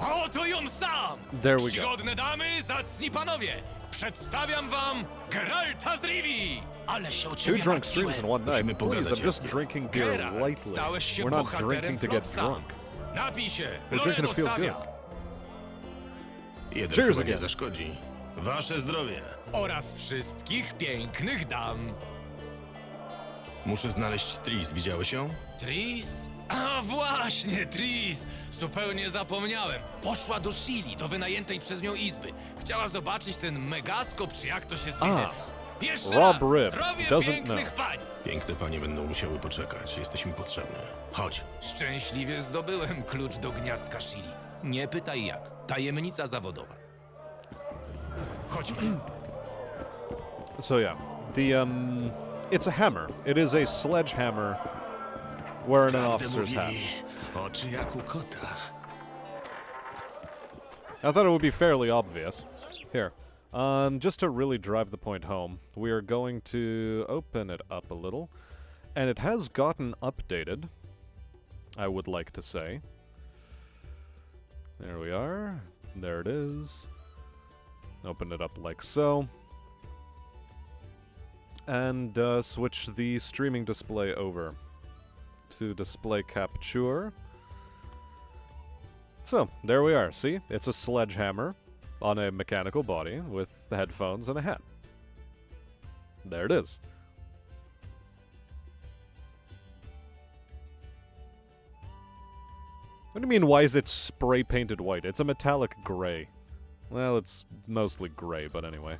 Oto ją sam! There we go. Czcigodne damy, zacni panowie! Przedstawiam wam Geralta z Rivii! Ale się o Two ciebie drunk streams in one night. Musimy Please, pogadać I'm just jasno. drinking beer Geralt, lightly. stałeś się We're not bohaterem drinking to get Flotsa. drunk. Napij się, We're drinking to feel dostawia. good. Jeden Cheers chyba again. nie zaszkodzi. Wasze zdrowie. Oraz wszystkich pięknych dam. Muszę znaleźć Tris. Widziałeś ją? Tris? A właśnie, Tris! Zupełnie zapomniałem. Poszła do Shili, do wynajętej przez nią izby. Chciała zobaczyć ten megaskop, czy jak to się zwie. Jeszcze Rob raz, Ribb zdrowie doesn't pięknych know. pań! Piękne panie będą musiały poczekać. Jesteśmy potrzebne. Chodź. Szczęśliwie zdobyłem klucz do gniazdka Shili. Nie pytaj jak. Tajemnica zawodowa. Chodźmy. So yeah, it's a hammer. It is a sledgehammer wearing an officer's hat. Oczy jak u kota. I thought it would be fairly obvious. Here, just to really drive the point home, we are going to open it up a little, and it has gotten updated, I would like to say. There we are. There it is. Open it up like so. And switch the streaming display over to display capture. So, there we are. See? It's a sledgehammer on a mechanical body with the headphones and a hat. There it is. What do you mean, why is it spray painted white? It's a metallic gray. Well, it's mostly gray, but anyway.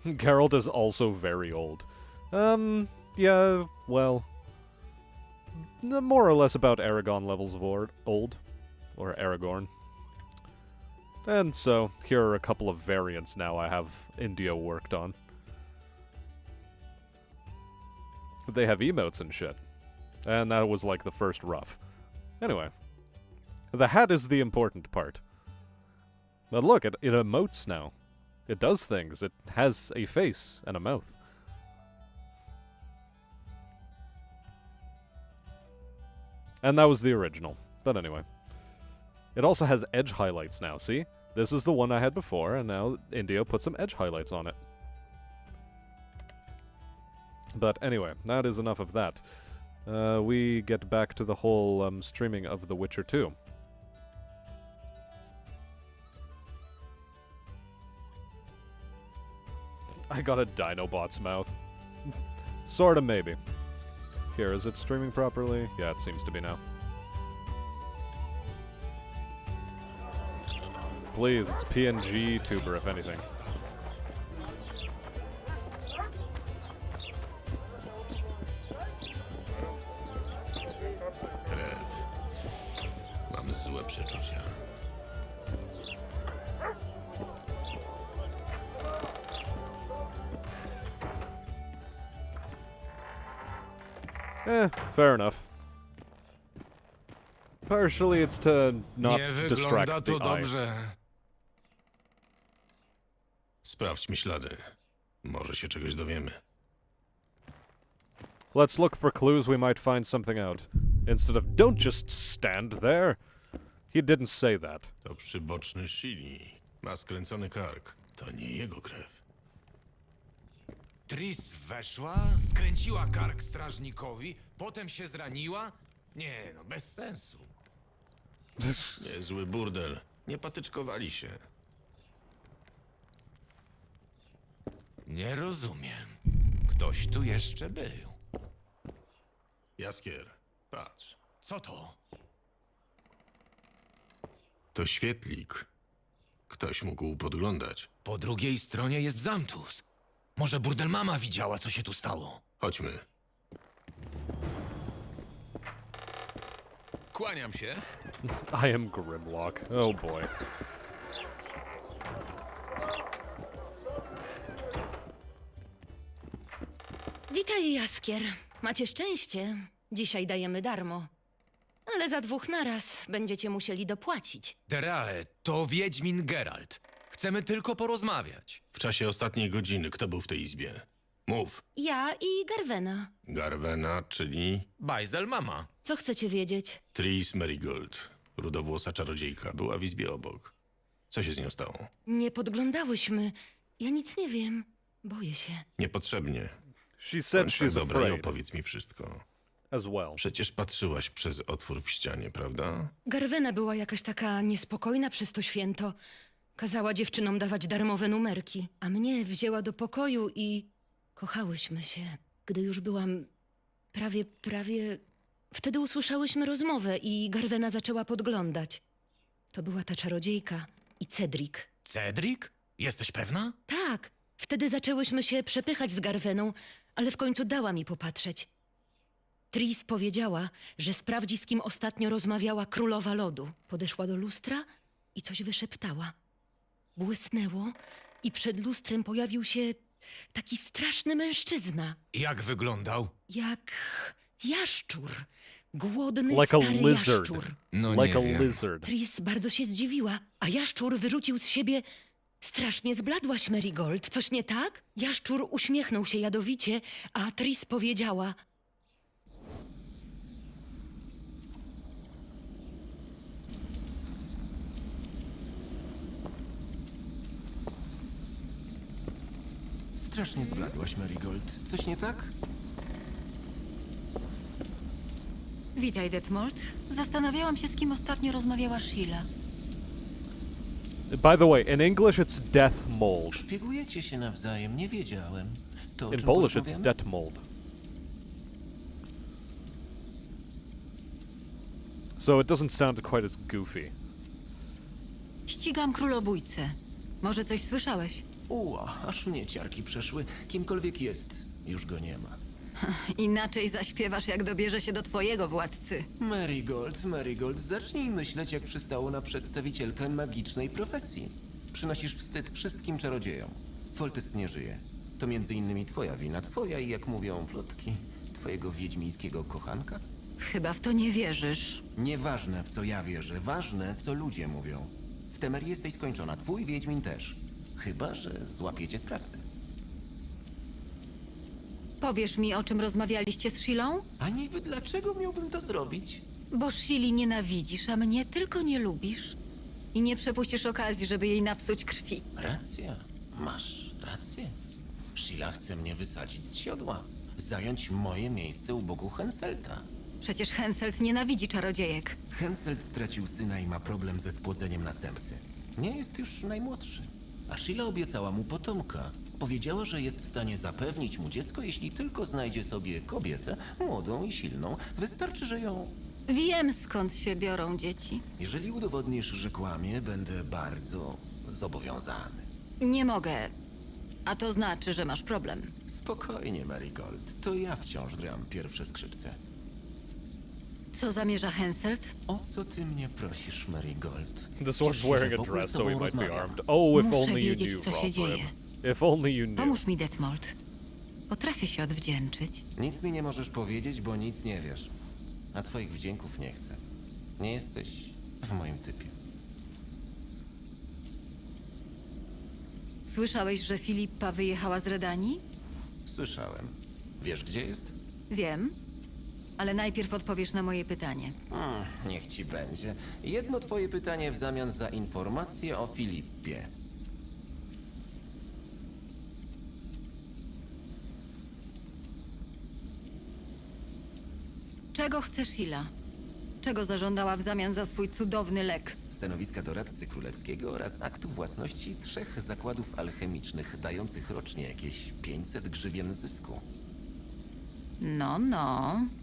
Geralt is also very old. Yeah, well... more or less about Aragon levels of old. Or Aragorn. And so, here are a couple of variants now I have Indio worked on. They have emotes and shit. And that was like the first rough. Anyway. The hat is the important part. But look, it emotes now. It does things. It has a face and a mouth. And that was the original. But anyway. It also has edge highlights now, see? This is the one I had before, and now Indio put some edge highlights on it. But anyway, that is enough of that. We get back to the whole streaming of The Witcher 2. I got a Dinobot's mouth. Sorta, maybe. Here, is it streaming properly? Yeah, it seems to be now. Please, it's PNG tuber, if anything. Krew. Mam złe przeczucia. Fair enough. Partially it's to not Nie distract wygląda the to eye. dobrze. Sprawdźmy ślady. Może się czegoś dowiemy. Let's look for clues, we might find something out. Instead of, don't just stand there. He didn't say that. To przyboczny Shili. Ma skręcony kark. To nie jego krew. Tris weszła, skręciła kark strażnikowi, potem się zraniła? Nie, no bez sensu. Niezły burdel. Nie patyczkowali się. Nie rozumiem. Ktoś tu jeszcze był. Jaskier, patrz. Co to? To świetlik. Ktoś mógł podglądać. Po drugiej stronie jest Zamtus. Może burdel mama widziała, co się tu stało. Chodźmy. Kłaniam się. I am Grimlock. Oh boy. Witaj, Jaskier. Macie szczęście. Dzisiaj dajemy darmo. Ale za 2 naraz będziecie musieli dopłacić. Derae, to Wiedźmin Geralt. Chcemy tylko porozmawiać. W czasie ostatniej godziny kto był w tej izbie? Mów. Ja i Garwena. Garwena, czyli Bajzel mama. Co chcecie wiedzieć? Tris Merigold. Rudowłosa czarodziejka. Była w izbie obok. Co się z nią stało? Nie podglądałyśmy. Ja nic nie wiem. Boję się. Niepotrzebnie. She said Bądź tak she's dobra i afraid opowiedz mi wszystko. as well. Przecież patrzyłaś przez otwór w ścianie, prawda? Garwena była jakaś taka niespokojna przez to święto. Kazała dziewczynom dawać darmowe numerki, a mnie wzięła do pokoju i kochałyśmy się. Gdy już byłam prawie... Wtedy usłyszałyśmy rozmowę i Garwena zaczęła podglądać. To była ta czarodziejka i Cedric. Cedric? Jesteś pewna? Tak, wtedy zaczęłyśmy się przepychać z Garweną, ale w końcu dała mi popatrzeć. Tris powiedziała, że sprawdzi, z kim ostatnio rozmawiała królowa lodu. Podeszła do lustra i coś wyszeptała. Błysnęło i przed lustrem pojawił się taki straszny mężczyzna. Jak wyglądał? Jak jaszczur. Głodny, Like a stary lizard. jaszczur. No Like nie a wiem. lizard. Tris bardzo się zdziwiła, a jaszczur wyrzucił z siebie: strasznie zbladłaś, Marigold, coś nie tak? Jaszczur uśmiechnął się jadowicie, a Tris powiedziała: Strasznie zbladłaś, Marigold. Coś nie tak? Witaj, Detmold. Zastanawiałam się, z kim ostatnio rozmawiała Sheila. By the way, in English it's death mold. Szpiegujecie się nawzajem, nie wiedziałem. To o In czym Polish it's porozmawiamy? death mold. So it doesn't sound quite as goofy. Ścigam królobójcę. Może coś słyszałeś? Ua, aż mnie ciarki przeszły. Kimkolwiek jest, już go nie ma. Inaczej zaśpiewasz, jak dobierze się do twojego władcy. Marigold, zacznij myśleć, jak przystało na przedstawicielkę magicznej profesji. Przynosisz wstyd wszystkim czarodziejom. Foltest nie żyje. To między innymi twoja wina, twoja i, jak mówią plotki, twojego wiedźmińskiego kochanka. Chyba w to nie wierzysz. Nieważne, w co ja wierzę, ważne, co ludzie mówią. W Temerii jesteś skończona, twój Wiedźmin też. Chyba że złapiecie sprawcę. Powiesz mi, o czym rozmawialiście z Shilą? A niby dlaczego miałbym to zrobić? Bo Shili nienawidzisz, a mnie tylko nie lubisz. I nie przepuścisz okazji, żeby jej napsuć krwi. Racja, masz rację. Sheila chce mnie wysadzić z siodła. Zająć moje miejsce u boku Henselta. Przecież Henselt nienawidzi czarodziejek. Henselt stracił syna i ma problem ze spłodzeniem następcy. Nie jest już najmłodszy. A Sheila obiecała mu potomka. Powiedziała, że jest w stanie zapewnić mu dziecko, jeśli tylko znajdzie sobie kobietę, młodą i silną. Wystarczy, że ją... Wiem, skąd się biorą dzieci. Jeżeli udowodnisz, że kłamie, będę bardzo zobowiązany. Nie mogę. A to znaczy, że masz problem. Spokojnie, Marigold. To ja wciąż gram pierwsze skrzypce. Co zamierza Henselt? O co ty mnie prosisz, Marigold? The sword's Ciesz się, wearing że a w ogóle dress, z so he tobą might be rozmawiam. armed. Oh, if Muszę only you wiedzieć, knew, co się Robert. dzieje. If only you knew. Pomóż mi, Detmold. Potrafię się odwdzięczyć. Nic mi nie możesz powiedzieć, bo nic nie wiesz. A twoich wdzięków nie chcę. Nie jesteś w moim typie. Słyszałeś, że Filipa wyjechała z Redanii? Słyszałem. Wiesz, gdzie jest? Wiem. Ale najpierw odpowiesz na moje pytanie. Niech ci będzie. Jedno twoje pytanie w zamian za informację o Filipie. Czego chce Sheila? Czego zażądała w zamian za swój cudowny lek? Stanowiska doradcy królewskiego oraz aktu własności 3 zakładów alchemicznych, dających rocznie jakieś 500 grzywien zysku. No.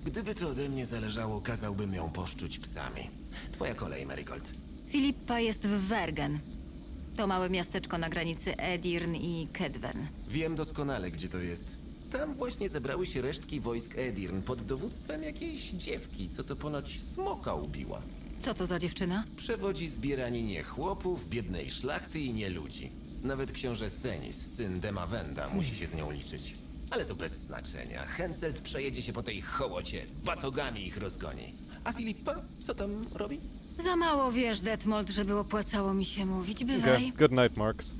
Gdyby to ode mnie zależało, kazałbym ją poszczuć psami. Twoja kolej, Marigold. Filipa jest w Wergen. To małe miasteczko na granicy Edirn i Kedwen. Wiem doskonale, gdzie to jest. Tam właśnie zebrały się resztki wojsk Edirn pod dowództwem jakiejś dziewki, co to ponoć smoka ubiła. Co to za dziewczyna? Przewodzi zbieraninie chłopów, biednej szlachty i nieludzi. Nawet książę Stennis, syn Demawenda, musi się z nią liczyć. Ale to bez znaczenia. Henselt przejedzie się po tej hołocie, batogami ich rozgoni. A Filipa, co tam robi? Za mało wiesz, Detmold, żeby opłacało mi się mówić. Bywaj. Okay, good night, Marks.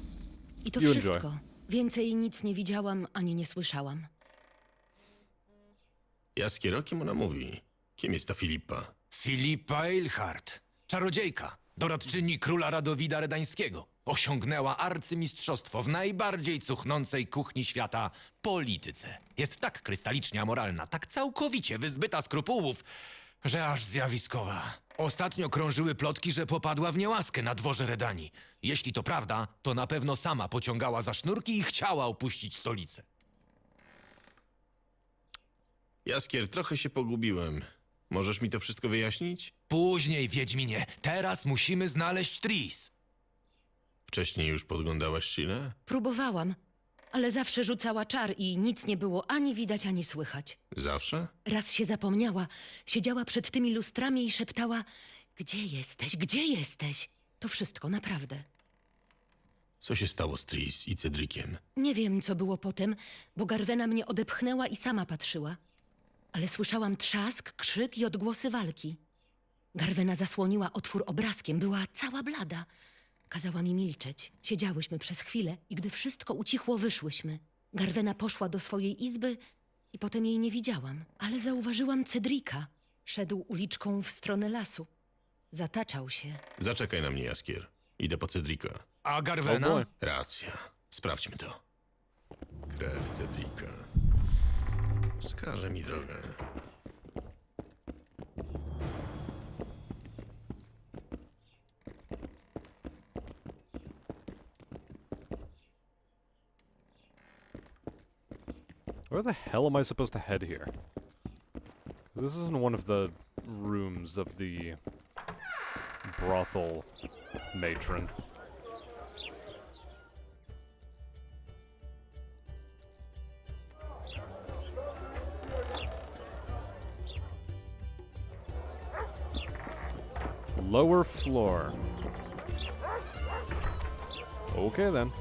I to You wszystko. enjoy. Więcej nic nie widziałam, ani nie słyszałam. Jaskier, o kim ona mówi? Kim jest ta Filipa? Filipa Eilhart, czarodziejka, doradczyni króla Radowida Redańskiego. Osiągnęła arcymistrzostwo w najbardziej cuchnącej kuchni świata polityce. Jest tak krystalicznie amoralna, tak całkowicie wyzbyta skrupułów, że aż zjawiskowa. Ostatnio krążyły plotki, że popadła w niełaskę na dworze Redanii. Jeśli to prawda, to na pewno sama pociągała za sznurki i chciała opuścić stolicę. Jaskier, trochę się pogubiłem. Możesz mi to wszystko wyjaśnić? Później, Wiedźminie, teraz musimy znaleźć Tris. Wcześniej już podglądałaś Sheilę? Próbowałam, ale zawsze rzucała czar i nic nie było ani widać, ani słychać. Zawsze? Raz się zapomniała, siedziała przed tymi lustrami i szeptała: Gdzie jesteś? Gdzie jesteś? To wszystko, naprawdę. Co się stało z Tris i Cedriciem? Nie wiem, co było potem, bo Garwena mnie odepchnęła i sama patrzyła. Ale słyszałam trzask, krzyk i odgłosy walki. Garwena zasłoniła otwór obrazkiem, była cała blada. Kazała mi milczeć. Siedziałyśmy przez chwilę i gdy wszystko ucichło, wyszłyśmy. Garwena poszła do swojej izby i potem jej nie widziałam. Ale zauważyłam Cedrika. Szedł uliczką w stronę lasu. Zataczał się. Zaczekaj na mnie, Jaskier. Idę po Cedrika. A Oh Garwena? boy. Racja. Sprawdźmy to. Krew Cedrika. Wskaże mi drogę. Where the hell am I supposed to head here? This isn't one of the rooms of the brothel matron. Lower floor. Okay then.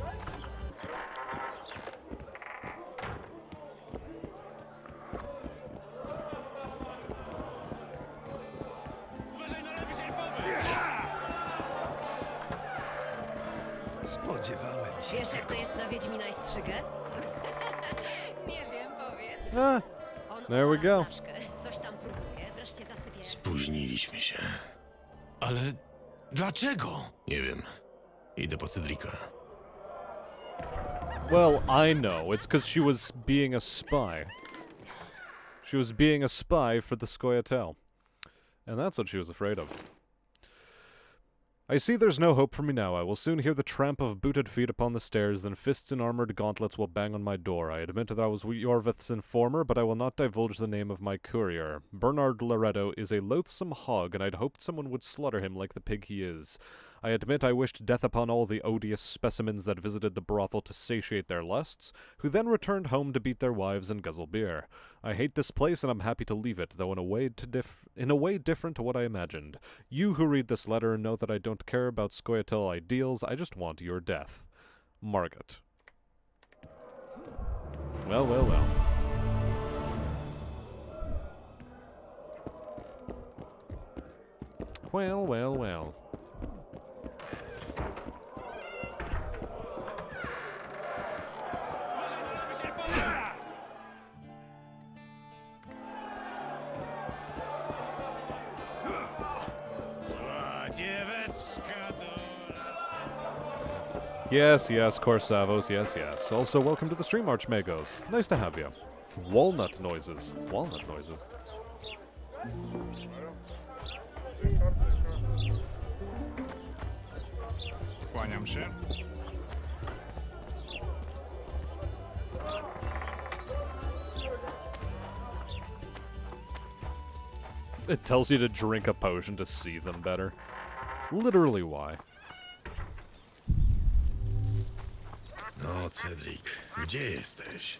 Spodziewałem się. Wiesz, jak to jest na Wiedźmina i Strzygę? Nie wiem, powiedz. On There we opala go. flaszkę, coś tam próbuje, wreszcie zasypie. Spóźniliśmy się. Ale dlaczego? Nie wiem. Idę po Cedrika. Well, I know. It's because she was being a spy. She was being a spy for the Scoia'tael. And that's what she was afraid of. I see there's no hope for me now. I will soon hear the tramp of booted feet upon the stairs, then fists in armored gauntlets will bang on my door. I admit that I was Yorvith's informer, but I will not divulge the name of my courier. Bernard Loretto is a loathsome hog, and I'd hoped someone would slaughter him like the pig he is. I admit I wished death upon all the odious specimens that visited the brothel to satiate their lusts, who then returned home to beat their wives and guzzle beer. I hate this place, and I'm happy to leave it, though in a way different to what I imagined. You who read this letter know that I don't care about Scoia'tael ideals, I just want your death. Margot. Well, well, well. Well, well, well. Yes, yes, Corsavos, yes, yes. Also, welcome to the stream, Archmagos. Nice to have you. Walnut noises. Walnut noises. Kłaniam się. It tells you to drink a potion to see them better. Literally why. No, Cedric, gdzie jesteś?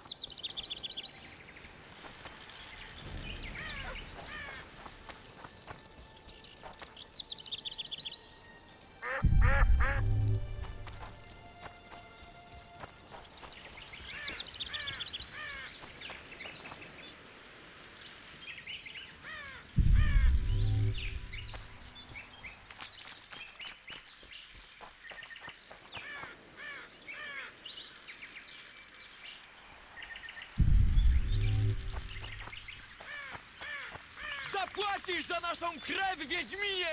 Zapłacisz za naszą krew, Wiedźminie!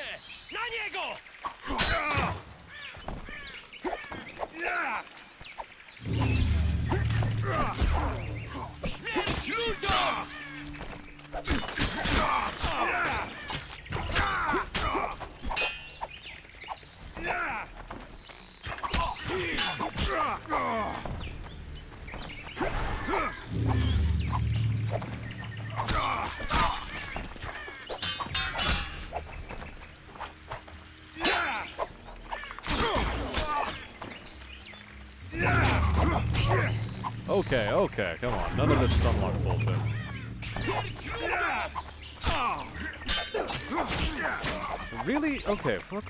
Na niego! Śmierć ludziom! Okay, okay, come on. None of this stunlock bullshit. Really? Okay, fuck.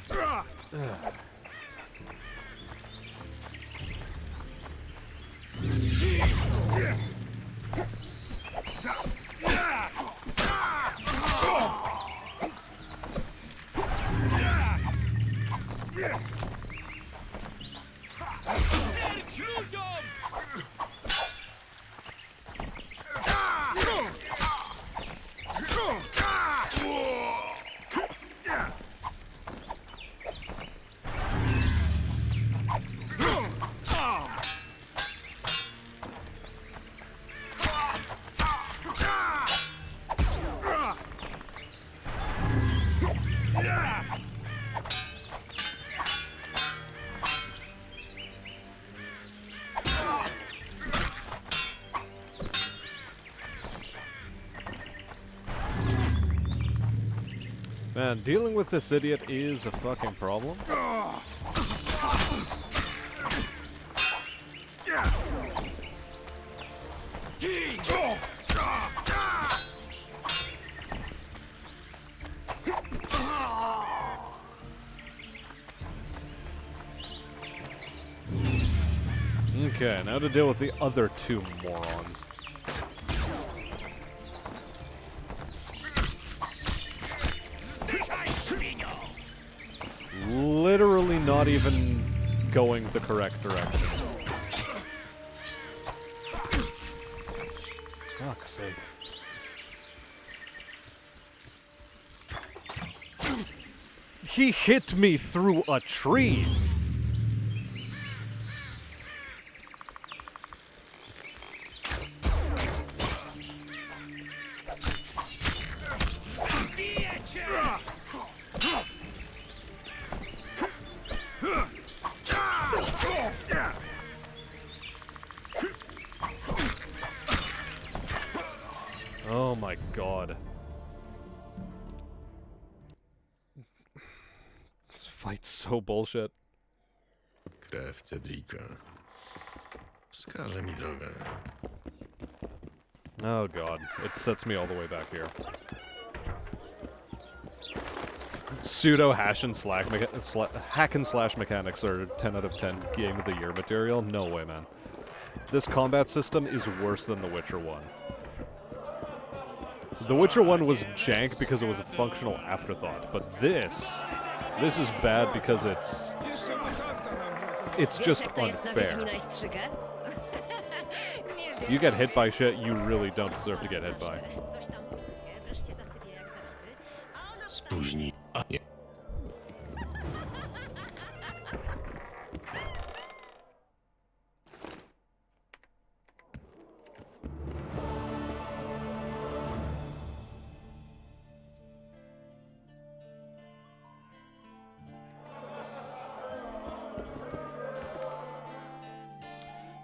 Śmierć ludziom! Man, dealing with this idiot is a fucking problem. Okay, now to deal with the other two morons. Literally not even going the correct direction. Fuck's sake. He hit me through a tree! Oh my god. This fight's so bullshit. Krew Cedrika. Wskaże mi drogę. Oh god, it sets me all the way back here. Pseudo hack and slash mechanics are 10 out of 10 game of the year material? No way, man. This combat system is worse than The Witcher 1. The Witcher 1 was jank because it was a functional afterthought, but this is bad because it's just unfair. You get hit by shit you really don't deserve to get hit by. Spóźni. Nie.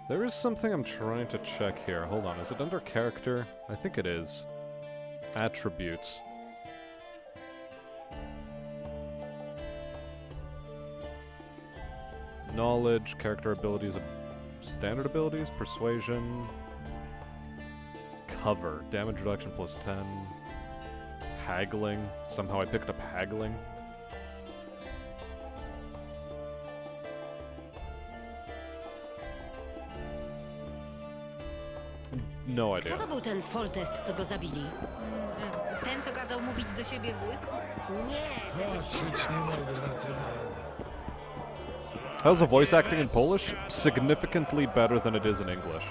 There is something I'm trying to check here. Hold on, is it under character? I think it is. Attributes. Knowledge, character abilities, standard abilities, persuasion, cover, damage reduction plus 10, haggling. Somehow I picked up haggling. No idea. Kto to był ten Foltest, co go zabili? Ten, co kazał mówić do siebie wujku? Patrzeć nie mogę na tę mordę. How's the voice acting in Polish? Significantly better than it is in English.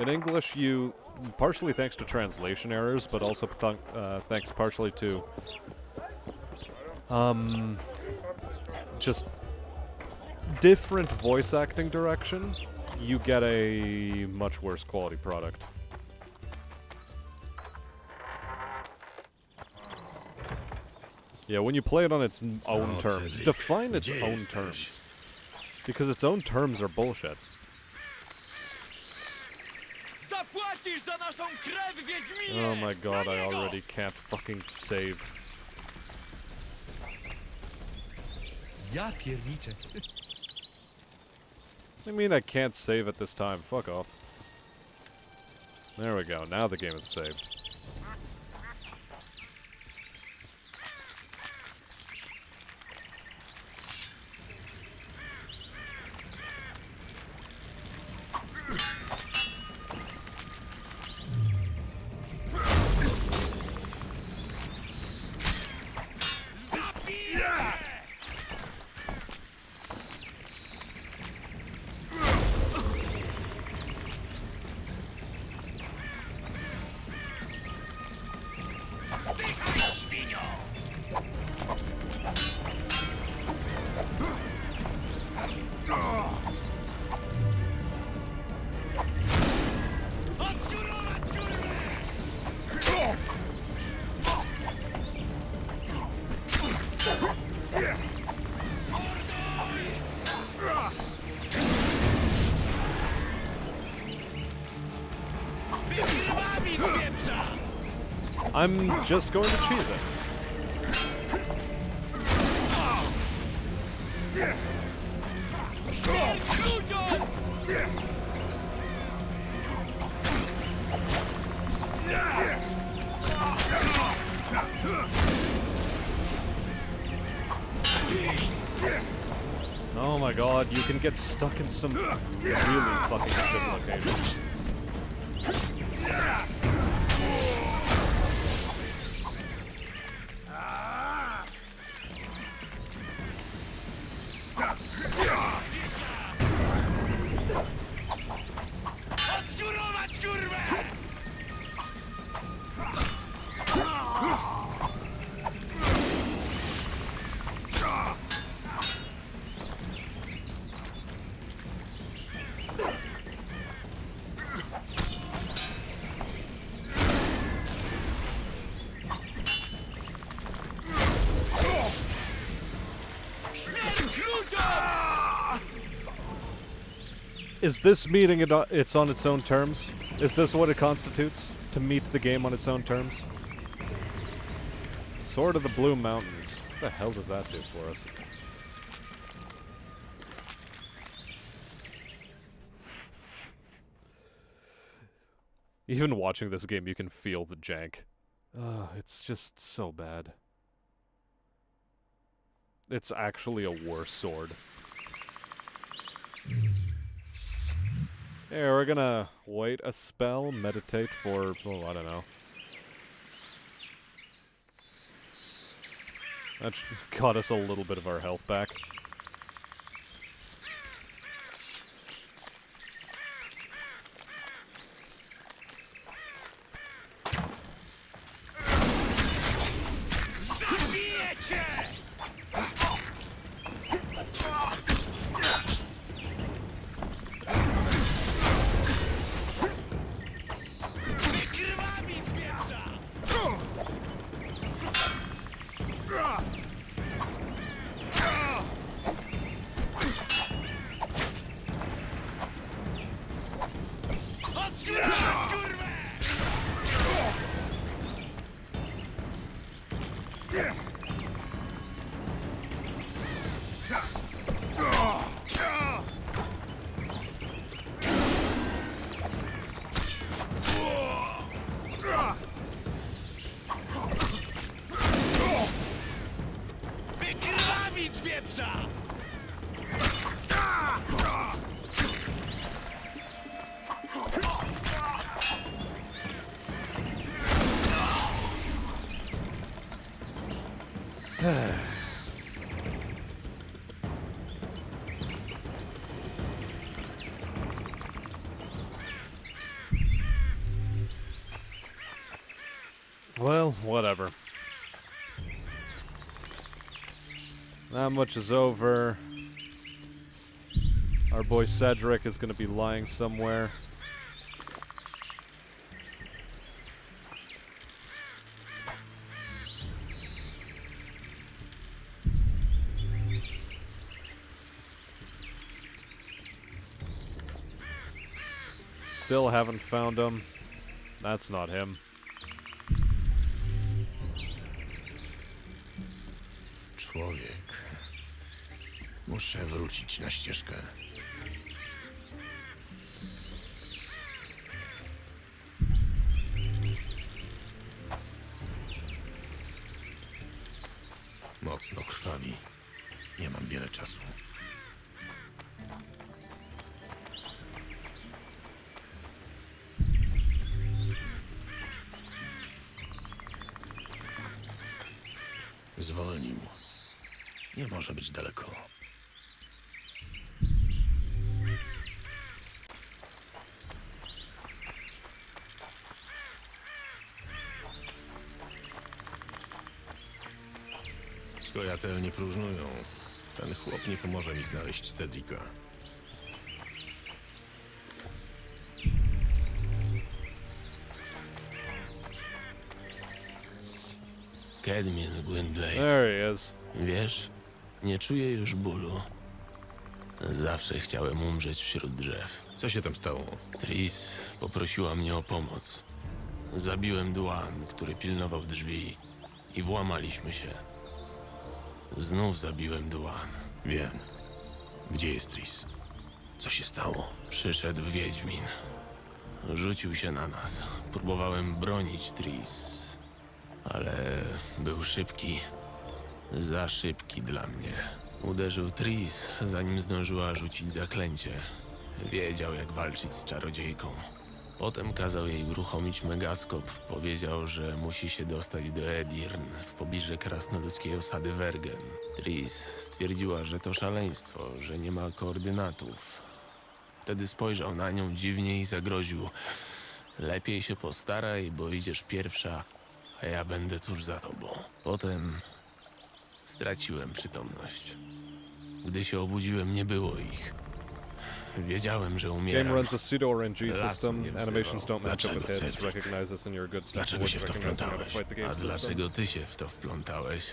In English, you, partially thanks to translation errors, but also thanks partially to, just different voice acting direction, you get a much worse quality product. Yeah, when you play it on its own terms, define its own terms. Because its own terms are bullshit. Oh my god, I already can't fucking save. Ja pierniczę. I mean, I can't save at this time. Fuck off. There we go. Now the game is saved. I'm just going to cheese it. Oh my god, you can get stuck in some really fucking shit locations. Is this meeting it's on its own terms? Is this what it constitutes? To meet the game on its own terms? Sword of the Blue Mountains. What the hell does that do for us? Even watching this game, you can feel the jank. It's just so bad. It's actually a worse sword. Yeah, we're gonna wait a spell, meditate for, oh, I don't know. That got us a little bit of our health back. Well, whatever. Not much is over. Our boy Cedric is going to be lying somewhere. Still haven't found him. That's not him. Człowiek. Muszę wrócić na ścieżkę. Mocno krwawi. Nie mam wiele czasu. Zwolnił. Nie może być daleko. Skojatel nie próżnują. Ten chłop nie pomoże mi znaleźć Cedrika. Kedmin, Gwynblade. There he is. Wiesz, nie czuję już bólu. Zawsze chciałem umrzeć wśród drzew. Co się tam stało? Tris poprosiła mnie o pomoc. Zabiłem Duan, który pilnował drzwi i włamaliśmy się. Znów zabiłem Duan. Wiem. Gdzie jest Tris? Co się stało? Przyszedł Wiedźmin. Rzucił się na nas. Próbowałem bronić Tris, ale był szybki. Za szybki dla mnie. Uderzył Tris, zanim zdążyła rzucić zaklęcie. Wiedział, jak walczyć z czarodziejką. Potem kazał jej uruchomić megaskop. Powiedział, że musi się dostać do Edirn, w pobliżu krasnoludzkiej osady Wergen. Tris stwierdziła, że to szaleństwo, że nie ma koordynatów. Wtedy spojrzał na nią dziwnie i zagroził. Lepiej się postaraj, bo idziesz pierwsza, a ja będę tuż za tobą. Potem straciłem przytomność. Gdy się obudziłem, nie było ich. Wiedziałem, że Game umieram. runs a pseudo-RNG Lasu system. nie Animations don't match up Dlaczego, with hits. Cedric? Recognize this and you're a good step Dlaczego towards się w to recognizing how to wplątałeś? fight the game A system. dlaczego ty się w to wplątałeś?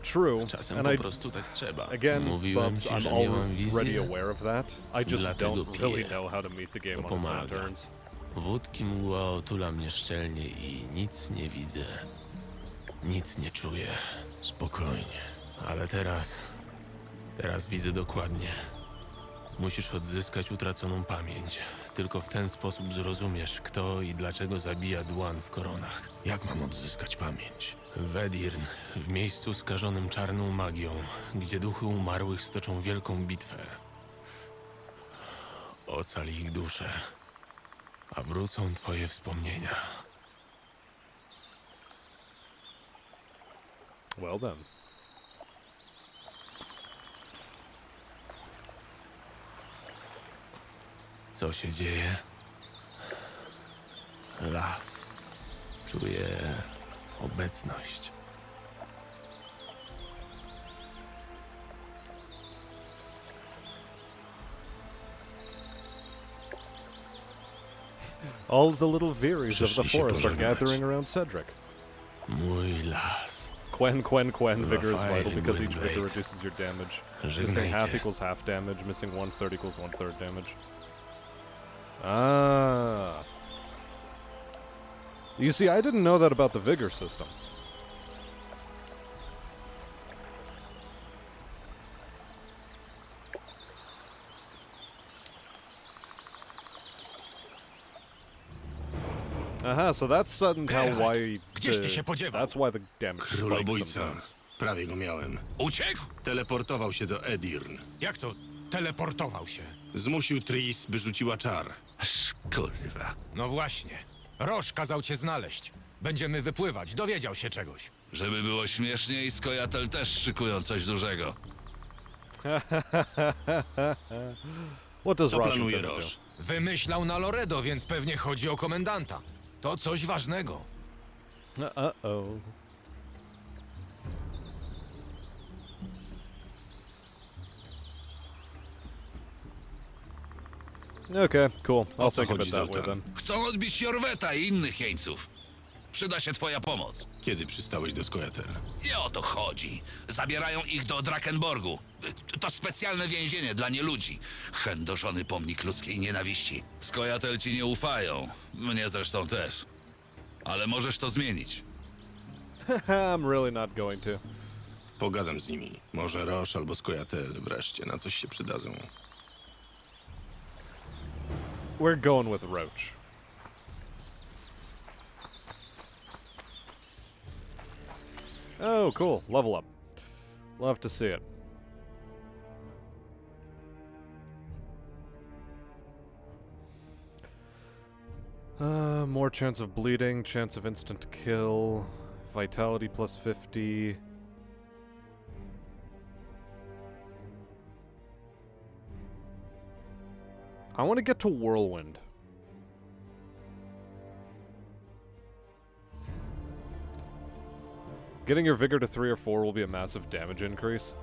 True, Czasem and po I prostu tak trzeba. again, Mówiłem Bubs, ci, I'm że miałem already wizję. aware of that. I just Dlatego don't really piję. know how to meet the game To on its own pomaga. terms. Wódki mgła otula mnie szczelnie i nic nie widzę. Nic nie czuję. Spokojnie. Ale teraz widzę dokładnie. Musisz odzyskać utraconą pamięć. Tylko w ten sposób zrozumiesz, kto i dlaczego zabija Dłan w koronach. Jak mam odzyskać pamięć? W Edirn, w miejscu skażonym czarną magią, gdzie duchy umarłych stoczą wielką bitwę. Ocal ich dusze, a wrócą twoje wspomnienia. Well then. Co się dzieje? Las. Czuję obecność. All the little Veeries of the Przyszli się forest are pożegnać. gathering around Cedric. Mój las. Quen. Vigor is vital Fajny because each Gwynblade. vigor reduces your damage. Missing Żegnajcie. half equals half damage. Missing 1/3 equals 1/3 damage. Ah. You see, I didn't know that about the vigor system. Aha, so that's somehow why gdzieś ty się podziewał? that's why the damage spikes Królobójca. sometimes. Prawie go miałem. Uciekł? Teleportował się do Edirn. Jak to teleportował się? Zmusił Tris, by rzuciła czar. Kurwa. No właśnie. Roż kazał cię znaleźć. Będziemy wypływać, dowiedział się czegoś. Żeby było śmieszniej, Skojatel też szykują coś dużego. What does Co Rosh planuje intend to do? Roż? Wymyślał na Loredo, więc pewnie chodzi o komendanta. To coś ważnego. Uh-oh. Okay, cool. I'll co think of it chodzi, that way Zoltan? then. Chcą odbić Jorweta i innych jeńców. Przyda się twoja pomoc. Kiedy przystałeś do Skojatel? Nie o to chodzi. Zabierają ich do Drakenborgu. To specjalne więzienie dla nieludzi. Chędożony pomnik ludzkiej nienawiści. Skojatel ci nie ufają. Mnie zresztą też. Ale możesz to zmienić. I'm really not going to. Pogadam z nimi. Może Roż albo Skojatel wreszcie na coś się przydadzą. We're going with Roach. Oh, cool. Level up. Love to see it. More chance of bleeding, chance of instant kill, vitality plus 50. I want to get to Whirlwind. Getting your vigor to 3 or 4 will be a massive damage increase.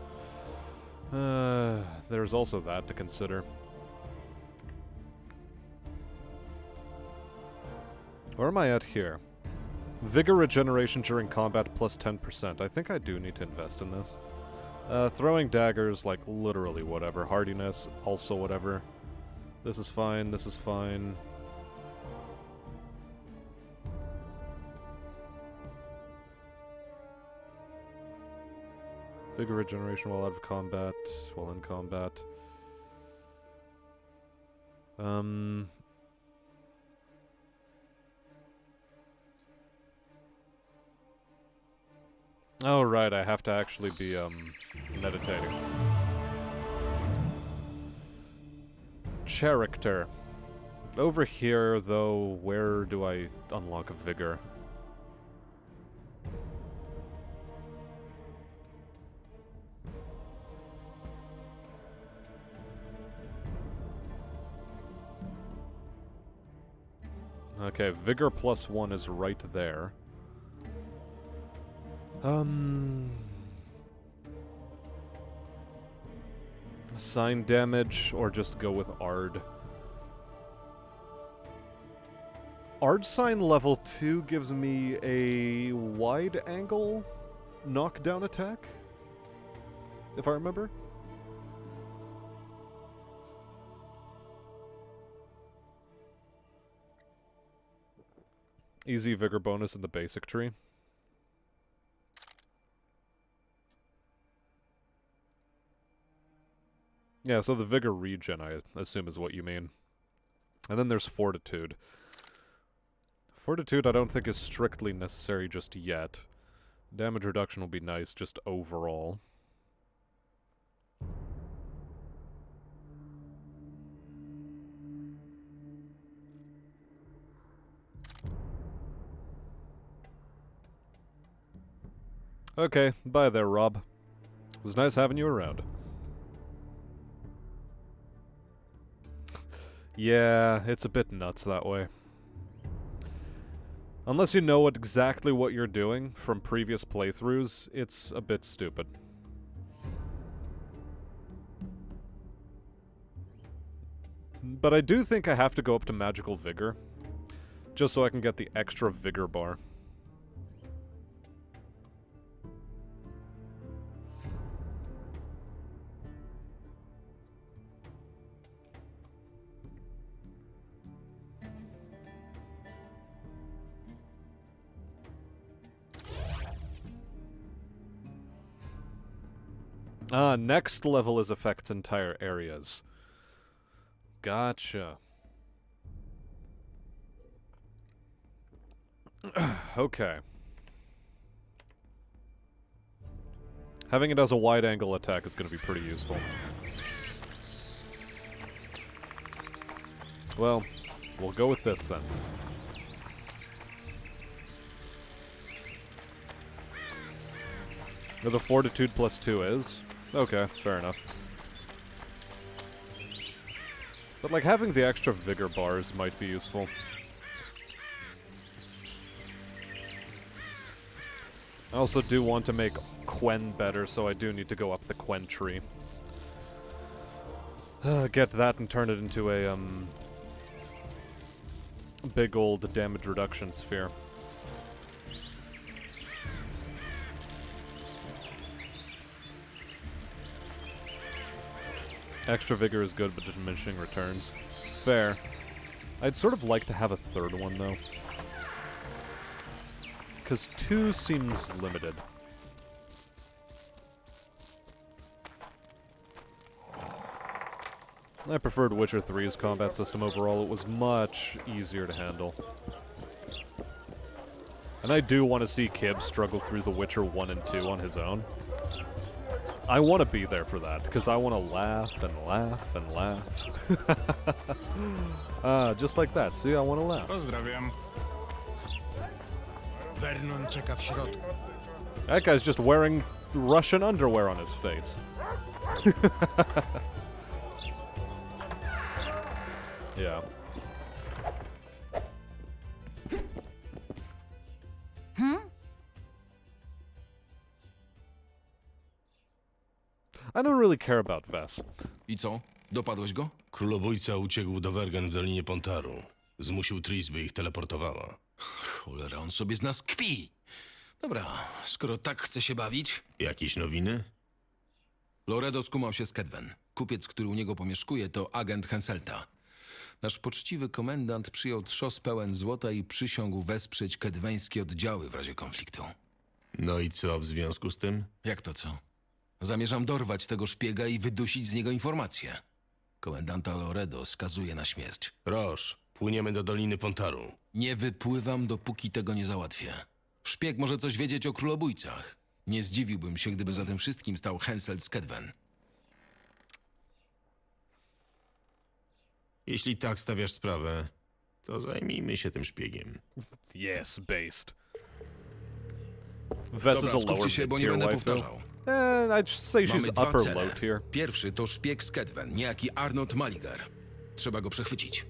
There's also that to consider. Where am I at here? Vigor regeneration during combat plus 10%. I think I do need to invest in this. Throwing daggers, like literally whatever. Hardiness, also whatever. This is fine, this is fine. Vigor regeneration while out of combat, while in combat. Oh, right, I have to actually be, meditating. Character. Over here, though, where do I unlock a vigor? Okay, vigor plus 1 is right there. Sign damage, or just go with Ard. Ard sign level 2 gives me a wide angle knockdown attack, if I remember. Easy vigor bonus in the basic tree. Yeah, so the vigor regen, I assume, is what you mean. And then there's fortitude. Fortitude I don't think is strictly necessary just yet. Damage reduction will be nice just overall. Okay, bye there, Rob. It was nice having you around. Yeah, it's a bit nuts that way. Unless you know exactly what you're doing from previous playthroughs, it's a bit stupid. But I do think I have to go up to Magical Vigor, just so I can get the extra Vigor bar. Ah, next level is affects entire areas. Gotcha. Okay. Having it as a wide angle attack is going to be pretty useful. Well, we'll go with this then. Where the fortitude +2 is? Okay, fair enough. But like having the extra vigor bars might be useful. I also do want to make Quen better, so I do need to go up the Quen tree. Get that and turn it into a big old damage reduction sphere. Extra vigor is good, but diminishing returns. Fair. I'd sort of like to have a third one, though. Because 2 seems limited. I preferred Witcher 3's combat system overall. It was much easier to handle. And I do want to see Kib struggle through The Witcher 1 and 2 on his own. I want to be there for that, because I want to laugh and laugh and laugh. Just like that. See, I want to laugh. Pozdrawiam. Vernon czeka w środku. That guy's just wearing Russian underwear on his face. Yeah. I don't really care about Ves. I co? Dopadłeś go? Królobójca uciekł do Wergen w Dolinie Pontaru. Zmusił Tris, by ich teleportowała. Cholera, on sobie z nas kpi. Dobra, skoro tak chce się bawić... Jakieś nowiny? Loredo skumał się z Kedwen. Kupiec, który u niego pomieszkuje, to agent Henselta. Nasz poczciwy komendant przyjął trzos pełen złota i przysiągł wesprzeć kedweńskie oddziały w razie konfliktu. No i co w związku z tym? Jak to co? Zamierzam dorwać tego szpiega i wydusić z niego informacje. Komendanta Loredo skazuje na śmierć. Roż, płyniemy do Doliny Pontaru. Nie wypływam, dopóki tego nie załatwię. Szpieg może coś wiedzieć o królobójcach. Nie zdziwiłbym się, gdyby za tym wszystkim stał Henselt z Kedwen. Jeśli tak stawiasz sprawę, to zajmijmy się tym szpiegiem. Yes, based. Ves Dobra, is a skupcie lower się, bo nie mid-tier będę wife, though. powtarzał. I'd say Mamy she's dwa upper cele. low tier. Pierwszy to szpieg z Kedwen, niejaki Arnold Maliger. Trzeba go przechwycić.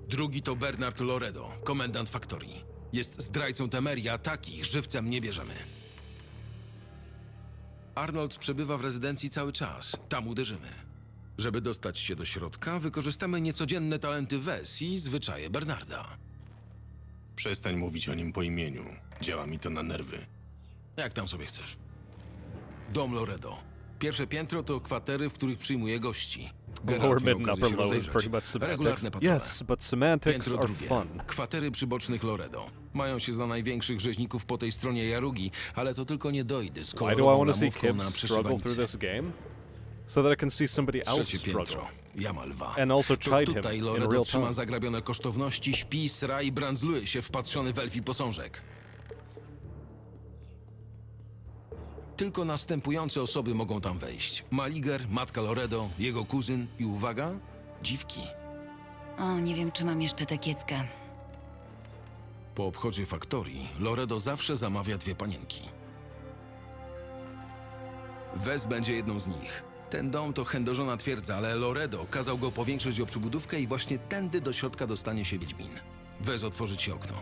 Drugi to Bernard Loredo, komendant faktorii. Jest zdrajcą Temerii, a takich żywcem nie bierzemy. Arnold przebywa w rezydencji cały czas. Tam uderzymy. Żeby dostać się do środka, wykorzystamy niecodzienne talenty Wes i zwyczaje Bernarda. Przestań mówić o nim po imieniu. Działa mi to na nerwy. Jak tam sobie chcesz? Dom Loredo. Pierwsze piętro to kwatery, w których przyjmuje gości. Lower miał mid and okazję upper się low is rozejrzeć. pretty much semantics. Regularne patrole. Yes, but semantics Piętro are drugie. fun. Kwatery przybocznych Loredo. Mają się za największych rzeźników po tej stronie Jarugi, ale to tylko niedojdy z Why do I kolorową want to see lamówką na kids struggle through przeszywanicy. this game? So that I can see somebody else Trzecie struggle. piętro. Jama lwa. And also To chide him tutaj in Loredo real trzyma time. zagrabione kosztowności, śpi, sra i brandzluje się wpatrzony w elfi posążek. Tylko następujące osoby mogą tam wejść. Maliger, matka Loredo, jego kuzyn i uwaga, dziwki. O, nie wiem, czy mam jeszcze te kiecka. Po obchodzie faktorii Loredo zawsze zamawia 2 panienki. Wes będzie jedną z nich. Ten dom to chędożona twierdza, ale Loredo kazał go powiększyć o przybudówkę i właśnie tędy do środka dostanie się Wiedźmin. Wes otworzy ci okno.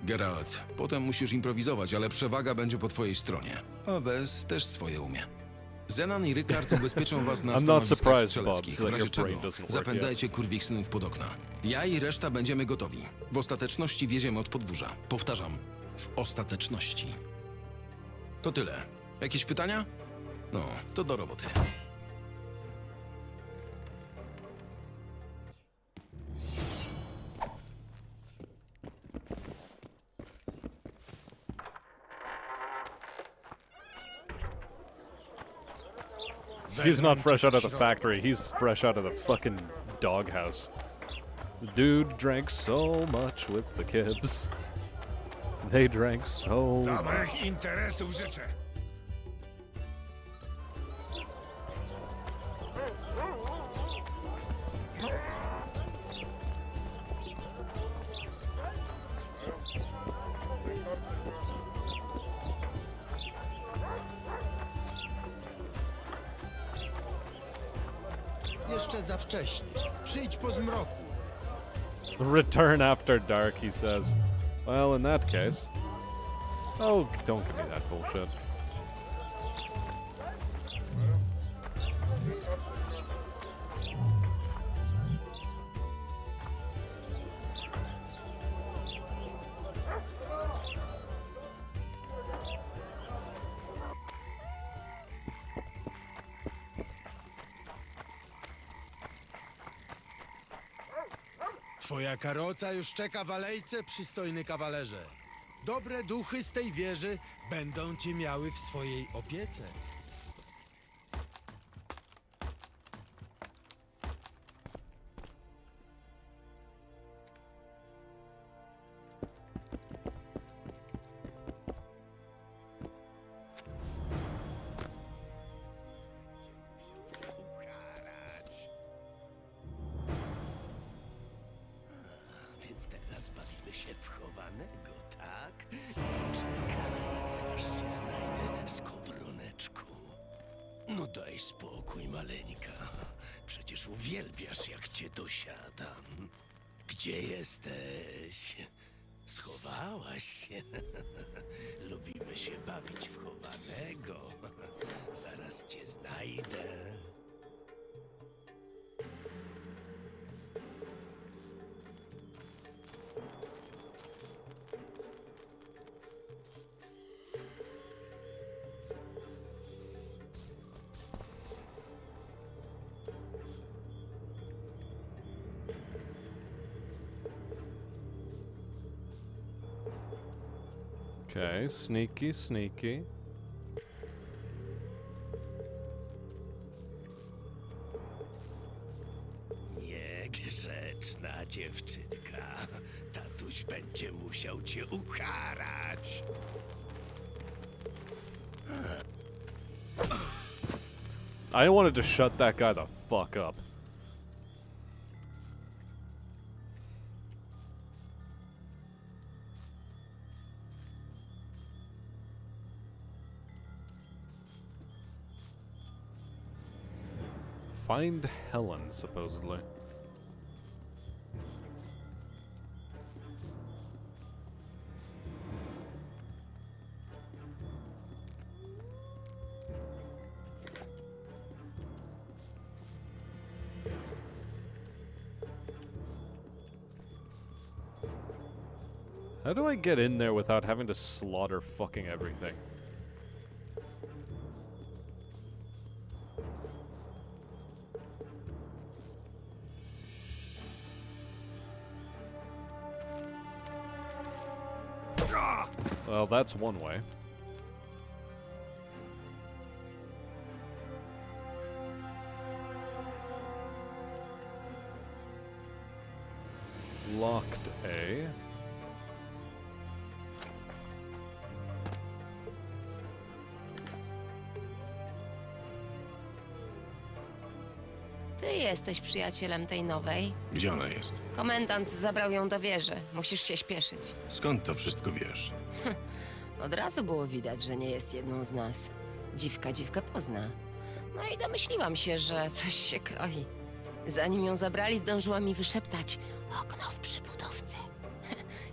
Geralt, potem musisz improwizować, ale przewaga będzie po twojej stronie. A Wes też swoje umie. Zenan i Rykard ubezpieczą was na I'm not stanowiskach surprised, strzeleckich, Bob, w that razie your czego brain doesn't work zapędzajcie kurwich synów pod okna. Ja i reszta będziemy gotowi. W ostateczności wjedziemy od podwórza. Powtarzam, w ostateczności. To tyle. Jakieś pytania? No, to do roboty. He's not fresh out of the factory. He's fresh out of the fucking doghouse. The dude drank so much with the kids. They drank so much. Dobrych interesów życzę. Jeszcze za wcześnie. Przyjdź po zmroku. Return after dark, he says. Well, in that case. Oh, don't give me that bullshit. Twoja karoca już czeka w alejce, przystojny kawalerze. Dobre duchy z tej wieży będą cię miały w swojej opiece. Więc teraz bawimy się w chowanego, tak? Czekaj, aż cię znajdę, skowroneczku. No daj spokój, maleńka. Przecież uwielbiasz, jak cię dosiadam. Gdzie jesteś? Schowałaś się? Lubimy się bawić w chowanego. Zaraz cię znajdę. Okay, sneaky, sneaky. Niegrzeczna dziewczynka. Tatuś będzie musiał cię ukarać. I wanted to shut that guy the fuck up. Find Helen, supposedly. How do I get in there without having to slaughter fucking everything? Well, that's one way. Locked A. Ty jesteś przyjacielem tej nowej. Gdzie ona jest? Komendant zabrał ją do wieży. Musisz się śpieszyć. Skąd to wszystko wiesz? Od razu było widać, że nie jest jedną z nas. Dziwka dziwkę pozna. No i domyśliłam się, że coś się kroi. Zanim ją zabrali, zdążyła mi wyszeptać okno w przybudówce.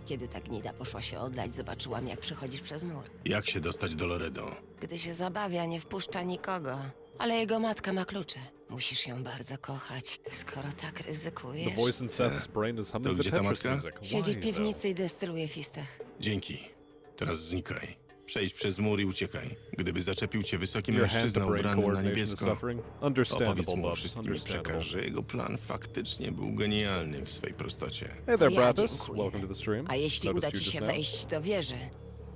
Kiedy ta gnida poszła się odlać, zobaczyłam, jak przechodzisz przez mur. Jak się dostać do Loredo? Gdy się zabawia, nie wpuszcza nikogo. Ale jego matka ma klucze. Musisz ją bardzo kochać, skoro tak ryzykujesz. The voice in Seth's brain is To humming the gdzie ta Tetris matka? music. Siedzi w Why, piwnicy i destyluje fistech. Dzięki. Teraz znikaj. Przejdź przez mur i uciekaj. Gdyby zaczepił cię wysoki Your mężczyzna hand-to-brain ubrany na coordination is niebiesko, suffering? Understandable, opowiedz mu o Bubs, wszystkim i understandable. przekaż, że jego plan faktycznie był genialny w swej prostocie. Hey To there, ja Bratis. dziękuję. Welcome to the stream. A jeśli Noticed uda you ci just się now. wejść do wieży,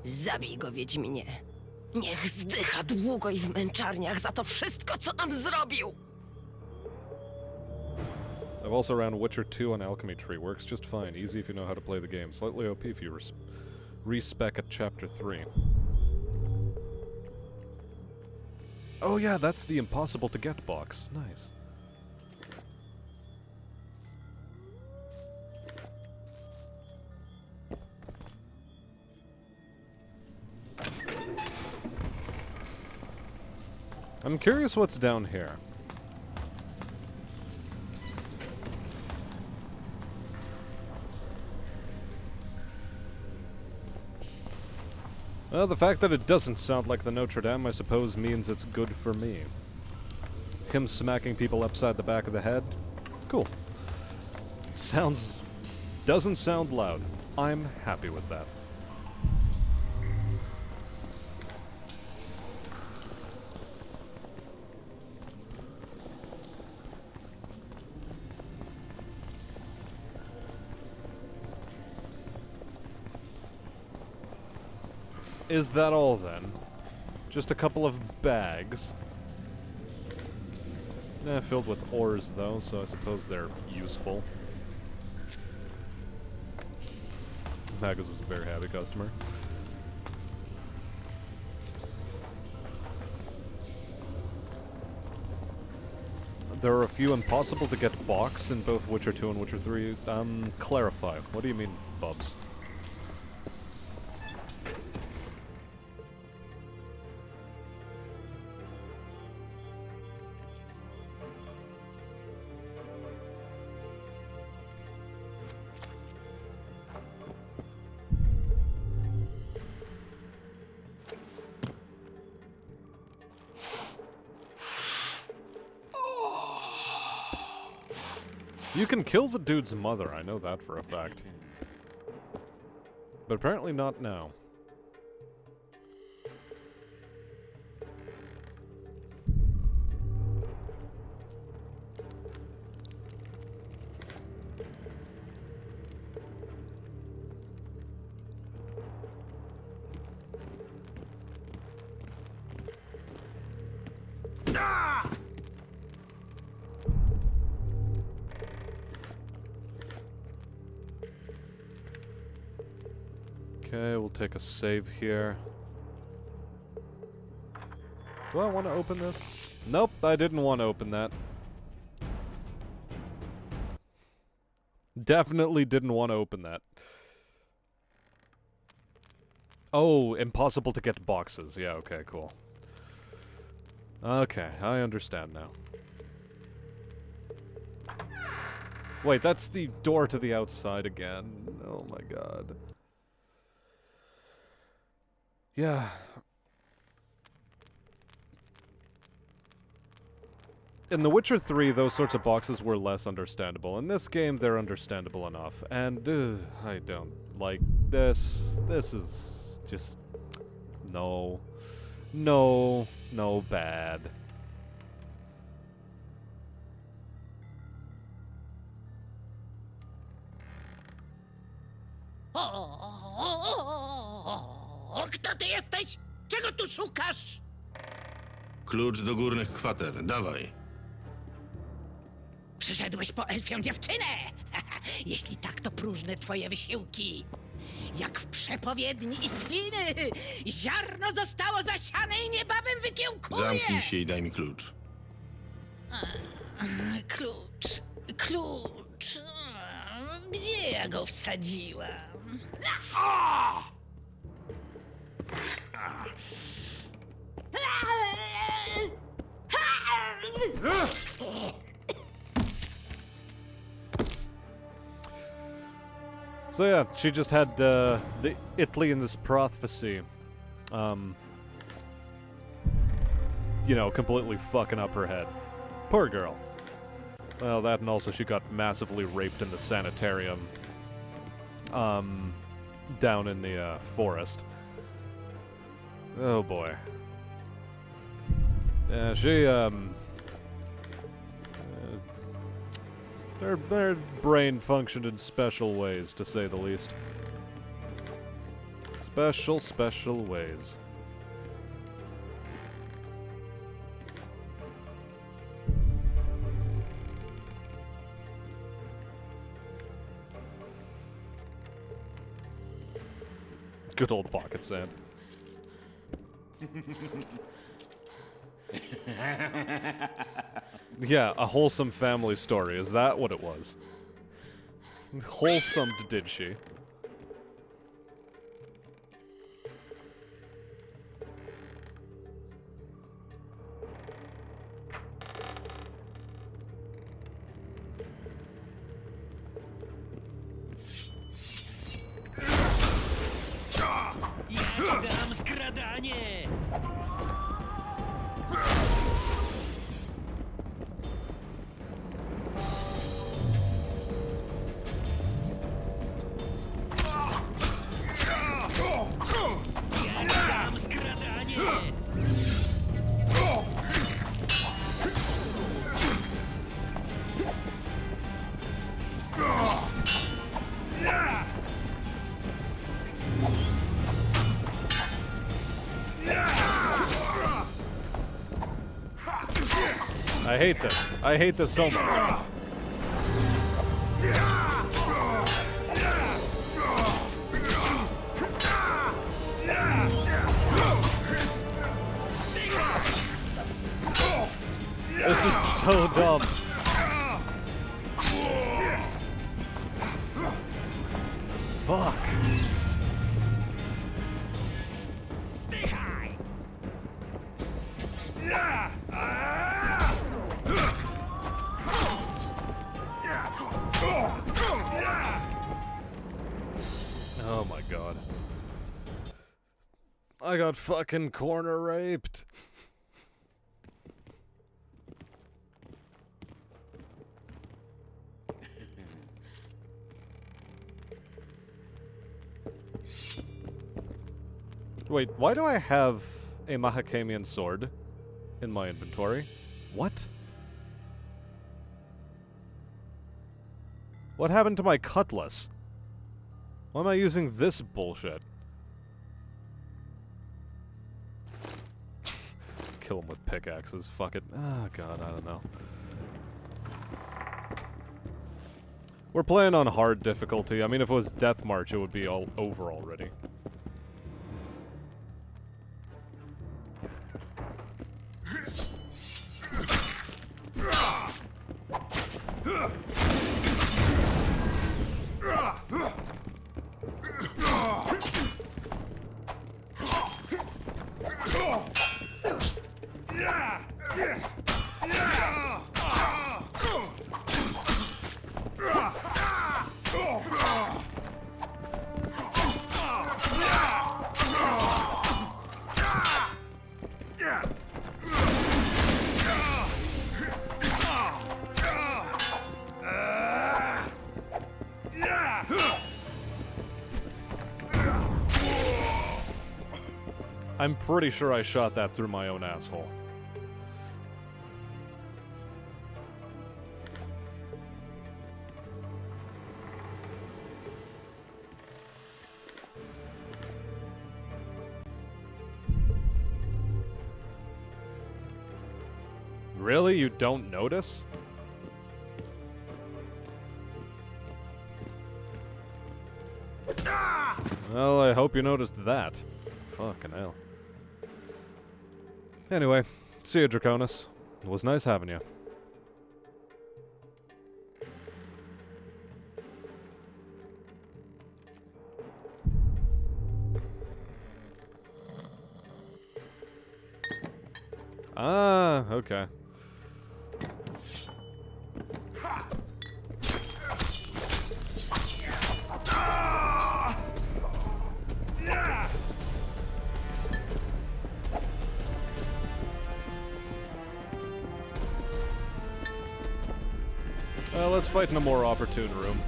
zabij go, Wiedźminie. Niech zdycha długo i w męczarniach za to wszystko, co nam zrobił! I've also ran Witcher 2 on Alchemy Tree. Works just fine. Easy if you know how to play the game. Slightly OP if you respec at Chapter 3. Oh yeah, that's the impossible to get box. Nice. I'm curious what's down here. Well, the fact that it doesn't sound like the Notre Dame, I suppose, means it's good for me. Him smacking people upside the back of the head? Cool. Doesn't sound loud. I'm happy with that. Is that all then? Just a couple of bags. Filled with ores though, so I suppose they're useful. Magus was a very happy customer. There are a few impossible to get box in both Witcher 2 and Witcher 3. Clarify. What do you mean, Bubs? You can kill the dude's mother, I know that for a fact. But apparently not now. Okay, we'll take a save here. Do I want to open this? Nope, I didn't want to open that. Definitely didn't want to open that. Oh, impossible to get boxes. Yeah, okay, cool. Okay, I understand now. Wait, that's the door to the outside again. Oh my god. Yeah. In The Witcher 3, those sorts of boxes were less understandable. In this game, they're understandable enough. And I don't like this is just no bad. O, kto ty jesteś? Czego tu szukasz? Klucz do górnych kwater, dawaj. Przyszedłeś po elfią dziewczynę! Jeśli tak, to próżne twoje wysiłki. Jak w przepowiedni Itiny, ziarno zostało zasiane i niebawem wykiełkuje! Zamknij się i daj mi klucz. Klucz. Gdzie ja go wsadziłam? So yeah, she just had the Italian's prophecy, you know, completely fucking up her head. Poor girl. Well, that and also she got massively raped in the sanitarium, down in the forest. Oh boy. Yeah, she Their brain functioned in special ways, to say the least. Special ways. Good old pocket sand. Yeah, a wholesome family story. Is that what it was? Wholesome, did she? Ja ci dam skradanie! I hate this. I hate this so much. This is so dumb. Fuck. Oh my god. I got fucking corner raped. Wait, why do I have a Mahakamian sword in my inventory? What? What happened to my cutlass? Why am I using this bullshit? Kill him with pickaxes, fuck it. Oh god, I don't know. We're playing on hard difficulty. I mean, if it was Death March, it would be all over already. I'm pretty sure I shot that through my own asshole. Really? You don't notice? Well, I hope you noticed that. Fucking hell. Anyway, see you, Draconis. It was nice having you. Ah, okay. Let's fight in a more opportune room.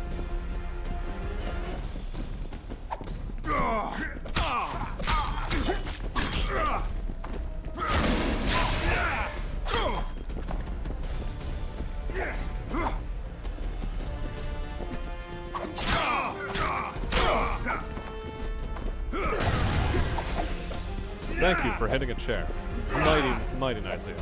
Thank you for hitting a chair. Mighty nice of you.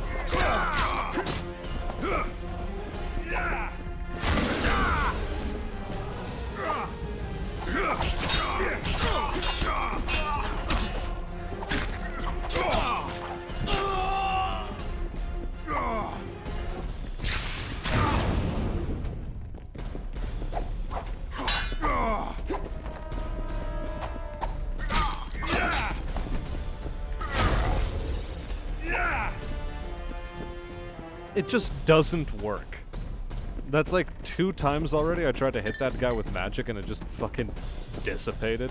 It just doesn't work. That's like 2 times already I tried to hit that guy with magic and it just fucking dissipated.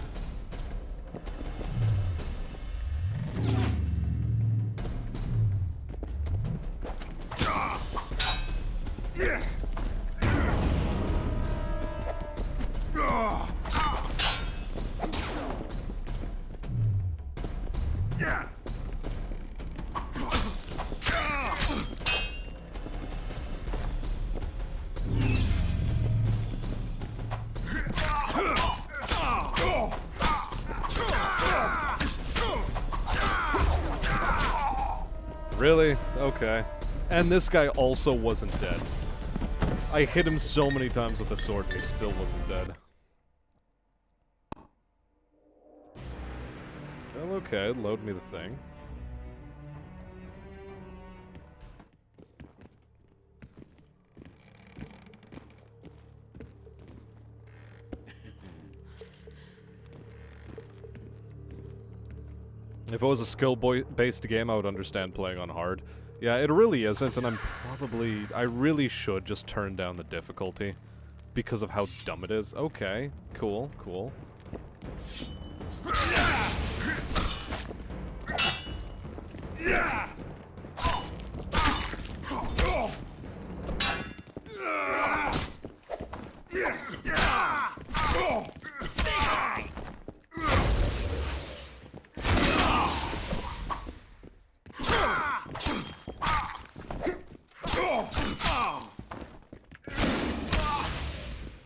Really? Okay. And this guy also wasn't dead. I hit him so many times with a sword and he still wasn't dead. Well, okay, load me the thing. If it was a skill-based game, I would understand playing on hard. Yeah, it really isn't, and I really should just turn down the difficulty because of how dumb it is. Okay, cool, cool.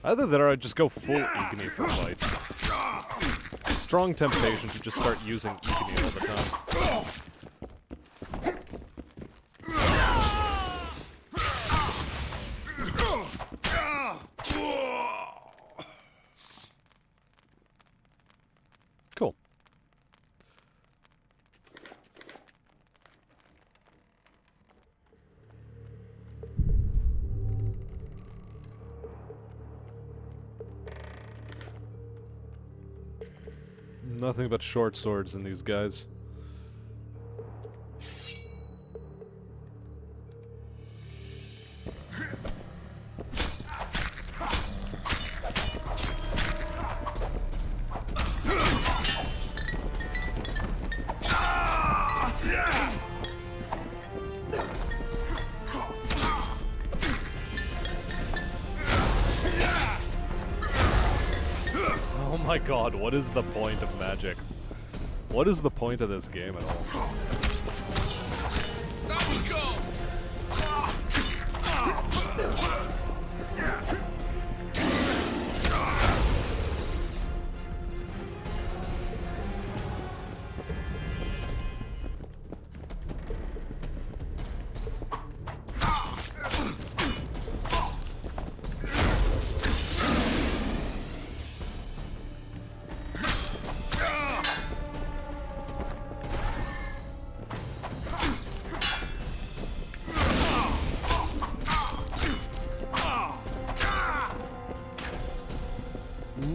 Either that or I'd just go full Igni for fights. Strong temptation to just start using Igni all the time. Cool. Nothing but short swords in these guys. Oh my god, what is the point of magic? What is the point of this game at all?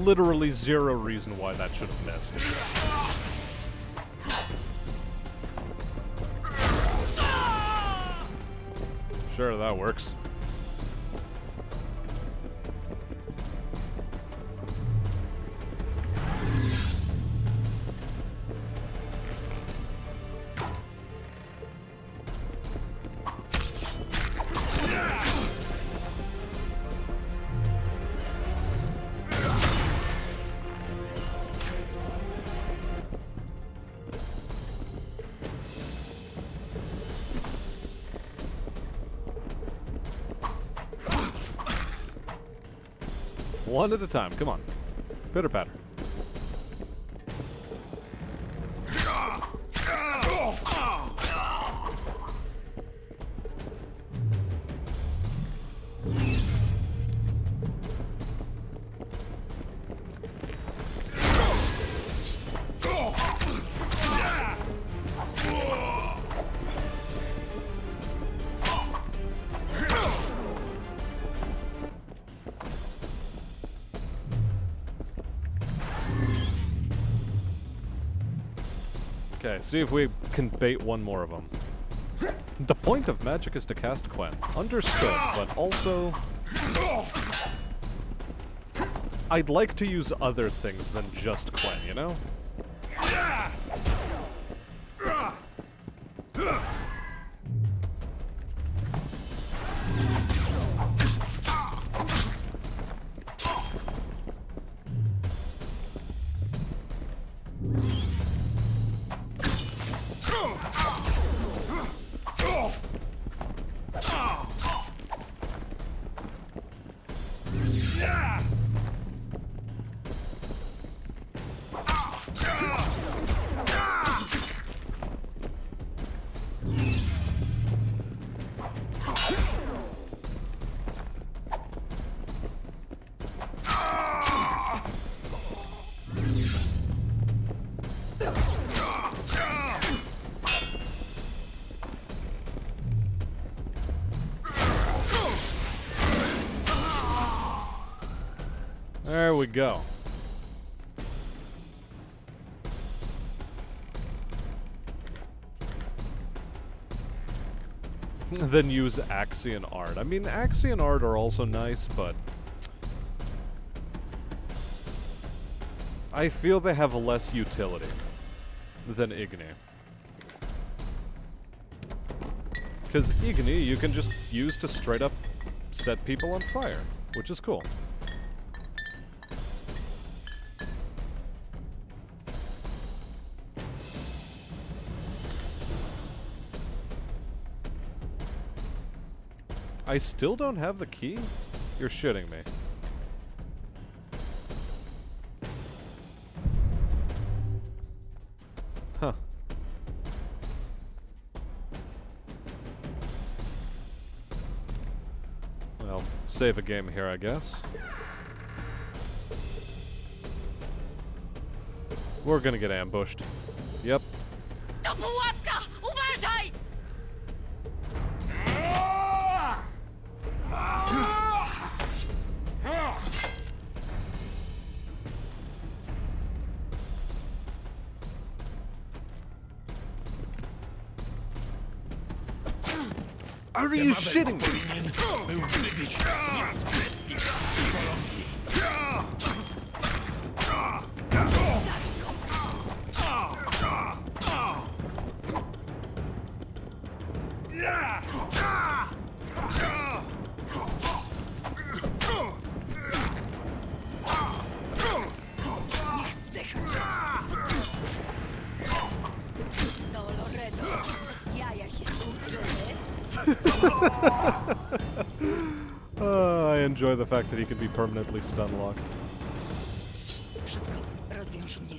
Literally zero reason why that should have missed. Sure, that works. One at a time, come on. Pitter patter. Okay, see if we can bait one more of them. The point of magic is to cast Quen. Understood, but also... I'd like to use other things than just Quen, you know? There we go. Then use Axion Art. I mean, Axion Art are also nice, but I feel they have less utility than Igni. Because Igni you can just use to straight up set people on fire, which is cool. I still don't have the key? You're shitting me. Huh. Well, save a game here, I guess. We're gonna get ambushed. Yep. To pułapka! Uważaj! Are you shitting me? enjoy the fact that he can be permanently stun locked. Szybko, rozwiąż mnie.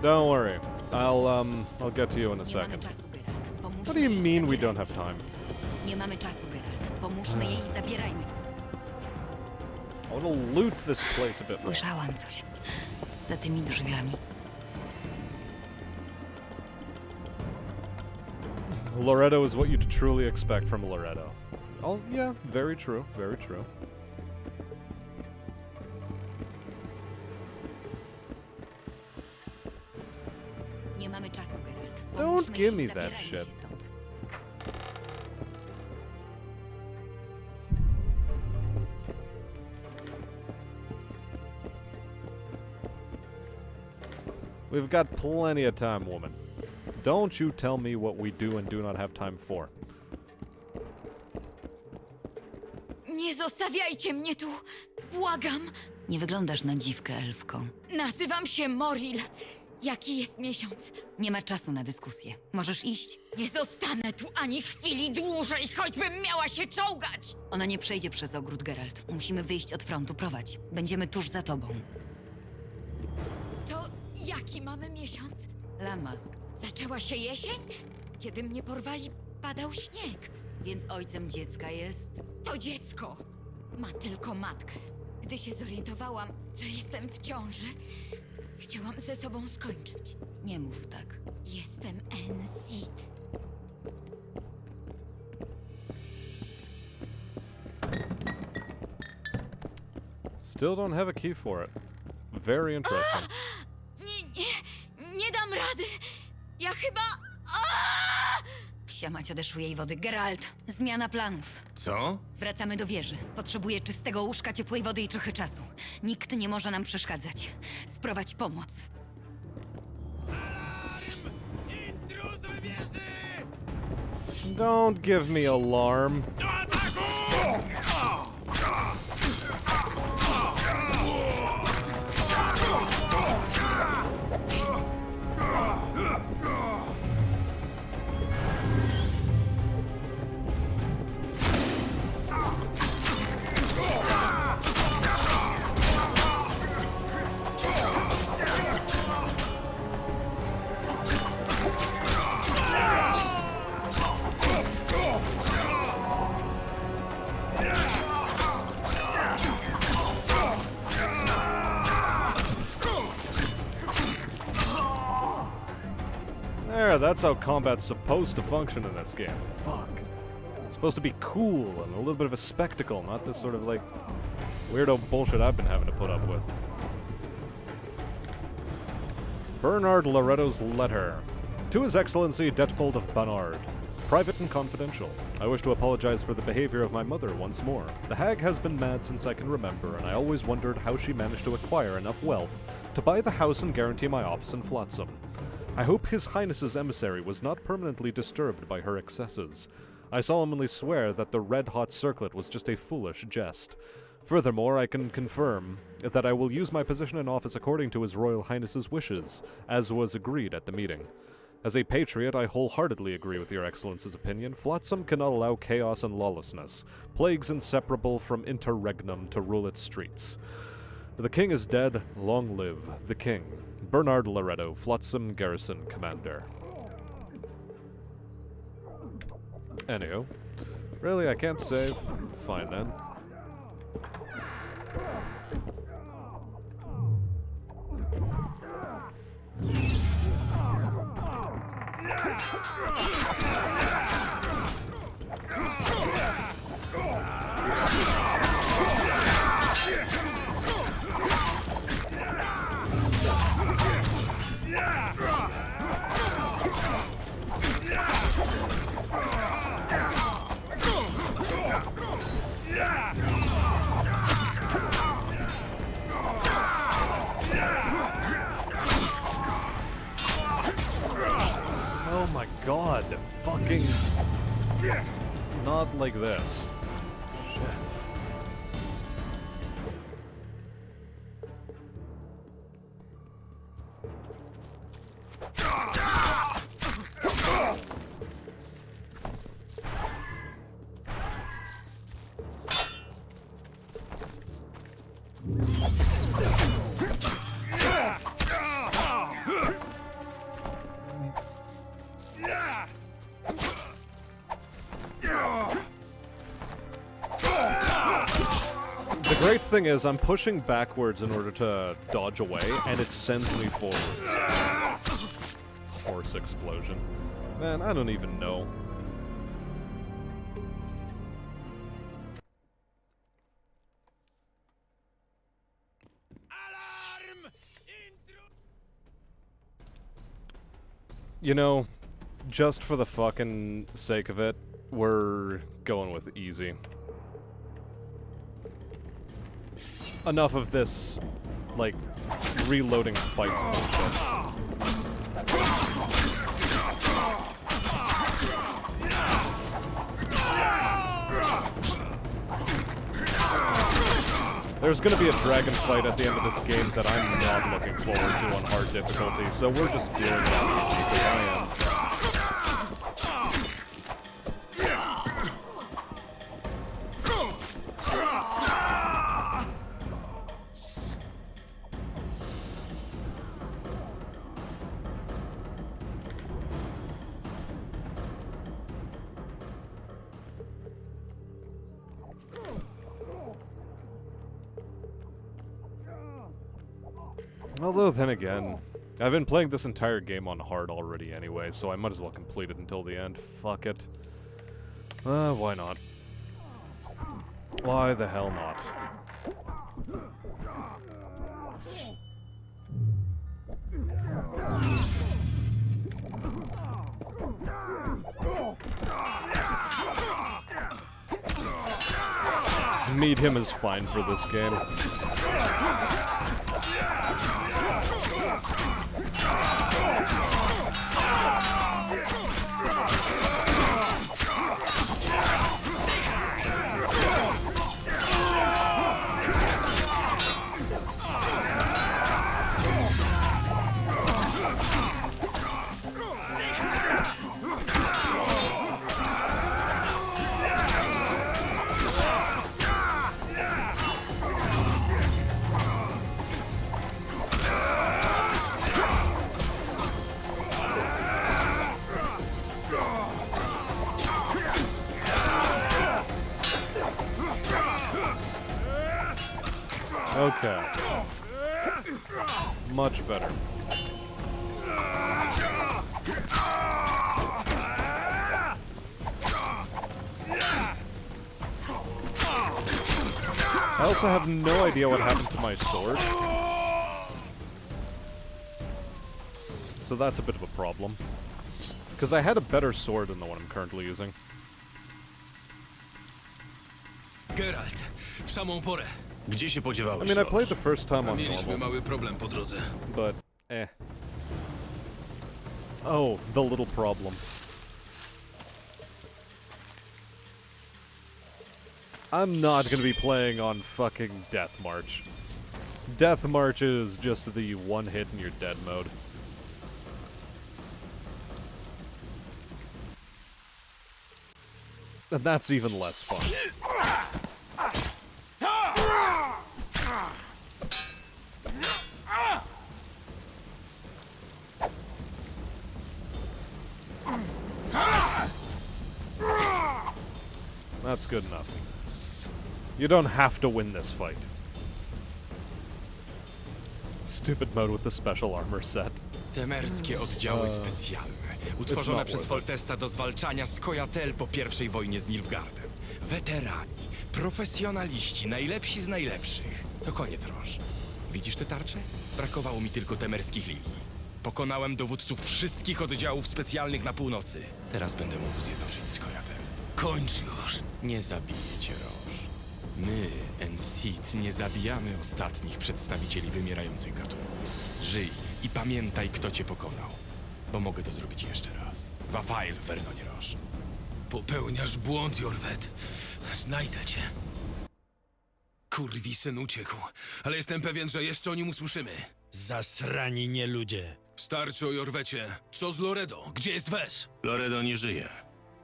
Don't worry. I'll get to you in a Nie mamy second. czasu, Geralt. Pomóżmy What do you jej, mean we zabierajmy don't have się time? stąd. Nie mamy czasu, Geralt. Pomóżmy jej i zabierajmy. I want to loot this place a bit more. Słyszałam coś. Za tymi drzwiami. Loretto is what you'd truly expect from Loretto. Oh, yeah, very true, very true. Nie mamy czasu, Geralt. Don't Pomóżmy give jej, me that zabierajmy się shit. stąd. We've got plenty of time, woman. Don't you tell me what we do and do not have time for. Nie zostawiajcie mnie tu! Błagam! Nie wyglądasz na dziwkę, elfko. Nazywam się Moril. Jaki jest miesiąc? Nie ma czasu na dyskusję. Możesz iść. Nie zostanę tu ani chwili dłużej, choćbym miała się czołgać! Ona nie przejdzie przez ogród, Geralt. Musimy wyjść od frontu. Prowadź. Będziemy tuż za tobą. To jaki mamy miesiąc? Lamas. Zaczęła się jesień? Kiedy mnie porwali, padał śnieg. Więc ojcem dziecka jest... To dziecko ma tylko matkę. Gdy się zorientowałam, że jestem w ciąży, chciałam ze sobą skończyć. Nie mów tak. Jestem Ensid. Still don't have a key for it. Very interesting. Nie dam rady. Ja chyba... Psia mać odeszły jej wody. Geralt, zmiana planów. Co? Wracamy do wieży. Potrzebuję czystego łóżka, ciepłej wody i trochę czasu. Nikt nie może nam przeszkadzać. Sprowadź pomoc. Don't give me alarm. There, that's how combat's supposed to function in this game. Fuck. It's supposed to be cool and a little bit of a spectacle, not this sort of, like, weirdo bullshit I've been having to put up with. Bernard Loretto's letter. To His Excellency Detmold of Bernard. Private and confidential. I wish to apologize for the behavior of my mother once more. The hag has been mad since I can remember, and I always wondered how she managed to acquire enough wealth to buy the house and guarantee my office in Flotsam. I hope His Highness's emissary was not permanently disturbed by her excesses. I solemnly swear that the red-hot circlet was just a foolish jest. Furthermore, I can confirm that I will use my position in office according to His Royal Highness's wishes, as was agreed at the meeting. As a patriot, I wholeheartedly agree with Your Excellency's opinion. Flotsam cannot allow chaos and lawlessness, plagues inseparable from interregnum, to rule its streets. The king is dead, long live the king. Bernard Loretto, Flotsam Garrison Commander. Anywho. Really, I can't save? Fine then. Oh my god, fucking... Not like this. Shit. great thing is I'm pushing backwards in order to dodge away, and it sends me forwards. Horse explosion. Man, I don't even know. You know, just for the fucking sake of it, we're going with easy. Enough of this, like, reloading fights bullshit. There's gonna be a dragon fight at the end of this game that I'm not looking forward to on hard difficulty, so we're just doing that easy because I am. Although, then again, I've been playing this entire game on hard already anyway, so I might as well complete it until the end. Fuck it. Why not? Why the hell not? Medium is fine for this game. Okay. Much better. I also have no idea what happened to my sword. So that's a bit of a problem. Because I had a better sword than the one I'm currently using. Geralt, w samą porę. Gdzie się podziewałeś, I mean, I played the first time on Mieliśmy normal, mały problem po drodze. but Oh, the little problem. I'm not gonna be playing on fucking Death March. Death March is just the one hit and you're dead mode. And that's even less fun. That's good enough. You don't have to win this fight. Stupid mode with the special armor set. Temerskie oddziały specjalne, utworzone przez Foltesta do zwalczania skojatel po I wojnie z Nilfgaardem. Weterani, profesjonaliści, najlepsi z najlepszych. To koniec, Roż. Widzisz te tarcze? Brakowało mi tylko temerskich lilii. Pokonałem dowódców wszystkich oddziałów specjalnych na północy. Teraz będę mógł zjednoczyć skojatel. Kończ już! Nie zabiję cię, Roż. My, Enseed, nie zabijamy ostatnich przedstawicieli wymierających gatunków. Żyj i pamiętaj, kto cię pokonał. Bo mogę to zrobić jeszcze raz. Wafail, Vernonie Roż. Popełniasz błąd, Jorwet. Znajdę cię. Kurwi syn uciekł, ale jestem pewien, że jeszcze o nim usłyszymy. Zasrani nieludzie. Starczy o Jorwecie. Co z Loredo? Gdzie jest Wes? Loredo nie żyje.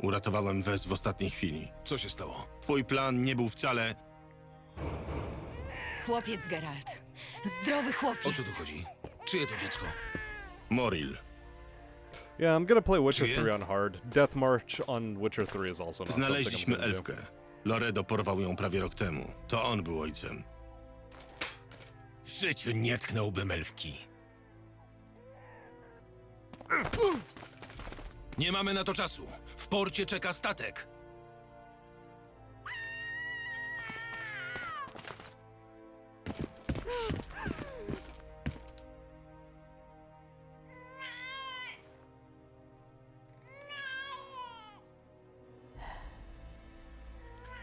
Uratowałem Wes w ostatniej chwili. Co się stało? Twój plan nie był wcale... Chłopiec, Geralt. Zdrowy chłopiec. O co tu chodzi? Czyje to dziecko? Moril. Yeah, I'm gonna play Witcher 3 on hard. Death March on Witcher 3 is also not something I'm Znaleźliśmy gonna do. elfkę. Loredo porwał ją prawie rok temu. To on był ojcem. W życiu nie tknąłbym elfki. Nie mamy na to czasu. W porcie czeka statek.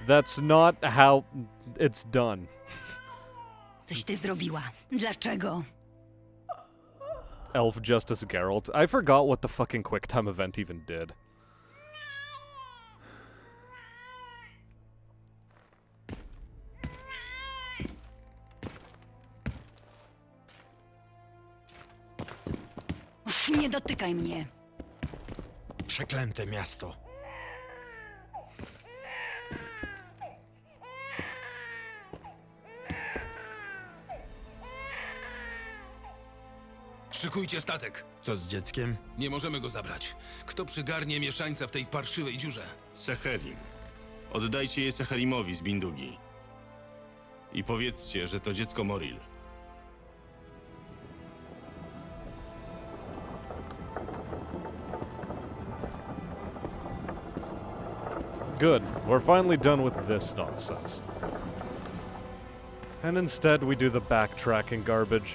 That's not how it's done. Coś ty zrobiła. Dlaczego? Elf Justice Geralt. I forgot what the fucking QuickTime event even did. Uff, nie dotykaj mnie. Przeklęte miasto. Szykujcie statek. Co z dzieckiem? Nie możemy go zabrać. Kto przygarnie mieszańca w tej parszywej dziurze? Seherim. Oddajcie je Seherimowi z Bindugi. I powiedzcie, że to dziecko Moril. Good. We're finally done with this nonsense. And instead we do the backtracking garbage.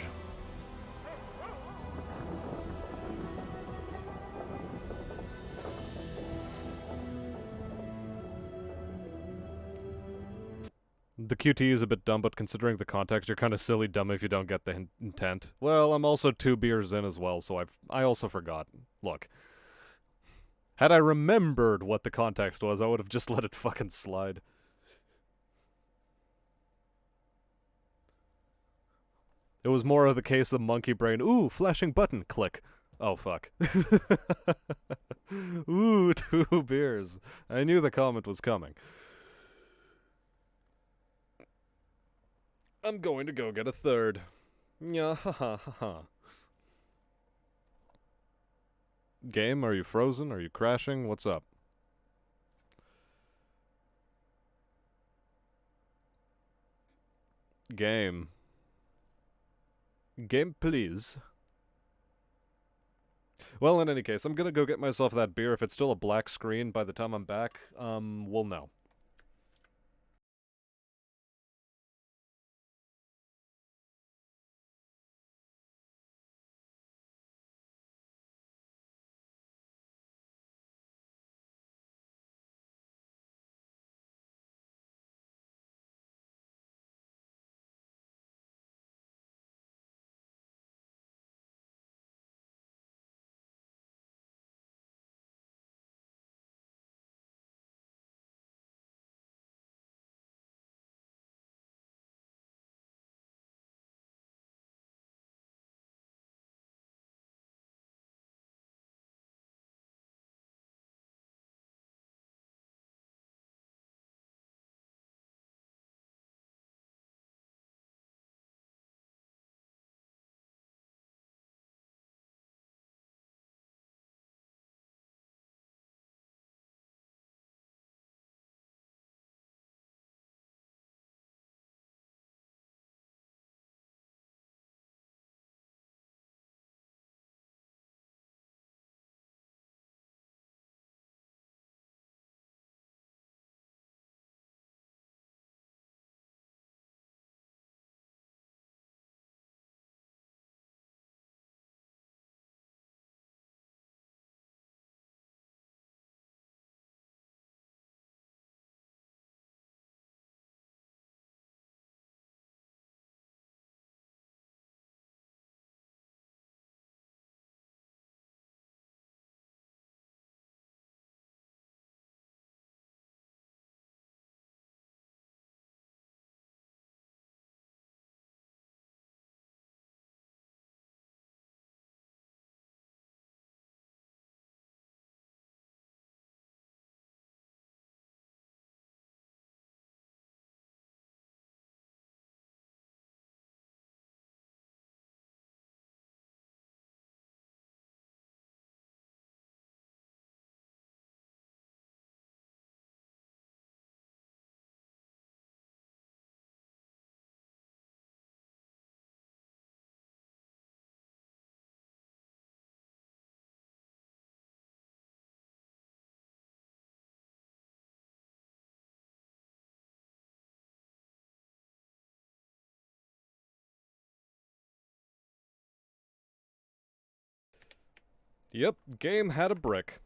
The QT is a bit dumb, but considering the context, you're kind of silly dumb if you don't get the intent. Well, I'm also 2 beers in as well, so I also forgot. Look. Had I remembered what the context was, I would have just let it fucking slide. It was more of the case of monkey brain. Ooh, flashing button. Click. Oh, fuck. Ooh, 2 beers. I knew the comment was coming. I'm going to go get a third. Yeah, ha ha ha ha. Game, are you frozen? Are you crashing? What's up? Game. Game, please. Well, in any case, I'm gonna go get myself that beer. If it's still a black screen by the time I'm back, we'll know. Yep, game had a brick.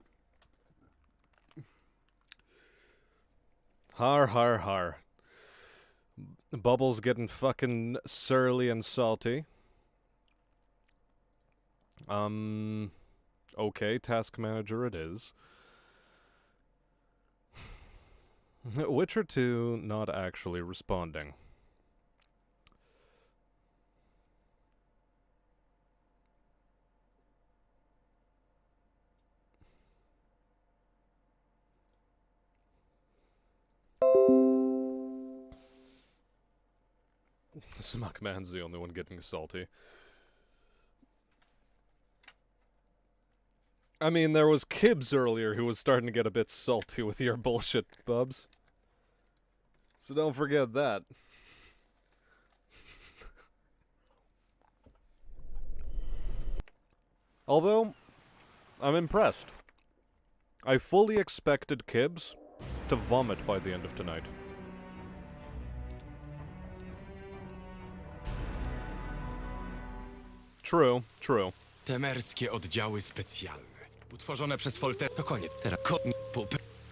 Har har har. Bubbles getting fucking surly and salty. Okay, task manager it is. Witcher 2 not actually responding. Smuckman's the only one getting salty. I mean, there was Kibbs earlier who was starting to get a bit salty with your bullshit, Bubs. So don't forget that. Although, I'm impressed. I fully expected Kibbs to vomit by the end of tonight. True, true. Temerskie oddziały specjalne. Utworzone przez To koniec. Teraz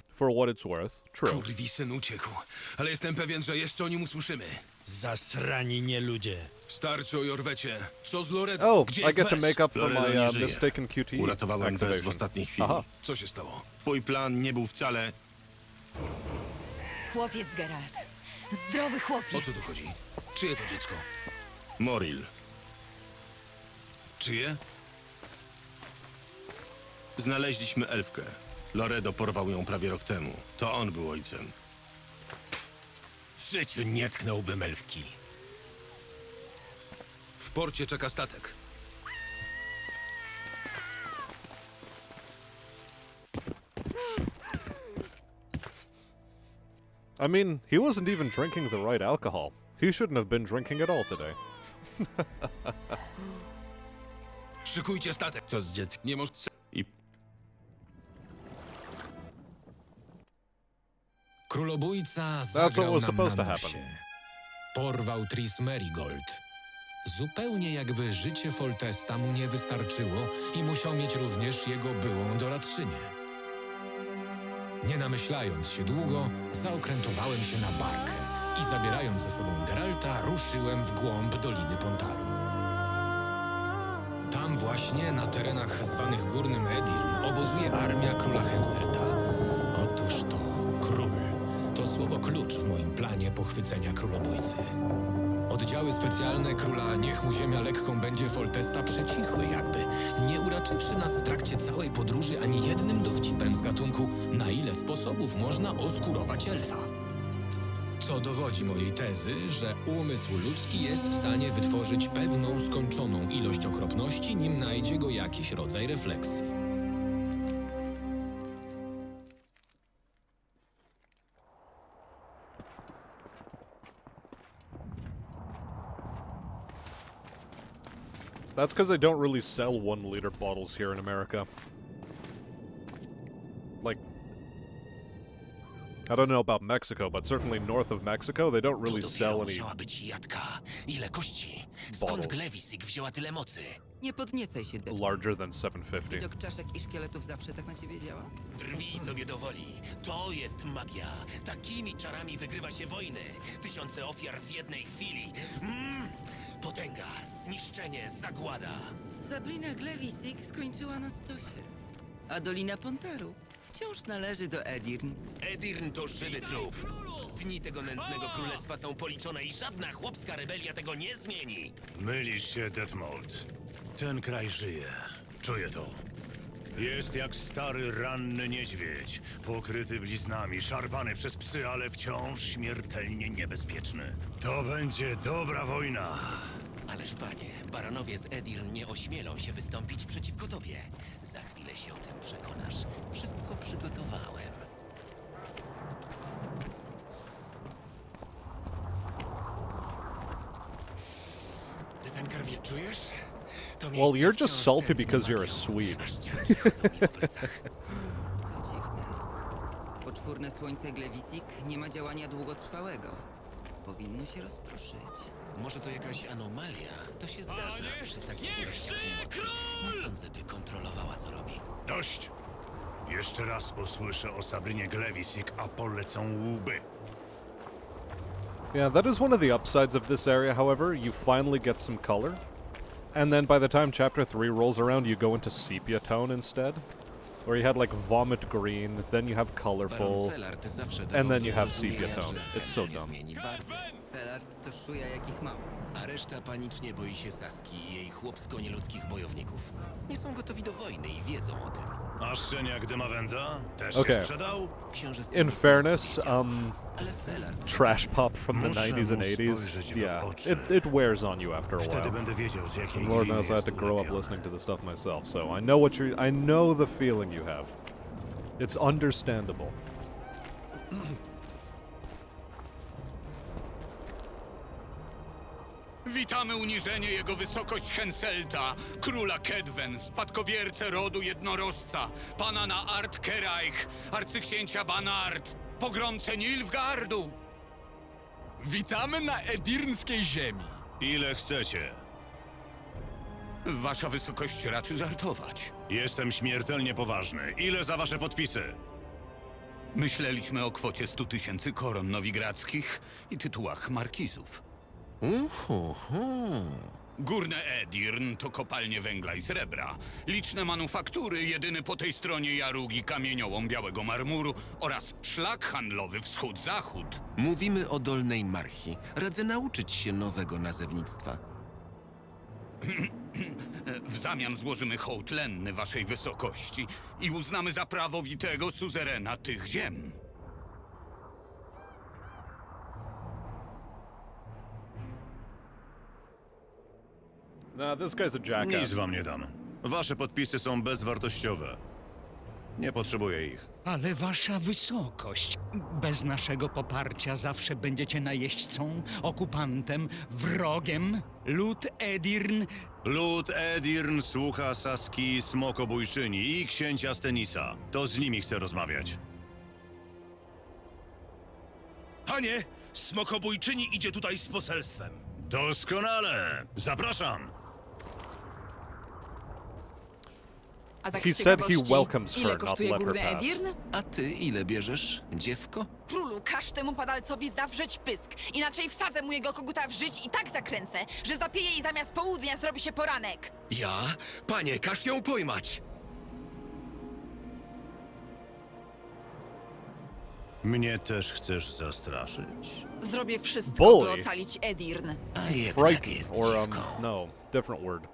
For what it's worth, true. Kurwisyn uciekł, ale jestem pewien, że jeszcze o nim usłyszymy. Zasrani nieludzie. Starczy o Jorwecie. Co z Loredą? Oh, Gdzie I jest get to Wes? make up for Loreda my nie żyje. mistaken QTE Uratowałem Wes w activation. ostatniej chwili. Aha. Co się stało? Twój plan nie był wcale... Chłopiec, Geralt. Zdrowy O chłopiec. co tu chodzi? Czyje to dziecko? Moril. Czyje? Znaleźliśmy elfkę. Loredo porwał ją prawie rok temu. To on był ojcem. W życiu nie tknąłbym elfki. W porcie czeka statek. I mean, he wasn't even drinking the right alcohol. He shouldn't have been drinking at all today. Szykujcie statek. Co z dzieckiem? Nie może... I Królobójca what zagrał was nam supposed to na happen. nosie. Porwał Tris Merigold. Zupełnie jakby życie Foltesta mu nie wystarczyło i musiał mieć również jego byłą doradczynię. Nie namyślając się długo, zaokrętowałem się na barkę i zabierając ze sobą Geralta, ruszyłem w głąb Doliny Pontaru. Tam właśnie, na terenach zwanych Górnym Edirn, obozuje armia króla Henselta. Otóż to król. To słowo klucz w moim planie pochwycenia królobójcy. Oddziały specjalne króla Niech mu ziemia lekką będzie Foltesta przycichły jakby, nie uraczywszy nas w trakcie całej podróży ani jednym dowcipem z gatunku, na ile sposobów można oskurować elfa. Co dowodzi mojej tezy, że umysł ludzki jest w stanie wytworzyć pewną skończoną ilość okropności, nim najdzie go jakiś rodzaj refleksji. That's because they don't really sell 1-liter bottles here in America. Like, I don't know about Mexico, but certainly north of Mexico, they don't really sell any musiała być jadka. Ile kości? Skąd bottles Glewisig wzięła tyle mocy? Nie podniecaj się, Deadpool. larger than 750. Widok czaszek i szkieletów zawsze tak na ciebie działa? Drwij sobie do woli. To jest magia. Takimi czarami wygrywa się wojny. Tysiące ofiar w jednej chwili. Potęga, zniszczenie, zagłada. Sabrina Glewisig skończyła na stosie. A Dolina Pontaru wciąż należy do Edirn. Edirn to żywy trup. Dni tego nędznego królestwa są policzone i żadna chłopska rebelia tego nie zmieni. Mylisz się, Detmold. Ten kraj żyje. Czuję to. Jest jak stary, ranny niedźwiedź. Pokryty bliznami, szarpany przez psy, ale wciąż śmiertelnie niebezpieczny. To będzie dobra wojna. Ależ panie, baronowie z Edirn nie ośmielą się wystąpić przeciwko tobie. Za chwilę się o tym przekonasz. Wszystko przygotowałem. Ty ten karwiel czujesz? To Well, miejsce you're just wciąż salty tętni because you're a magią. Swede. Aż ciarki chodzą mi po plecach. To dziwne. Poczwórne słońce Glewisig nie ma działania długotrwałego. powinno się rozproszyć. Może to jakaś anomalia? To się zdarza przy takich ilościach mocy. Nie sądzę, by kontrolowała, co robi. Dość! Jeszcze raz usłyszę o Sabrinie Glewisik, a polecą łby. Yeah, that is one of the upsides of this area, however. You finally get some color. And then by the time Chapter 3 rolls around, you go into sepia tone instead. Where you had like vomit green, then you have colorful, and then you have sepia tone. It's so dumb. Felard to szuja jakich mało. A reszta panicznie boi się Saski i jej chłopsko-nieludzkich bojowników. Nie są gotowi do wojny i wiedzą o tym. A szczeniak Demawenda też Okay. się sprzedał? In fairness, trash pop from the Muszę 90s and mu 80s, spojrzeć w yeah, oczy. it wears on you after a Wtedy while. będę wiedział, z jakiej And Lord gliny knows I had jest to grow up ulepiony. listening to the stuff myself, so I know the feeling you have. It's understandable. Witamy uniżenie jego wysokość Henselta, króla Kedwen, spadkobiercę rodu jednorożca, pana na Art-Keraich, arcyksięcia Banart, pogromcę Nilfgaardu. Witamy na edirnskiej ziemi. Ile chcecie? Wasza wysokość raczy żartować. Jestem śmiertelnie poważny. Ile za wasze podpisy? Myśleliśmy o kwocie 100 000 koron nowigradzkich i tytułach markizów. Górne Edirn to kopalnie węgla i srebra, liczne manufaktury, jedyny po tej stronie Jarugi kamieniołom białego marmuru oraz szlak handlowy wschód-zachód. Mówimy o Dolnej Marchi. Radzę nauczyć się nowego nazewnictwa. W zamian złożymy hołd lenny waszej wysokości i uznamy za prawowitego suzerena tych ziem. Nah, this guy's a jackass. Nic wam nie dam. Wasze podpisy są bezwartościowe. Nie potrzebuję ich. Ale wasza wysokość, bez naszego poparcia zawsze będziecie najeźdźcą, okupantem, wrogiem. Lud Edirn... Lud Edirn słucha Saski Smokobójczyni i księcia Stenisa. To z nimi chcę rozmawiać. Panie, Smokobójczyni idzie tutaj z poselstwem. Doskonale! Zapraszam! A tak He z said he ciekawości, welcomes ile her, not kosztuje let her górny pass. Edirn? A ty ile bierzesz, dziewko? Królu, każ temu padalcowi zawrzeć pysk. Inaczej wsadzę mu jego koguta w żyć i tak zakręcę, że zapieje i zamiast południa zrobi się poranek. Ja? Panie, każ ją pojmać! Mnie też chcesz zastraszyć? Zrobię wszystko, Bully. by ocalić Edirn. Frighten, or no, different word.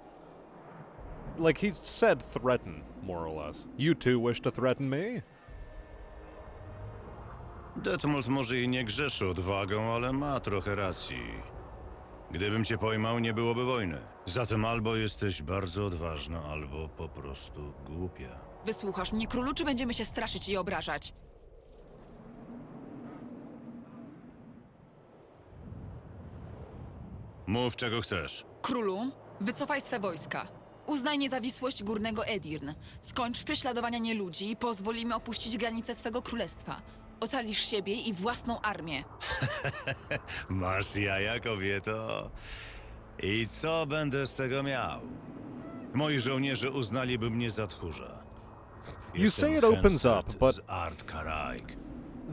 Like he said threaten, more or less. You two wish to threaten me? Detmold może i nie grzeszy odwagą, ale ma trochę racji. Gdybym cię pojmał, nie byłoby wojny. Zatem albo jesteś bardzo odważna, albo po prostu głupia. Wysłuchasz mnie, królu, czy będziemy się straszyć i obrażać? Mów, czego chcesz. Królu, wycofaj swe wojska. Uznaj niezawisłość górnego Edirn. Skończ prześladowania nieludzi i pozwól im opuścić granice swego królestwa. Ocalisz siebie i własną armię. Masz jaja, kobieto? I co będę z tego miał? Moi żołnierze uznaliby mnie za tchórza. You say it opens up, but Art-Karaik.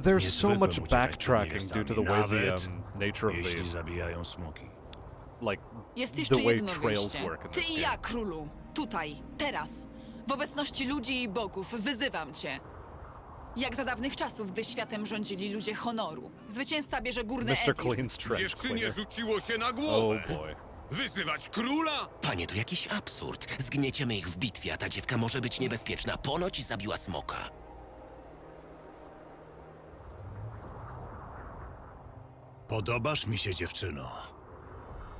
there's so much backtracking due to the way the nature of jeśli the zabijają smoki. like Jest jeszcze the way jedno trails wyjście. work in Ty this i game. ja, królu. Tutaj, teraz. W obecności ludzi i bogów wyzywam cię. Jak za dawnych czasów, gdy światem rządzili ludzie honoru. Zwycięzca bierze górne Mr. Edirn. Clean's trench Dziewczynie cleaner. rzuciło się na głowę. Oh boy. Wyzywać króla? Panie, to jakiś absurd. Zgnieciemy ich w bitwie, a ta dziewka może być niebezpieczna. Ponoć zabiła smoka. Podobasz mi się, dziewczyno.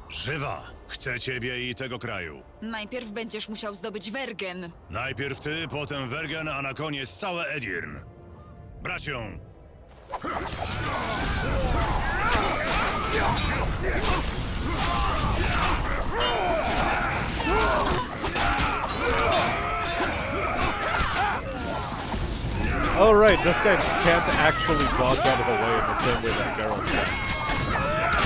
Żywa! Chcę ciebie i tego kraju. Najpierw będziesz musiał zdobyć Wergen. Najpierw ty, potem Wergen, a na koniec całe Edirn. Brać ją! Oh right, this guy can't actually dodge out of the way in the same way that Geralt can.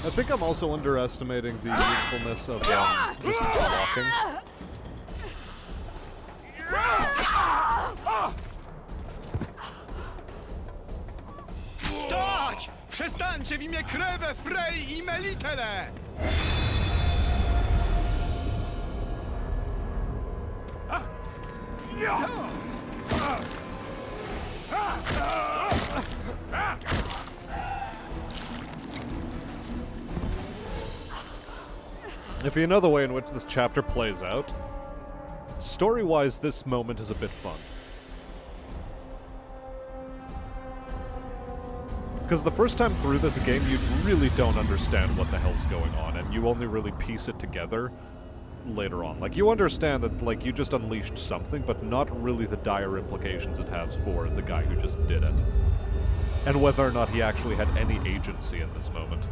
I think I'm also underestimating the usefulness of just blocking. Stać! Przestańcie w imię Krewę, Frej i Melitele! If you know the way in which this chapter plays out, story-wise, this moment is a bit fun. Because the first time through this game, you really don't understand what the hell's going on, and you only really piece it together later on. Like, you understand that, like, you just unleashed something, but not really the dire implications it has for the guy who just did it. And whether or not he actually had any agency in this moment.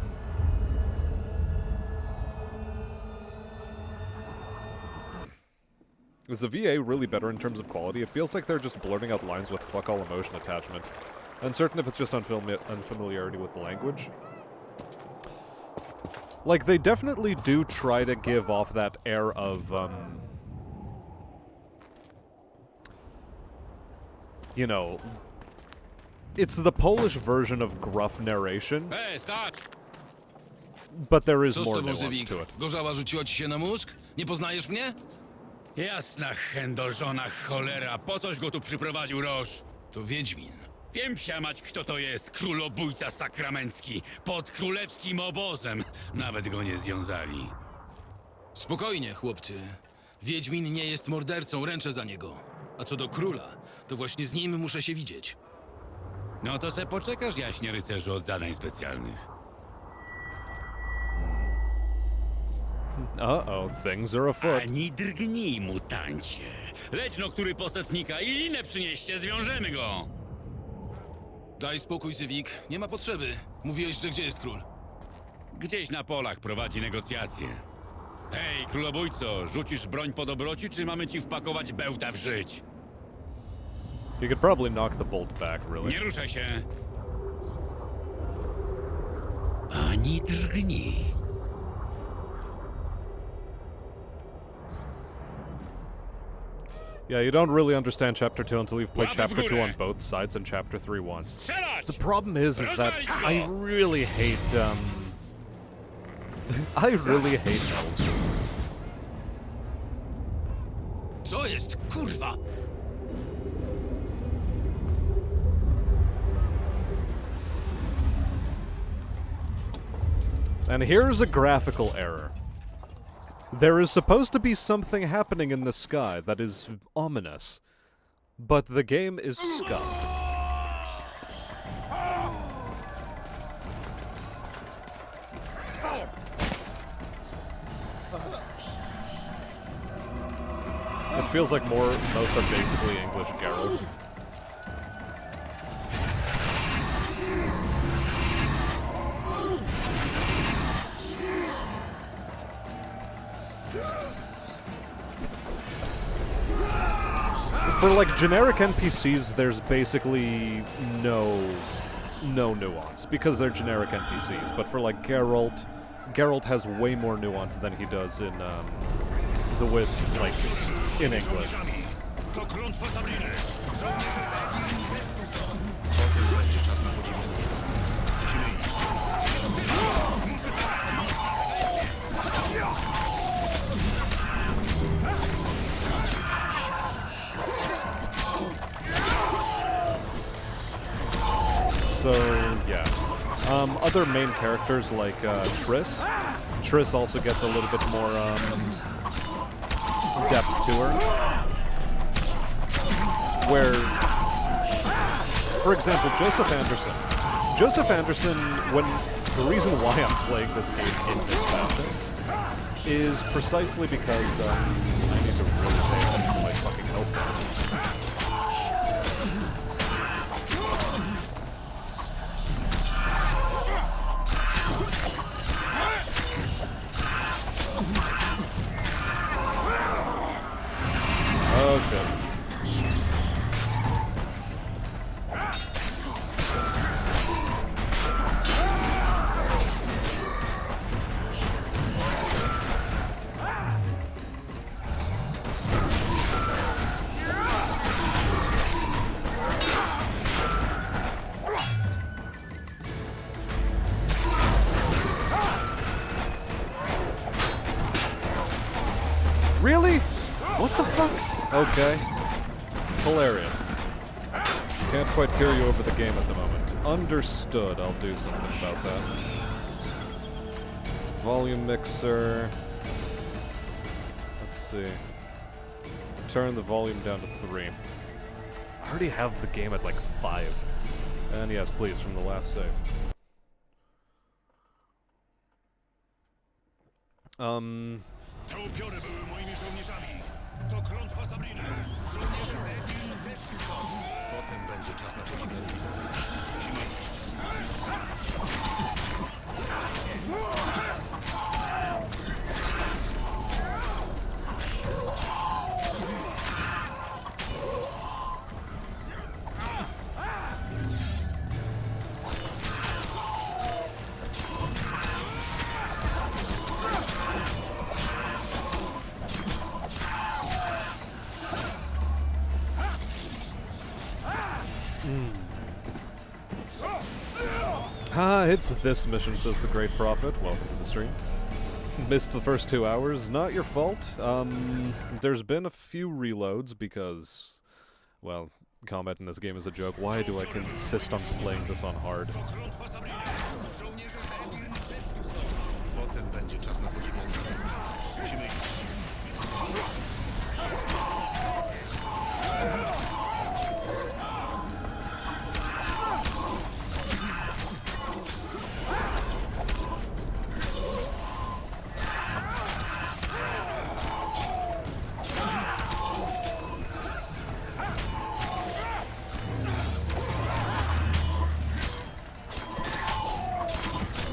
Is the VA really better in terms of quality? It feels like they're just blurting out lines with fuck-all emotion attachment. Uncertain if it's just unfamiliarity with the language. Like, they definitely do try to give off that air of, you know, it's the Polish version of gruff narration. Hey, stać! But there is Co z more tobą, nuance Zewik? to it. Gorzała rzuciła ci się na mózg? Nie poznajesz mnie? Jasna chędożona cholera, po coś go tu przyprowadził Roż. To Wiedźmin. Wiem psiamać, kto to jest, królobójca sakramencki, pod królewskim obozem. Nawet go nie związali. Spokojnie, chłopcy. Wiedźmin nie jest mordercą, ręczę za niego. A co do króla, to właśnie z nim muszę się widzieć. No to se poczekasz, jaśnie rycerzu, od zadań specjalnych. Uh-oh, things are afoot. Ani drgnij, mutancie. Leć no który posetnika i linę przynieście, zwiążemy go. Daj spokój, Zewik. Nie ma potrzeby. Mówiłeś, że gdzie jest król? Gdzieś na polach prowadzi negocjacje. Hej, królobójco, rzucisz broń po dobroci, czy mamy ci wpakować bełta w żyć? You could probably knock the bolt back, really. Nie ruszaj się. Ani drgnij. Yeah, you don't really understand Chapter 2 until you've played Chapter 2 on both sides and Chapter 3 once. The problem is that I really hate, I really hate elves. Co jest, kurwa? And here's a graphical error. There is supposed to be something happening in the sky that is ominous, but the game is scuffed. It feels like most are basically English Geralt. For, like, generic NPCs, there's basically no nuance, because they're generic NPCs. But for, like, Geralt has way more nuance than he does in, like, in English. So, yeah. Other main characters like Triss. Triss also gets a little bit more depth to her. Where, for example, Joseph Anderson. Joseph Anderson, the reason why I'm playing this game in this fashion is precisely because I need to really pay attention to my fucking health bar. Oh shit. Really? What the fuck? Okay. Hilarious. Can't quite hear you over the game at the moment. Understood. I'll do something about that. Volume mixer. Let's see. Turn the volume down to 3. I already have the game at like 5. And yes, please, from the last save. Te upiory były moimi żołnierzami. To klątwa Sabriny. Żołnierze Edirn weszli w dom. Potem będzie czas na podziwianie. Musimy iść. It's this mission, says the Great Prophet. Welcome to the stream. Missed the first 2 hours. Not your fault. There's been a few reloads because, well, combat in this game is a joke. Why do I insist on playing this on hard? Potem będzie czas na podziwianie. Musimy iść.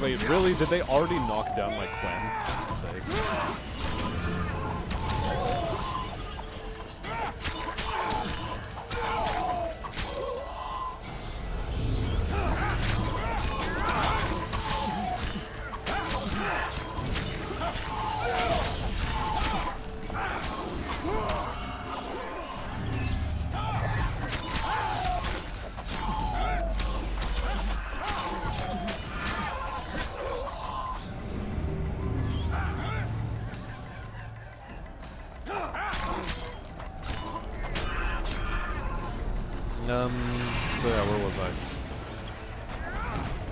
Wait, really? Did they already knock down my Quen? For fuck's sake. So yeah, where was I?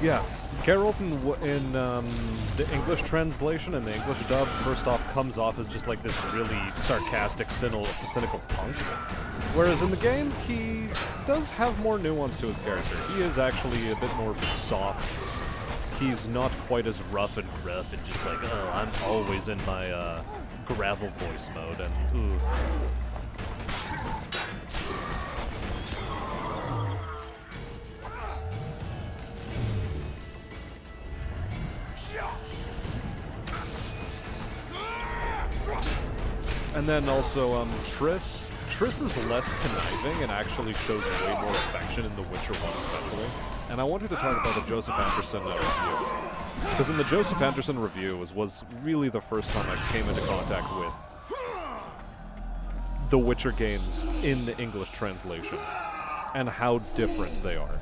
Yeah, Geralt in the English translation and the English dub, first off, comes off as just like this really sarcastic, cynical punk. Whereas in the game, he does have more nuance to his character. He is actually a bit more soft. He's not quite as rough and gruff and just like, oh, I'm always in my gravel voice mode and ooh. And then also, Triss. Triss is less conniving and actually shows way more affection in The Witcher 1 especially. And I wanted to talk about the Joseph Anderson review. Because in the Joseph Anderson review was really the first time I came into contact with The Witcher games in the English translation. And how different they are.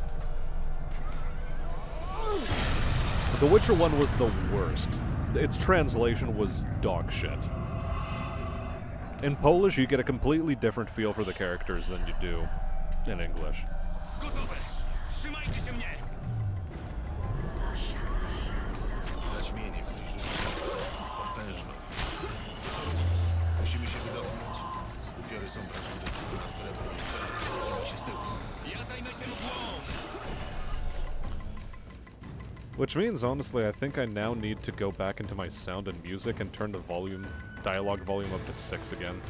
The Witcher 1 was the worst. Its translation was dog shit. In Polish, you get a completely different feel for the characters than you do in English. Which means, honestly, I think I now need to go back into my sound and music and turn the dialogue volume up to 6 again.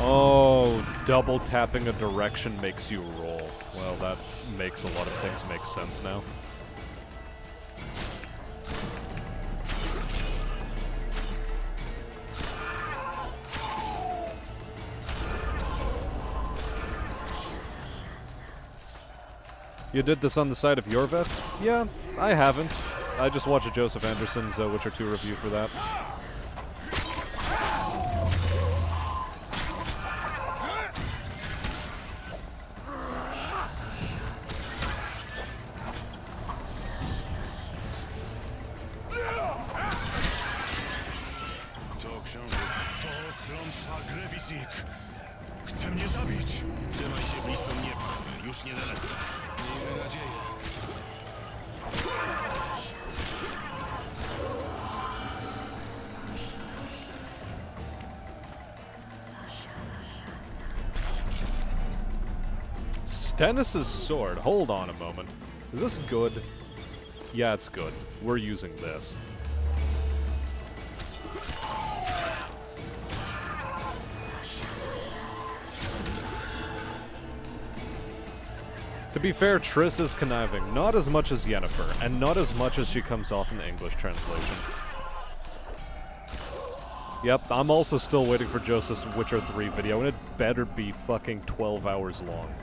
Oh, double tapping a direction makes you roll. Well, that makes a lot of things make sense now. You did this on the side of Yorveth? Yeah, I haven't. I just watched Joseph Anderson's Witcher 2 review for that. rządca Grevisik chce mnie zabić. Trzymaj się blisko mnie, partner. Już niedaleko. Miejmy nadzieję. Stannis' sword. Hold on a moment. Is this good? Yeah, it's good. We're using this. To be fair, Triss is conniving. Not as much as Yennefer, and not as much as she comes off in the English translation. Yep, I'm also still waiting for Joseph's Witcher 3 video, and it better be fucking 12 hours long.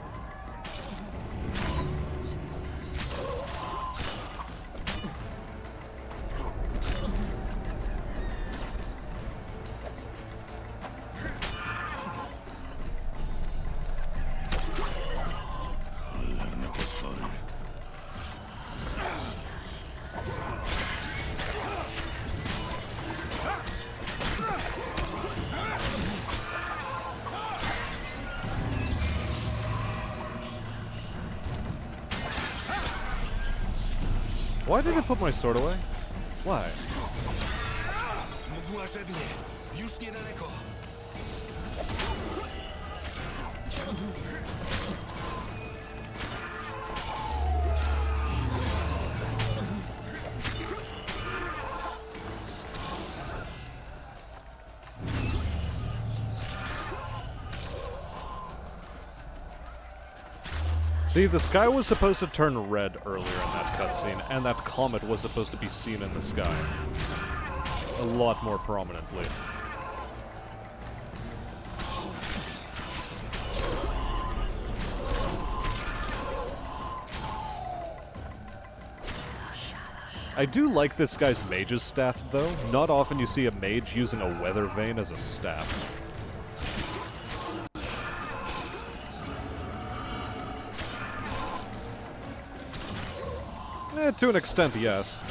Why did I put my sword away? Why? Mgła żednie. Już niedaleko. See, the sky was supposed to turn red earlier in that cutscene, and that comet was supposed to be seen in the sky. A lot more prominently. I do like this guy's mage's staff, though. Not often you see a mage using a weather vane as a staff. To an extent, yes.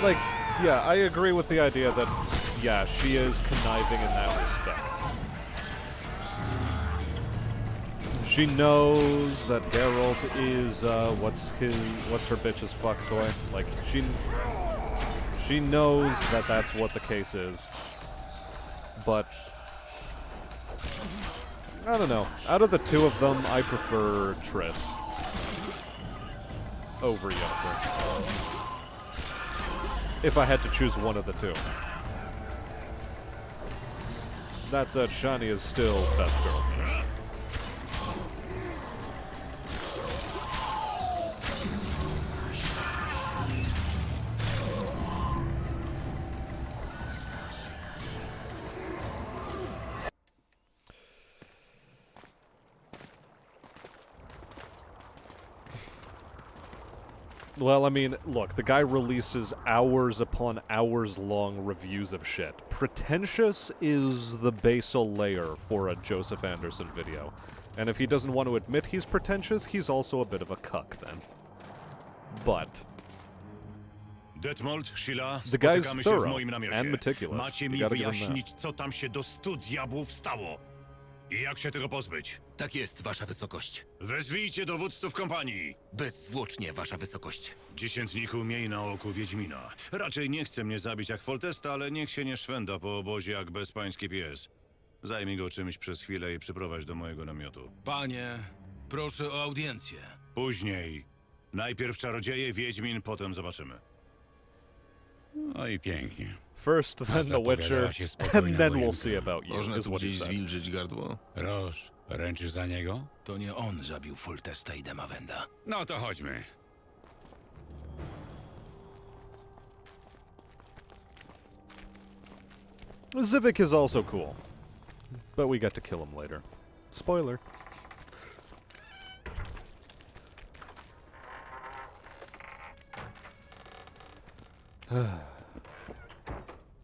Like, yeah, I agree with the idea that, yeah, she is conniving in that respect. She knows that Geralt is, what's her bitch's fuck toy? Like, she knows that that's what the case is. But I don't know. Out of the two of them, I prefer Triss over Yennefer. If I had to choose one of the two. That said, Shani is still best girl. Well, I mean, look, the guy releases hours upon hours long reviews of shit. Pretentious is the basal layer for a Joseph Anderson video. And if he doesn't want to admit he's pretentious, he's also a bit of a cuck then. But Detmold, Sheila, the guy's spotykamy się w thorough moim namiocie. and meticulous. Macie You mi gotta give him wyjaśnić, co tam się do 100 diabłów stało. I jak się tego pozbyć? Tak jest, wasza wysokość. Wezwijcie dowódców kompanii. Bezzwłocznie, wasza wysokość. Dziesiętniku, miej na oku Wiedźmina. Raczej nie chce mnie zabić jak Foltesta, ale niech się nie szwenda po obozie jak bezpański pies. Zajmij go czymś przez chwilę i przyprowadź do mojego namiotu. Panie, proszę o audiencję. Później. Najpierw czarodzieje, Wiedźmin, potem zobaczymy. No i pięknie. First, then The Witcher, and then we'll see about you, Można is tu what he gdzieś said. zwilżyć gardło? Roż, ręczysz za niego? To nie on zabił Foltesta i Demawenda. No to chodźmy. Zivik is also cool. But we get to kill him later. Spoiler.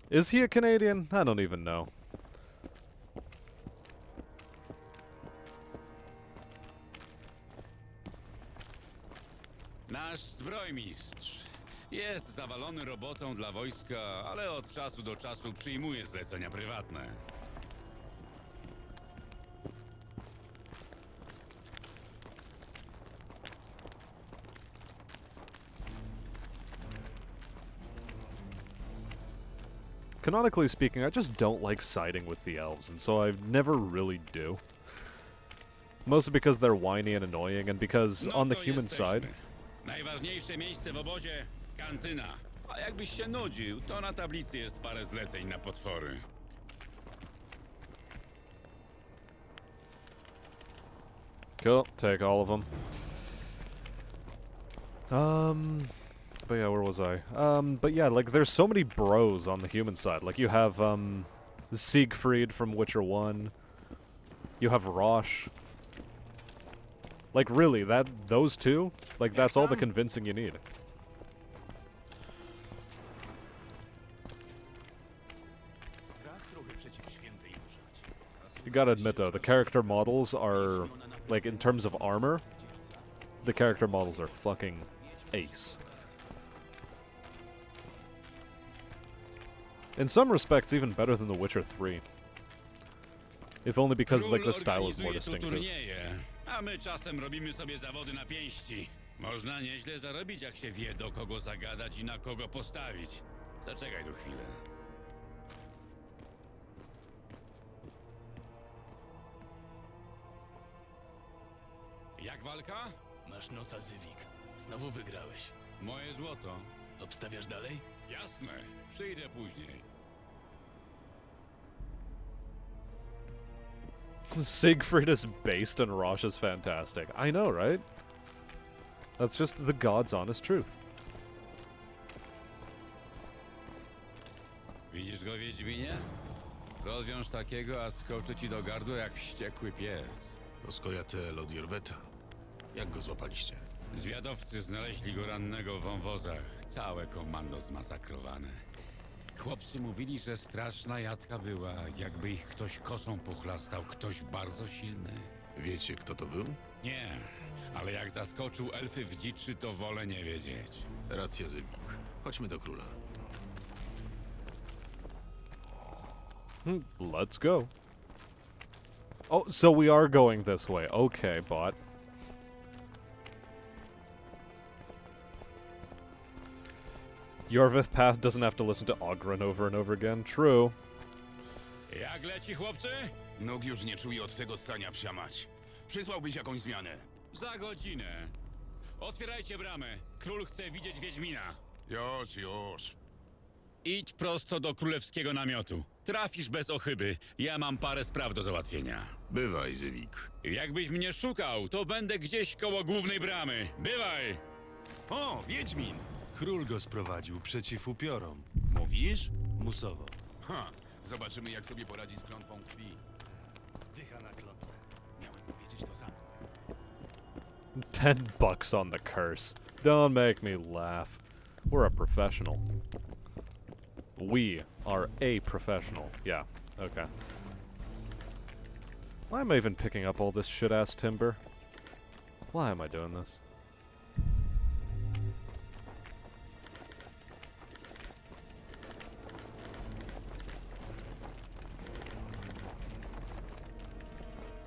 Is he a Canadian? I don't even know. Nasz zbrojmistrz. Jest zawalony robotą dla wojska, ale od czasu do czasu przyjmuje zlecenia prywatne. Canonically speaking, I just don't like siding with the elves, and so I never really do. Mostly because they're whiny and annoying, and because on the human side... Najważniejsze miejsce w obozie – kantyna. A jakbyś się nudził, to na tablicy jest parę zleceń na potwory. Cool, take all of them. But yeah, where was I? But yeah, like, there's so many bros on the human side. Like, you have, Siegfried from Witcher 1. You have Rosh. Like, really, those two? Like, that's all the convincing you need. You gotta admit, though, the character models are, like, in terms of armor, the character models are fucking ace. In some respects, even better than The Witcher 3. If only because, like, the style is more distinctive. Turnieje, a my czasem robimy sobie zawody na pięści. Można nieźle zarobić, jak się wie, do kogo zagadać i na kogo postawić. Zaczekaj tu chwilę. Jak walka? Masz nosa, Zywik. Znowu wygrałeś. Moje złoto. Obstawiasz dalej? Jasne, przyjdę później. Siegfried is based and Rosh is fantastic. I know, right? That's just the God's honest truth. Widzisz go, Wiedźminie? Rozwiąż takiego, a skoczy ci do gardła jak wściekły pies. To skojatel od Jorweta. Jak go złapaliście? Zwiadowcy znaleźli go rannego w wąwozach. Całe komando zmasakrowane. Chłopcy mówili, że straszna jadka była, jakby ich ktoś kosą pochlastał, ktoś bardzo silny. Wiecie, kto to był? Nie, ale jak zaskoczył elfy w dziczy, to wolę nie wiedzieć. Racja, Zywik. Chodźmy do króla. Let's go. Oh, so we are going this way. Okay, bot. Yorvith Path doesn't have to listen to Ogren over and over again. True. Jak leci, chłopcy? Nóg już nie czuję od tego stania, psia mać. Przysłałbyś jakąś zmianę? Za godzinę. Otwierajcie bramę. Król chce widzieć Wiedźmina. Już. Idź prosto do królewskiego namiotu. Trafisz bez ochyby. Ja mam parę spraw do załatwienia. Bywaj, Zywik. Jakbyś mnie szukał, to będę gdzieś koło głównej bramy. Bywaj! O, Wiedźmin! Król go sprowadził przeciw upiorom. Mówisz? Musowo. Ha, zobaczymy jak sobie poradzi z klątwą krwi. Dycha na klątwę. Miałem powiedzieć to samo. $10 on the curse. Don't make me laugh. We're a professional. We are a professional. Yeah, okay. Why am I even picking up all this shit-ass timber? Why am I doing this?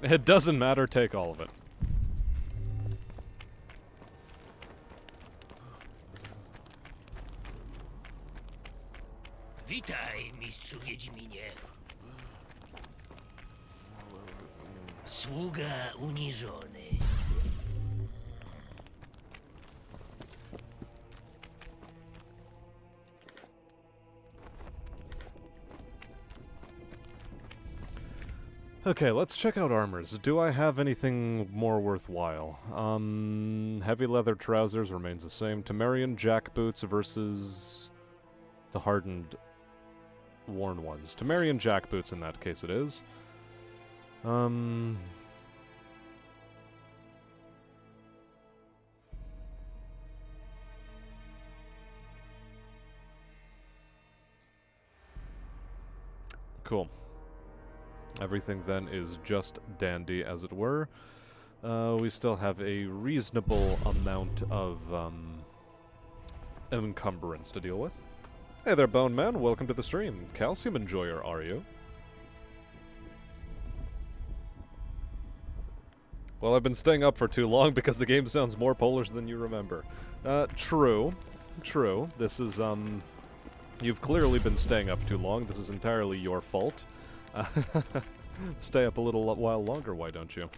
It doesn't matter, take all of it. Witaj, mistrzu Wiedźminie. Sługa uniżony. Okay, let's check out armors. Do I have anything more worthwhile? Heavy leather trousers remains the same. Temerian jackboots versus the hardened worn ones. Temerian jackboots in that case it is. Cool. Everything then is just dandy, as it were. We still have a reasonable amount of encumbrance to deal with. Hey there, Bone Man. Welcome to the stream. Calcium enjoyer, are you? Well, I've been staying up for too long because the game sounds more Polish than you remember. True. True. This is, you've clearly been staying up too long. This is entirely your fault. Stay up a little while longer, why don't you?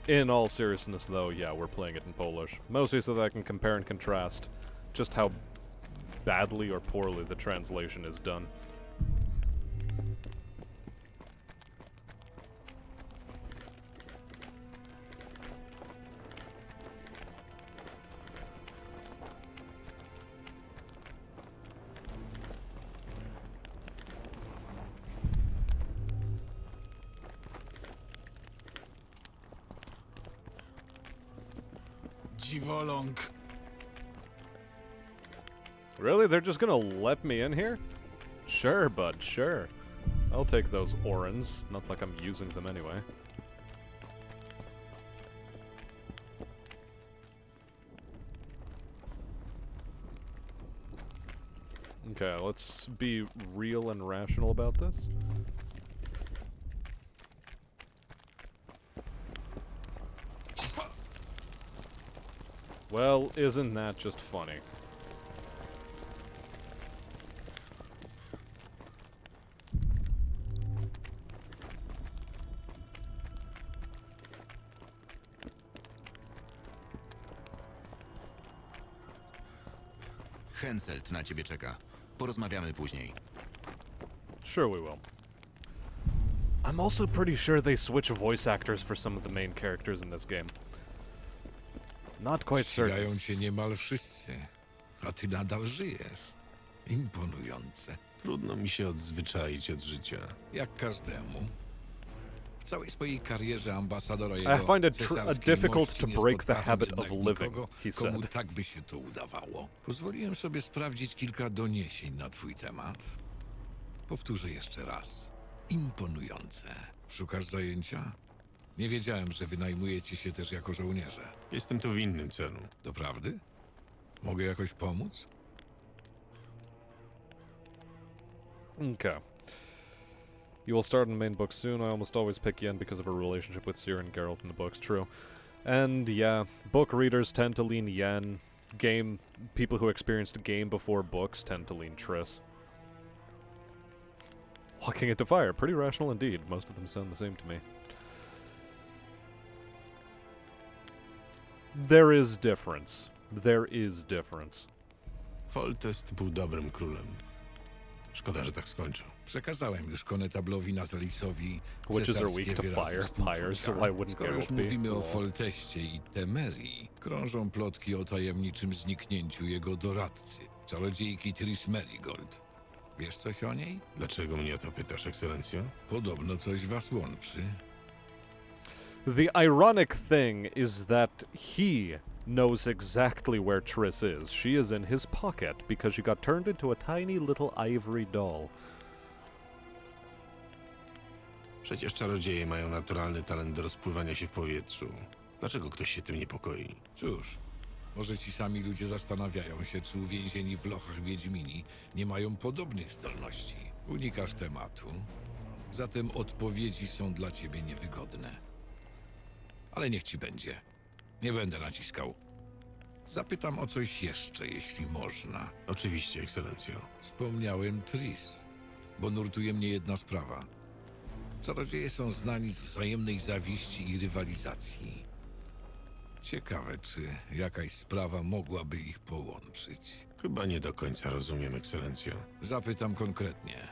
In all seriousness, though, yeah, we're playing it in Polish. Mostly so that I can compare and contrast just how badly or poorly the translation is done. Dziwoląg. Really? They're just gonna let me in here? Sure, bud, sure. I'll take those orans. Not like I'm using them anyway. Okay, let's be real and rational about this. Well, isn't that just funny? Henselt na ciebie czeka. Porozmawiamy później. Sure we will. I'm also pretty sure they switch voice actors for some of the main characters in this game. Not quite certain. Ścigają cię niemal wszyscy, a ty nadal żyjesz. Imponujące. Trudno mi się odzwyczaić od życia. Jak każdemu. W całej swojej karierze ambasadora I jego find it cesarskiej difficult mości to nie break the spotkałem habit jednak of living, nikogo, he komu said. tak by się to udawało. Pozwoliłem sobie sprawdzić kilka doniesień na twój temat. Powtórzę jeszcze raz. Imponujące. Szukasz zajęcia? Nie wiedziałem, że wynajmujecie się też jako żołnierze. Jestem tu w innym celu. Doprawdy? Mogę jakoś pomóc? Okay. You will start in the main book soon. I almost always pick Yen because of her relationship with Ciri and Geralt in the books. True. And yeah, book readers tend to lean Yen. People who experienced game before books tend to lean Triss. Walking into fire. Pretty rational indeed. Most of them sound the same to me. There is difference. There is difference. Foltest był dobrym królem. Szkoda, że tak skończył. Przekazałem już konetablowi Natalisowi Witches are cesarskie weak to wyrazy fire, współczucia. pyres, so why wouldn't Skoro już Geralt be? mówimy o Folteście i Temerii, krążą plotki o tajemniczym zniknięciu jego doradcy, czarodziejki Triss Merigold. Wiesz coś o niej? Dlaczego mnie o to pytasz, ekscelencjo? Podobno coś was łączy. The ironic thing is that he knows exactly where Triss is. She is in his pocket because she got turned into a tiny little ivory doll. Przecież czarodzieje mają naturalny talent do rozpływania się w powietrzu. Dlaczego ktoś się tym niepokoi? Cóż, może ci sami ludzie zastanawiają się, czy uwięzieni w lochach Wiedźmini nie mają podobnych zdolności. Unikasz tematu, zatem odpowiedzi są dla ciebie niewygodne. Ale niech ci będzie. Nie będę naciskał. Zapytam o coś jeszcze, jeśli można. Oczywiście, ekscelencjo. Wspomniałem Triss, bo nurtuje mnie jedna sprawa. Czarodzieje są znani z wzajemnej zawiści i rywalizacji. Ciekawe, czy jakaś sprawa mogłaby ich połączyć. Chyba nie do końca rozumiem, ekscelencjo. Zapytam konkretnie.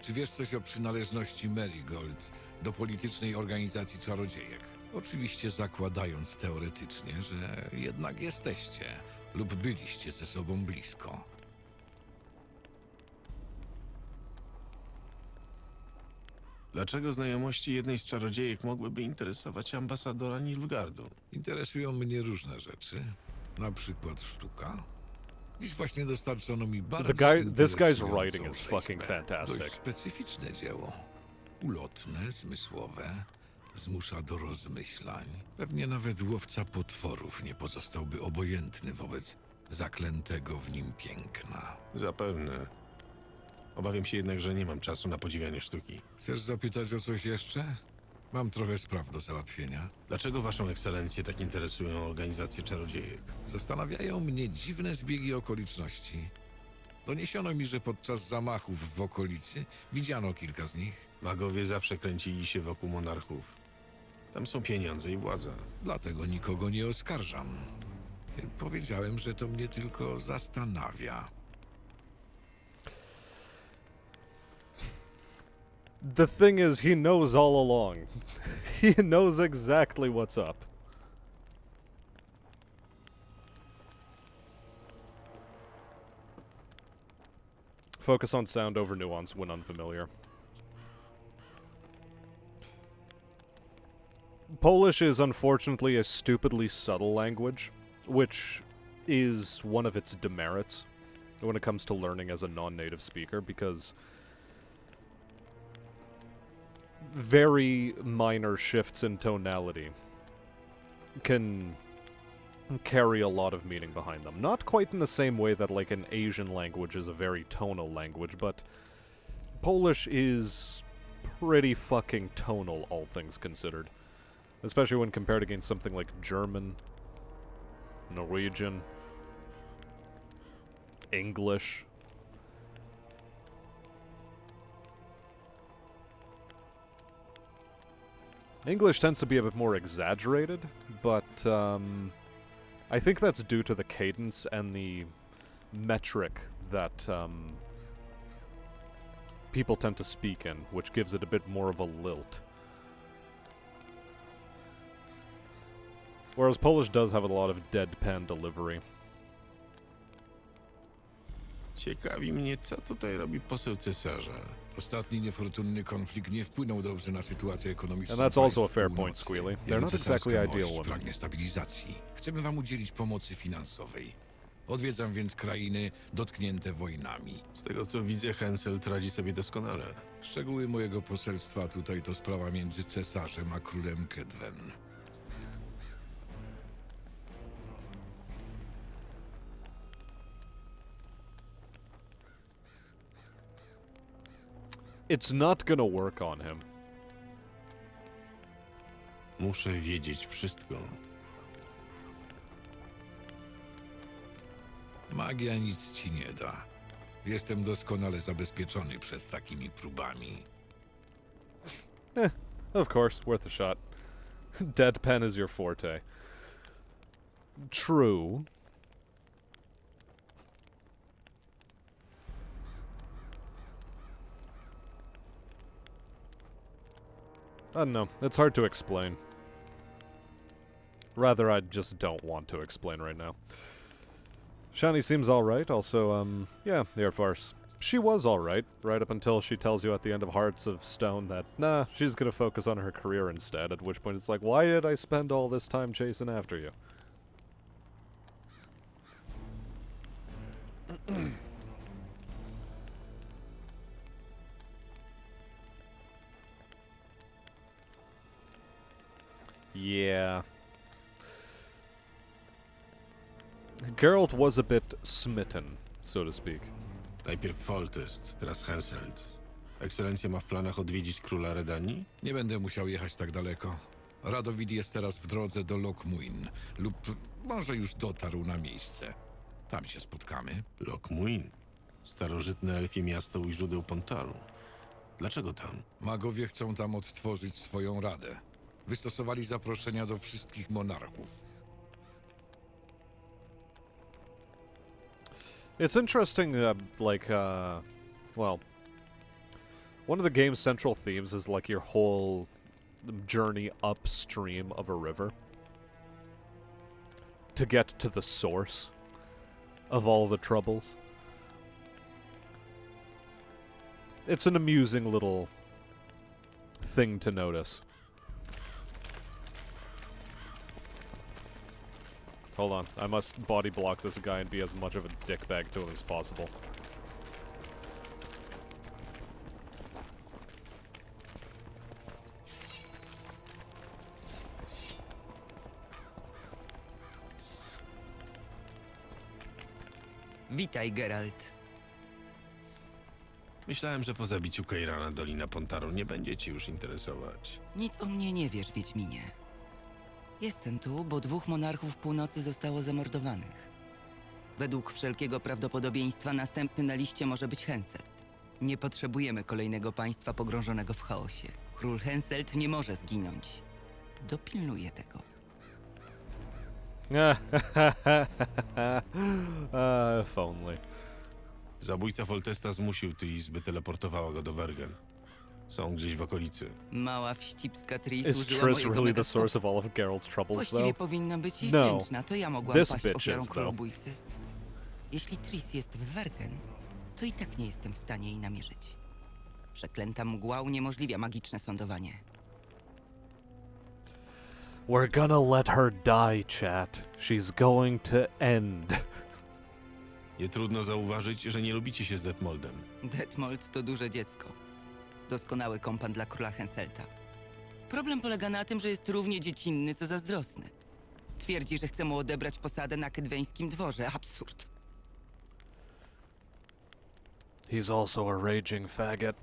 Czy wiesz coś o przynależności Merigold do politycznej organizacji czarodziejek? Oczywiście zakładając teoretycznie, że jednak jesteście lub byliście ze sobą blisko. Dlaczego znajomości jednej z czarodziejek mogłyby interesować ambasadora Nilfgaardu? Interesują mnie różne rzeczy, na przykład sztuka. Dziś właśnie dostarczono mi bardzo This guy's interesującą writing is fucking rzeźbę. fantastic. Dość specyficzne dzieło. Ulotne, zmysłowe, zmusza do rozmyślań. Pewnie nawet łowca potworów nie pozostałby obojętny wobec zaklętego w nim piękna. Zapewne. Obawiam się jednak, że nie mam czasu na podziwianie sztuki. Chcesz zapytać o coś jeszcze? Mam trochę spraw do załatwienia. Dlaczego waszą ekscelencję tak interesują organizacje czarodziejek? Zastanawiają mnie dziwne zbiegi okoliczności. Doniesiono mi, że podczas zamachów w okolicy widziano kilka z nich. Magowie zawsze kręcili się wokół monarchów. Tam są pieniądze i władza. Dlatego nikogo nie oskarżam. Powiedziałem, że to mnie tylko zastanawia. The thing is, he knows all along. He knows exactly what's up. Focus on sound over nuance when unfamiliar. Polish is unfortunately a stupidly subtle language, which is one of its demerits when it comes to learning as a non-native speaker, because very minor shifts in tonality can carry a lot of meaning behind them. Not quite in the same way that, like, an Asian language is a very tonal language, but Polish is pretty fucking tonal, all things considered. Especially when compared against something like German, Norwegian, English. English tends to be a bit more exaggerated, but I think that's due to the cadence and the metric that people tend to speak in, which gives it a bit more of a lilt. Whereas Polish does have a lot of deadpan delivery. Ciekawi mnie, co tutaj robi poseł cesarza. Ostatni niefortunny konflikt nie wpłynął dobrze na sytuację ekonomiczną. And that's also a państw fair północy. point, Squealy. They're Jego not exactly cesarska ideal mość women. pragnie stabilizacji. Chcemy wam udzielić pomocy finansowej. Odwiedzam więc krainy dotknięte wojnami. Z tego co widzę, Henselt radzi sobie doskonale. Szczegóły mojego poselstwa tutaj to sprawa między cesarzem a królem Kedwen. It's not gonna work on him. Muszę wiedzieć wszystko. Magia nic ci nie da. Jestem doskonale zabezpieczony przed takimi próbami. Of course, worth a shot. Deadpan is your forte. True. I don't know. It's hard to explain. Rather, I just don't want to explain right now. Shani seems alright. Also, yeah, the Air Farce. She was alright, right up until she tells you at the end of Hearts of Stone that, nah, she's gonna focus on her career instead, at which point it's like, why did I spend all this time chasing after you? Yeah. Geralt was a bit smitten, so to speak. Najpierw Foltest, teraz Henselt. Ekscelencja ma w planach odwiedzić króla Redanii? Nie będę musiał jechać tak daleko. Radowid jest teraz w drodze do Lokmuin, lub może już dotarł na miejsce. Tam się spotkamy. Lokmuin? Starożytne elfie miasto u źródeł Pontaru. Dlaczego tam? Magowie chcą tam odtworzyć swoją radę. Wystosowali zaproszenia do wszystkich monarchów. It's interesting, well, one of the game's central themes is like your whole journey upstream of a river to get to the source of all the troubles. It's an amusing little thing to notice. Hold on, I must body block this guy and be as much of a dickbag to him as possible. Witaj, Geralt. Myślałem, że po zabiciu Keirana Dolina Pontaru nie będzie ci już interesować. Nic o mnie nie wiesz, Wiedźminie. Jestem tu, bo 2 monarchów północy zostało zamordowanych. Według wszelkiego prawdopodobieństwa następny na liście może być Henselt. Nie potrzebujemy kolejnego państwa pogrążonego w chaosie. Król Henselt nie może zginąć. Dopilnuję tego. If only. Zabójca Foltesta zmusił Tris, by teleportowała go do Wergen. Są gdzieś w okolicy. Mała wścibska Tris Is użyła Triss mojego really the megaskopu. source of all of Geralt's troubles, Właściwie though? powinna być jej No. wdzięczna. To ja mogłam This paść bitch ofiarą is, though. królobójcy. Jeśli Tris jest w Wergen, to i tak nie jestem w stanie jej namierzyć. Przeklęta mgła uniemożliwia magiczne sądowanie. We're gonna let her die, chat. She's going to end. Nie trudno zauważyć, że nie lubicie się z Detmoldem. Detmold to duże dziecko. Doskonały kompan dla króla Henselta. Problem polega na tym, że jest równie dziecinny, co zazdrosny. Twierdzi, że chce mu odebrać posadę na kedweńskim dworze. Absurd. He's also a raging faggot.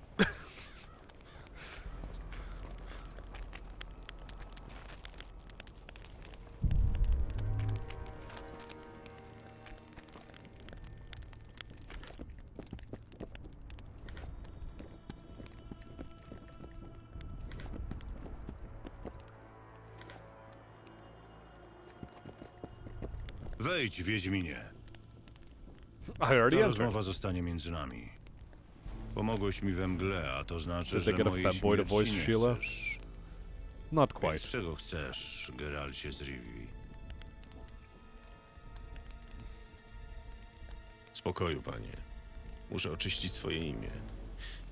Wejdź, Wiedźminie. I already Ta entered. rozmowa zostanie między nami. Pomogłeś mi we mgle, a to znaczy, Did they że get a mojej femboy to śmierci voice nie Sheila? chcesz. Not quite. Więc czego chcesz, Geralcie z Rivii? Spokoju, panie. Muszę oczyścić swoje imię.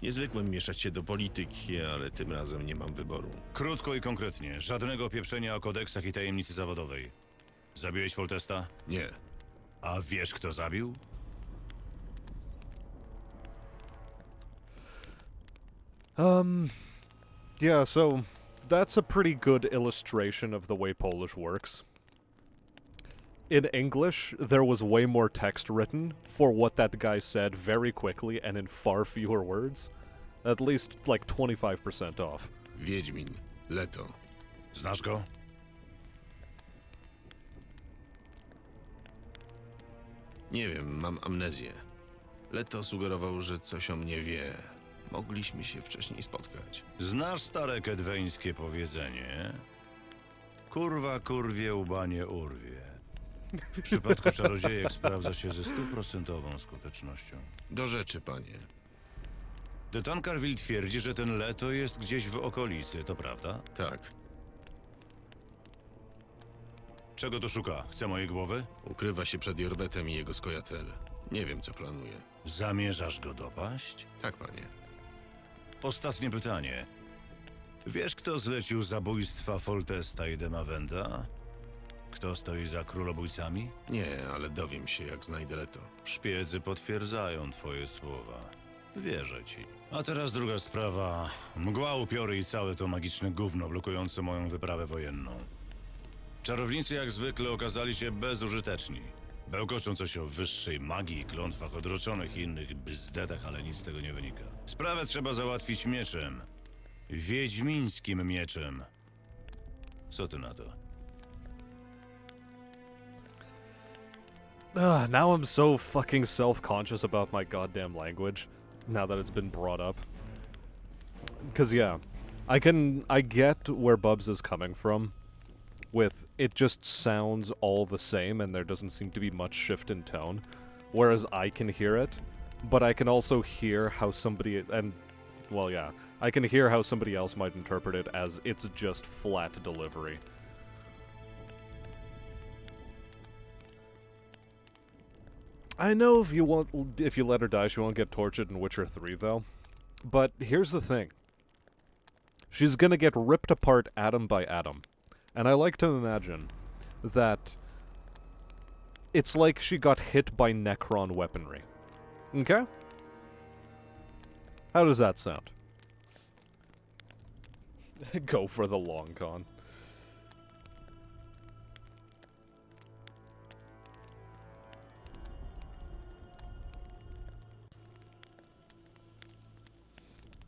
Nie zwykłem mieszać się do polityki, ale tym razem nie mam wyboru. Krótko i konkretnie. Żadnego pieprzenia o kodeksach i tajemnicy zawodowej. Zabiłeś Foltesta? Nie. A wiesz, kto zabił? Yeah, so that's a pretty good illustration of the way Polish works. In English, there was way more text written for what that guy said very quickly and in far fewer words. At least, like, 25% off. Wiedźmin. Leto. Znasz go? Nie wiem, mam amnezję. Leto sugerował, że coś o mnie wie. Mogliśmy się wcześniej spotkać. Znasz stare kedweńskie powiedzenie? Kurwa kurwie, łba nie urwie. W przypadku czarodziejek sprawdza się ze 100% skutecznością. Do rzeczy, panie. De Tancarville twierdzi, że ten Leto jest gdzieś w okolicy, to prawda? Tak. Czego to szuka? Chce mojej głowy? Ukrywa się przed Jorwetem i jego skojatel. Nie wiem, co planuje. Zamierzasz go dopaść? Tak, panie. Ostatnie pytanie. Wiesz, kto zlecił zabójstwa Foltesta i Demavenda? Kto stoi za królobójcami? Nie, ale dowiem się, jak znajdę Leto. Szpiedzy potwierdzają twoje słowa. Wierzę ci. A teraz druga sprawa. Mgła, upiory i całe to magiczne gówno blokujące moją wyprawę wojenną. Czarownicy jak zwykle okazali się bezużyteczni. Bełkoczą coś o wyższej magii, klątwach odroczonych i innych bzdetach, ale nic z tego nie wynika. Sprawę trzeba załatwić mieczem. Wiedźmińskim mieczem. Co ty na to? Now I'm so fucking self-conscious about my goddamn language, now that it's been brought up. Because, yeah, I get where Bubs is coming from, with it just sounds all the same and there doesn't seem to be much shift in tone, whereas I can hear it, but I can also hear how somebody, and, well, yeah, I can hear how somebody else might interpret it as it's just flat delivery. I know if you let her die, she won't get tortured in Witcher 3, though. But here's the thing. She's gonna get ripped apart atom by atom. And I like to imagine that it's like she got hit by Necron weaponry. Okay? How does that sound? Go for the long con.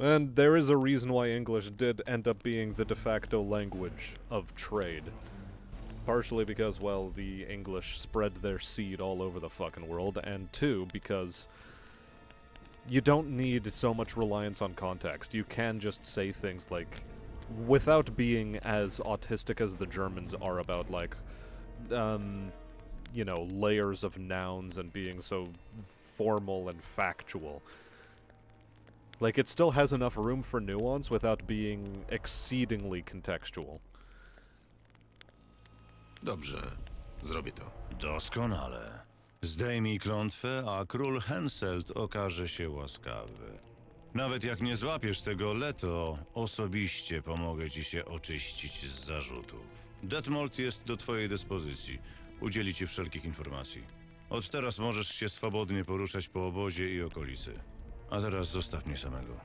And there is a reason why English did end up being the de facto language of trade. Partially because, well, the English spread their seed all over the fucking world, and two, because you don't need so much reliance on context. You can just say things like, without being as autistic as the Germans are about, like, you know, layers of nouns and being so formal and factual. Like, it still has enough room for nuance without being exceedingly contextual. Dobrze, zrobię to. Doskonale. Zdejmij klątwę, a król Henselt okaże się łaskawy. Nawet jak nie złapiesz tego Leto, osobiście pomogę ci się oczyścić z zarzutów. Detmold jest do twojej dyspozycji. Udzieli ci wszelkich informacji. Od teraz możesz się swobodnie poruszać po obozie i okolicy. A teraz zostaw mnie samego.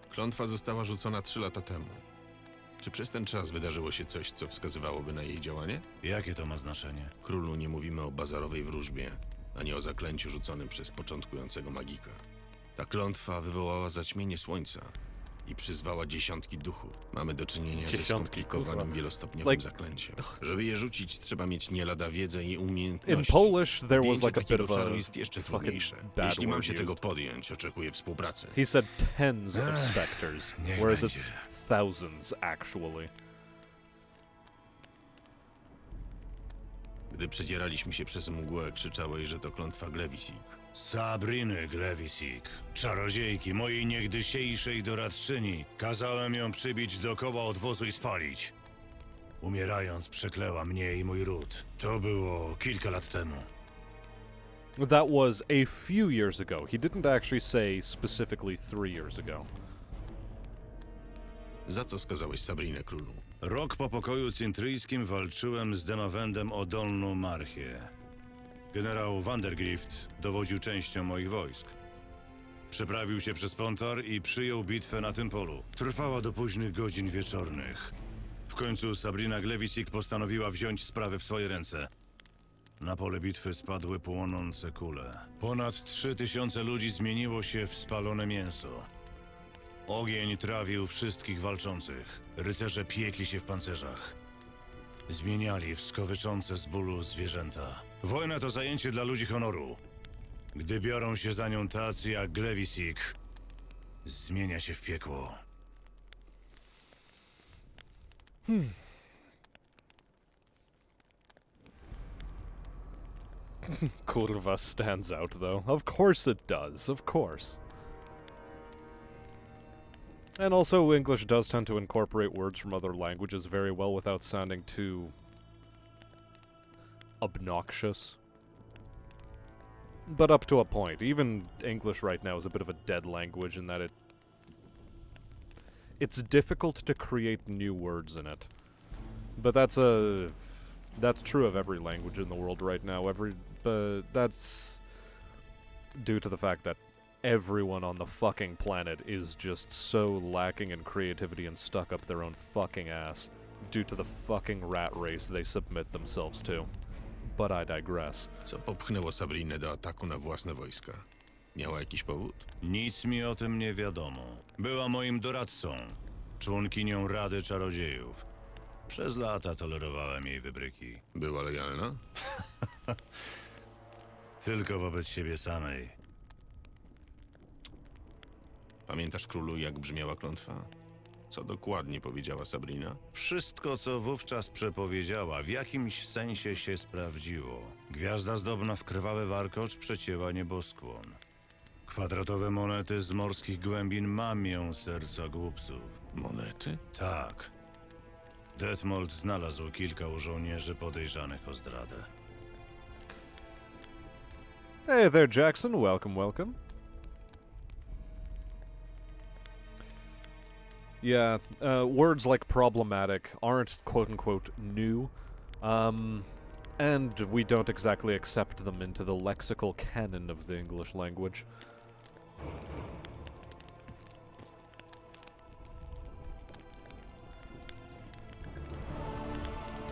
Klątwa została rzucona 3 lata temu. Czy przez ten czas wydarzyło się coś, co wskazywałoby na jej działanie? Jakie to ma znaczenie? Królu, nie mówimy o bazarowej wróżbie, ani o zaklęciu rzuconym przez początkującego magika. Ta klątwa wywołała zaćmienie słońca i przyzwała dziesiątki duchów. Mamy do czynienia ze skomplikowanym, wielostopniowym zaklęciem. Żeby je rzucić, trzeba mieć nie lada wiedzę i umiejętności. In Polish, there was Zdjęcie like a bit takiego of a czaru jest jeszcze trudniejsze. bad Jeśli mam word się tego used. podjąć, oczekuję współpracy. He said tens of specters, niech whereas będzie. it's thousands, actually. Gdy przedzieraliśmy się przez mgłę, krzyczałeś, że to klątwa Glewisik. Sabriny Glewisik, czarodziejki, mojej niegdysiejszej doradczyni. Kazałem ją przybić do koła odwozu i spalić. Umierając przekleła mnie i mój ród. To było kilka lat temu. That was a few years ago. He didn't actually say specifically 3 years ago. Za co skazałeś Sabrinę królu? Rok po pokoju cintryjskim walczyłem z Demawendem o Dolną Marchię. Generał Vandergrift dowodził częścią moich wojsk. Przeprawił się przez Pontar i przyjął bitwę na tym polu. Trwała do późnych godzin wieczornych. W końcu Sabrina Glewisik postanowiła wziąć sprawę w swoje ręce. Na pole bitwy spadły płonące kule. Ponad 3000 ludzi zmieniło się w spalone mięso. Ogień trawił wszystkich walczących. Rycerze piekli się w pancerzach. Zmieniali w skowyczące z bólu zwierzęta. Wojna to zajęcie dla ludzi honoru. Gdy biorą się za nią tacy jak Glewisik, zmienia się w piekło. Kurwa stands out, though. Of course it does, of course. And also, English does tend to incorporate words from other languages very well without sounding too obnoxious. But up to a point. Even English right now is a bit of a dead language in that it's difficult to create new words in it. But that's true of every language in the world right now. But that's due to the fact that everyone on the fucking planet is just so lacking in creativity and stuck up their own fucking ass due to the fucking rat race they submit themselves to. But I digress. Co popchnęło Sabrinę do ataku na własne wojska? Miała jakiś powód? Nic mi o tym nie wiadomo. Była moim doradcą, członkinią Rady Czarodziejów. Przez lata tolerowałem jej wybryki. Była lojalna? Tylko wobec siebie samej. Pamiętasz, królu, jak brzmiała klątwa? Co dokładnie powiedziała Sabrina? Wszystko, co wówczas przepowiedziała, w jakimś sensie się sprawdziło. Gwiazda zdobna w krwawy warkocz przecięła nieboskłon. Kwadratowe monety z morskich głębin mamią serca głupców. Monety? Tak. Detmold znalazł kilka u żołnierzy podejrzanych o zdradę. Hey there, Jackson. Welcome, welcome. Yeah, words like problematic aren't quote-unquote new, and we don't exactly accept them into the lexical canon of the English language.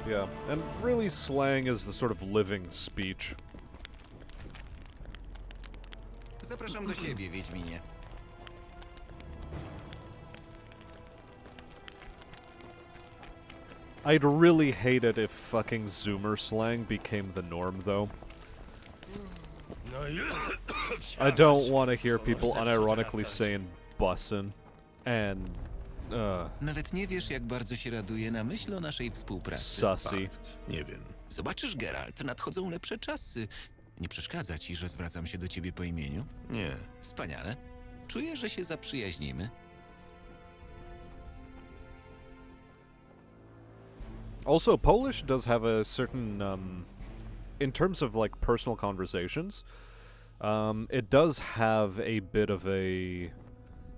Yeah, and really slang is the sort of living speech. Zapraszam do siebie, Wiedźminie. I'd really hate it if fucking Zoomer slang became the norm, though. I don't want to hear people unironically saying bussin' and, Nawet nie wiesz, jak bardzo się raduję na myśl o naszej współpracy. Sussy. Nie wiem. Zobaczysz, Geralt, nadchodzą lepsze czasy. Nie przeszkadza ci, że zwracam się do ciebie po imieniu? Nie. Wspaniale. Czuję, że się zaprzyjaźnimy. Also, Polish does have a certain, in terms of, like, personal conversations, it does have a bit of a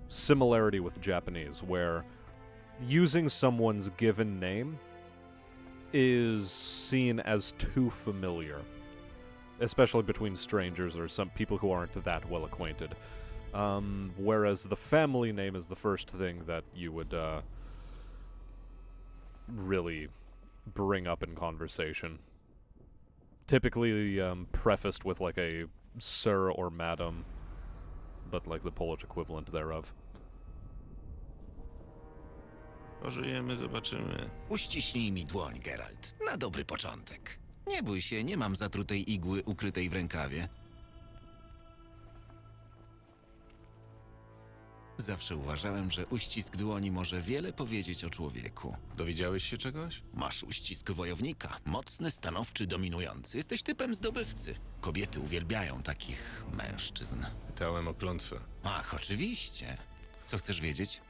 similarity with Japanese, where using someone's given name is seen as too familiar, especially between strangers or some people who aren't that well acquainted. Whereas the family name is the first thing that you would, really bring up in conversation. Typically, prefaced with, like, a sir or madam, but, like, the Polish equivalent thereof. Pożyjemy, zobaczymy. Uściśnij mi dłoń, Geralt. Na dobry początek. Nie bój się, nie mam zatrutej igły ukrytej w rękawie. Zawsze uważałem, że uścisk dłoni może wiele powiedzieć o człowieku. Dowiedziałeś się czegoś? Masz uścisk wojownika. Mocny, stanowczy, dominujący. Jesteś typem zdobywcy. Kobiety uwielbiają takich mężczyzn. Pytałem o klątwę. Ach, oczywiście. Co chcesz wiedzieć?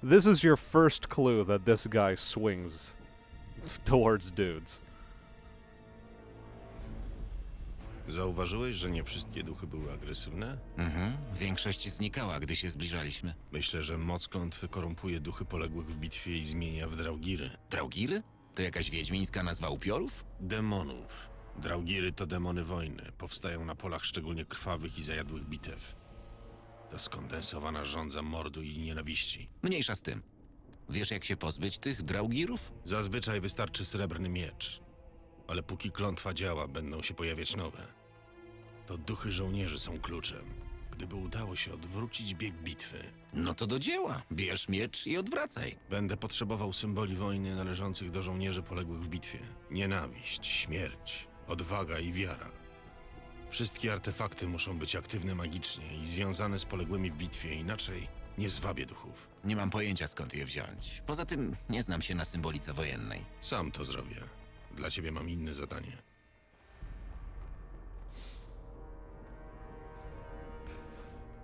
This is your first clue that this guy swings towards dudes. Zauważyłeś, że nie wszystkie duchy były agresywne? Większość znikała, gdy się zbliżaliśmy. Myślę, że moc klątwy korumpuje duchy poległych w bitwie i zmienia w draugiry. Draugiry? To jakaś wiedźmińska nazwa upiorów? Demonów. Draugiry to demony wojny. Powstają na polach szczególnie krwawych i zajadłych bitew. To skondensowana żądza mordu i nienawiści. Mniejsza z tym. Wiesz, jak się pozbyć tych draugirów? Zazwyczaj wystarczy srebrny miecz. Ale póki klątwa działa, będą się pojawiać nowe. To duchy żołnierzy są kluczem. Gdyby udało się odwrócić bieg bitwy... No to do dzieła. Bierz miecz i odwracaj. Będę potrzebował symboli wojny należących do żołnierzy poległych w bitwie. Nienawiść, śmierć, odwaga i wiara. Wszystkie artefakty muszą być aktywne magicznie i związane z poległymi w bitwie, inaczej nie zwabię duchów. Nie mam pojęcia, skąd je wziąć. Poza tym nie znam się na symbolice wojennej. Sam to zrobię. Dla ciebie mam inne zadanie.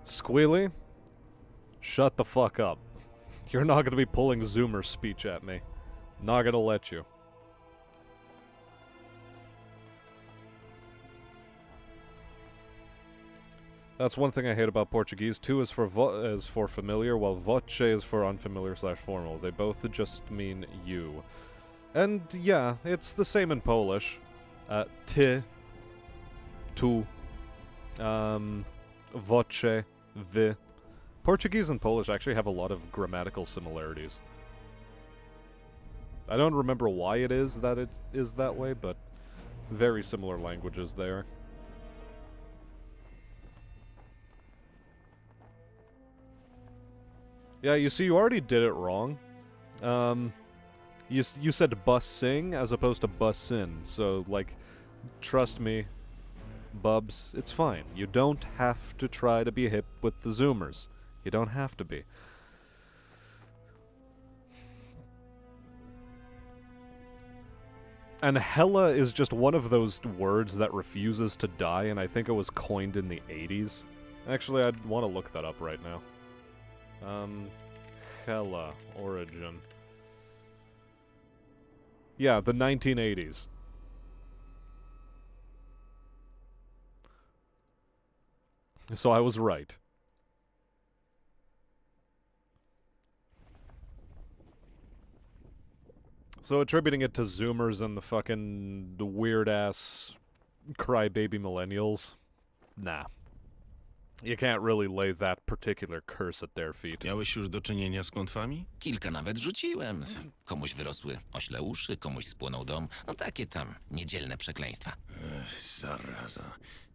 Squealy? Shut the fuck up. You're not gonna be pulling Zoomer speech at me. Not gonna let you. That's one thing I hate about Portuguese. Tu is for familiar, while voce is for unfamiliar/formal. They both just mean you. And yeah, it's the same in Polish. Ty, tu, voce, wy. Portuguese and Polish actually have a lot of grammatical similarities. I don't remember why it is that way, but very similar languages there. Yeah, you see, you already did it wrong. You said bus sing as opposed to bus in, so, like, trust me, bubs, it's fine. You don't have to try to be hip with the Zoomers. You don't have to be. And hella is just one of those words that refuses to die, and I think it was coined in the 80s. Actually, I'd want to look that up right now. Hella origin. Yeah, the 1980s. So I was right. So attributing it to Zoomers and the fucking weird-ass crybaby millennials? Nah. You can't really lay that particular curse at their feet. Miałeś już do czynienia z klątwami? Kilka nawet rzuciłem. Komuś wyrosły ośle uszy, komuś spłonął dom. No takie tam niedzielne przekleństwa. Zaraza.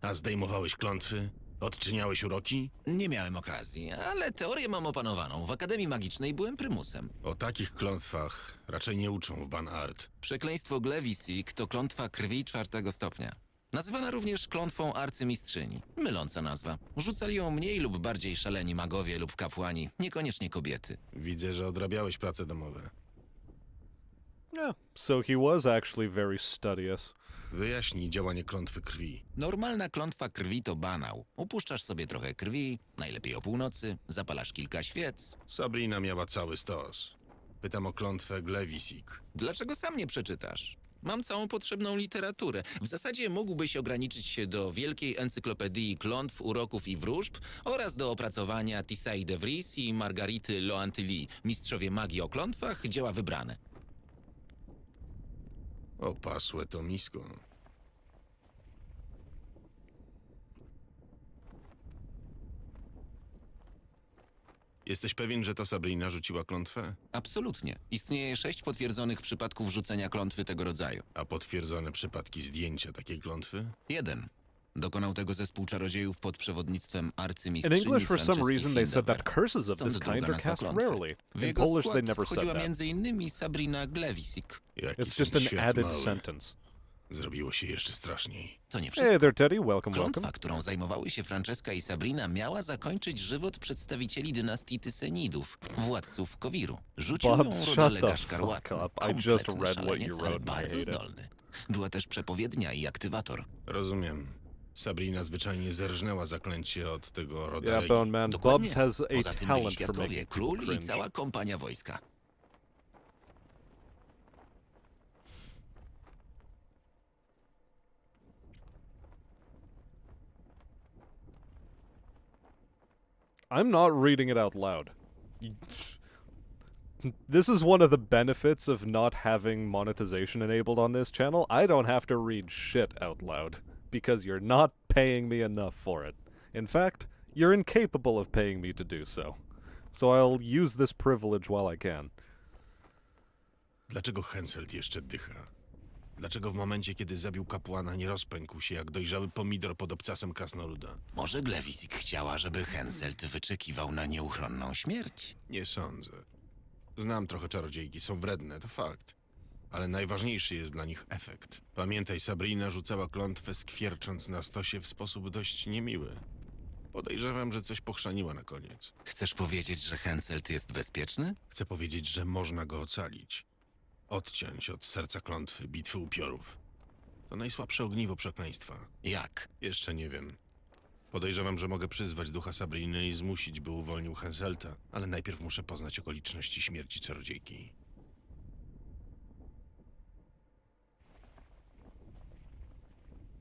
A zdejmowałeś klątwy? Odczyniałeś uroki? Nie miałem okazji, ale teorię mam opanowaną. W Akademii Magicznej byłem prymusem. O takich klątwach raczej nie uczą w Banart. Przekleństwo Glewisik to klątwa krwi 4. stopnia. Nazywana również klątwą arcymistrzyni. Myląca nazwa. Rzucali ją mniej lub bardziej szaleni magowie lub kapłani, niekoniecznie kobiety. Widzę, że odrabiałeś prace domowe. Yeah, so he was actually very studious. Wyjaśnij działanie klątwy krwi. Normalna klątwa krwi to banał. Upuszczasz sobie trochę krwi, najlepiej o północy, zapalasz kilka świec. Sabrina miała cały stos. Pytam o klątwę Glewisik. Dlaczego sam nie przeczytasz? Mam całą potrzebną literaturę. W zasadzie mógłbyś ograniczyć się do wielkiej encyklopedii klątw, uroków i wróżb oraz do opracowania Tissaï de Vries i Margarity Loantilly, mistrzowie magii o klątwach, dzieła wybrane. Opasłe to misko. Jesteś pewien, że to Sabrina rzuciła klątwę? Absolutnie. Istnieje 6 potwierdzonych przypadków rzucenia klątwy tego rodzaju. A potwierdzone przypadki zdjęcia takiej klątwy? 1. Dokonał tego zespół czarodziejów pod przewodnictwem In arcymistrzyni English, for some Francesky reason, they said that Findewer. curses of Stąd this druga kind are nazwa cast klątwy. rarely. W In jego Polish, they skład never said wchodziła that. m.in. Sabrina Glewisik. It's just an added sentence. Zrobiło się jeszcze straszniej. To nie wszystko. Hey there, Teddy. Welcome, Klątwa, welcome. którą zajmowały się Franceska i Sabrina, miała zakończyć żywot przedstawicieli dynastii Tysenidów, władców Kowiru. Rzucił Bob, ją shut rodalega the szkarłatny, fuck up. I kompletny just read what szaleniec, you ale wrote and I bardzo hate it. zdolny. Była też przepowiednia i aktywator. Rozumiem. Sabrina zwyczajnie zerżnęła zaklęcie od tego Yeah, rodalegi. Bone Man. Dokładnie. Bubs has a Poza tym byli talent for świadkowie, making król people i cringe. cała kompania wojska. I'm not reading it out loud. This is one of the benefits of not having monetization enabled on this channel. I don't have to read shit out loud, because you're not paying me enough for it. In fact, you're incapable of paying me to do so. So I'll use this privilege while I can. Dlaczego Henselt jeszcze dycha? Dlaczego w momencie, kiedy zabił kapłana, nie rozpękł się jak dojrzały pomidor pod obcasem krasnoluda? Może Glewisik chciała, żeby Henselt wyczekiwał na nieuchronną śmierć? Nie sądzę. Znam trochę czarodziejki, są wredne, to fakt. Ale najważniejszy jest dla nich efekt. Pamiętaj, Sabrina rzucała klątwę skwiercząc na stosie w sposób dość niemiły. Podejrzewam, że coś pochrzaniła na koniec. Chcesz powiedzieć, że Henselt jest bezpieczny? Chcę powiedzieć, że można go ocalić. Odciąć od serca klątwy, bitwy upiorów. To najsłabsze ogniwo przekleństwa. Jak? Jeszcze nie wiem. Podejrzewam, że mogę przyzwać ducha Sabriny i zmusić, by uwolnił Henselta, ale najpierw muszę poznać okoliczności śmierci czarodziejki.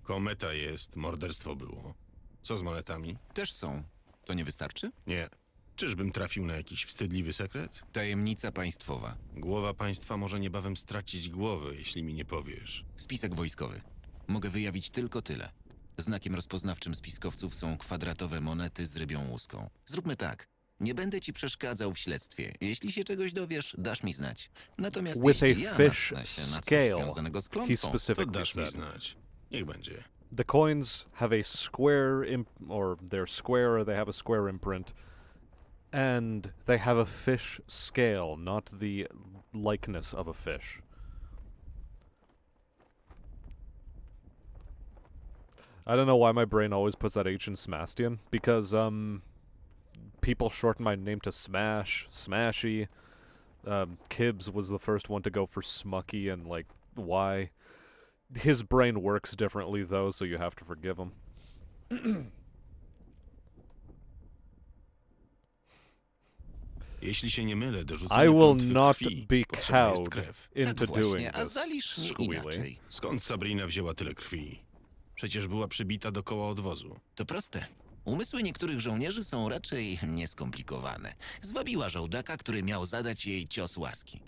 Kometa jest, morderstwo było. Co z monetami? Też są. To nie wystarczy? Nie. Czyżbym trafił na jakiś wstydliwy sekret? Tajemnica państwowa. Głowa państwa może niebawem stracić głowę, jeśli mi nie powiesz. Spisek wojskowy. Mogę wyjawić tylko tyle. Znakiem rozpoznawczym spiskowców są kwadratowe monety z rybią łuską. Zróbmy tak. Nie będę ci przeszkadzał w śledztwie. Jeśli się czegoś dowiesz, dasz mi znać. Natomiast With jeśli a ja fish natknę się na coś scale, związanego z he klątwą, To specifically dasz mi said. znać. Niech będzie. The coins have a square or they're square, or they have a square imprint, and they have a fish scale, not the likeness of a fish. I don't know why my brain always puts that H in Smastian, because people shorten my name to Smash, Smashy. Kibbs was the first one to go for Smucky, and like, why? His brain works differently, though, so you have to forgive him. Jeśli się nie mylę, do I rzucenia will klątwy not krwi be potrzebna jest cowed krew. into Tak właśnie, doing a this. zalisz mnie Squealy. inaczej. Skąd Sabrina wzięła tyle krwi? Przecież była przybita do koła odwozu. To proste. Umysły niektórych żołnierzy są raczej nieskomplikowane. Zwabiła żołdaka, który miał zadać jej cios łaski.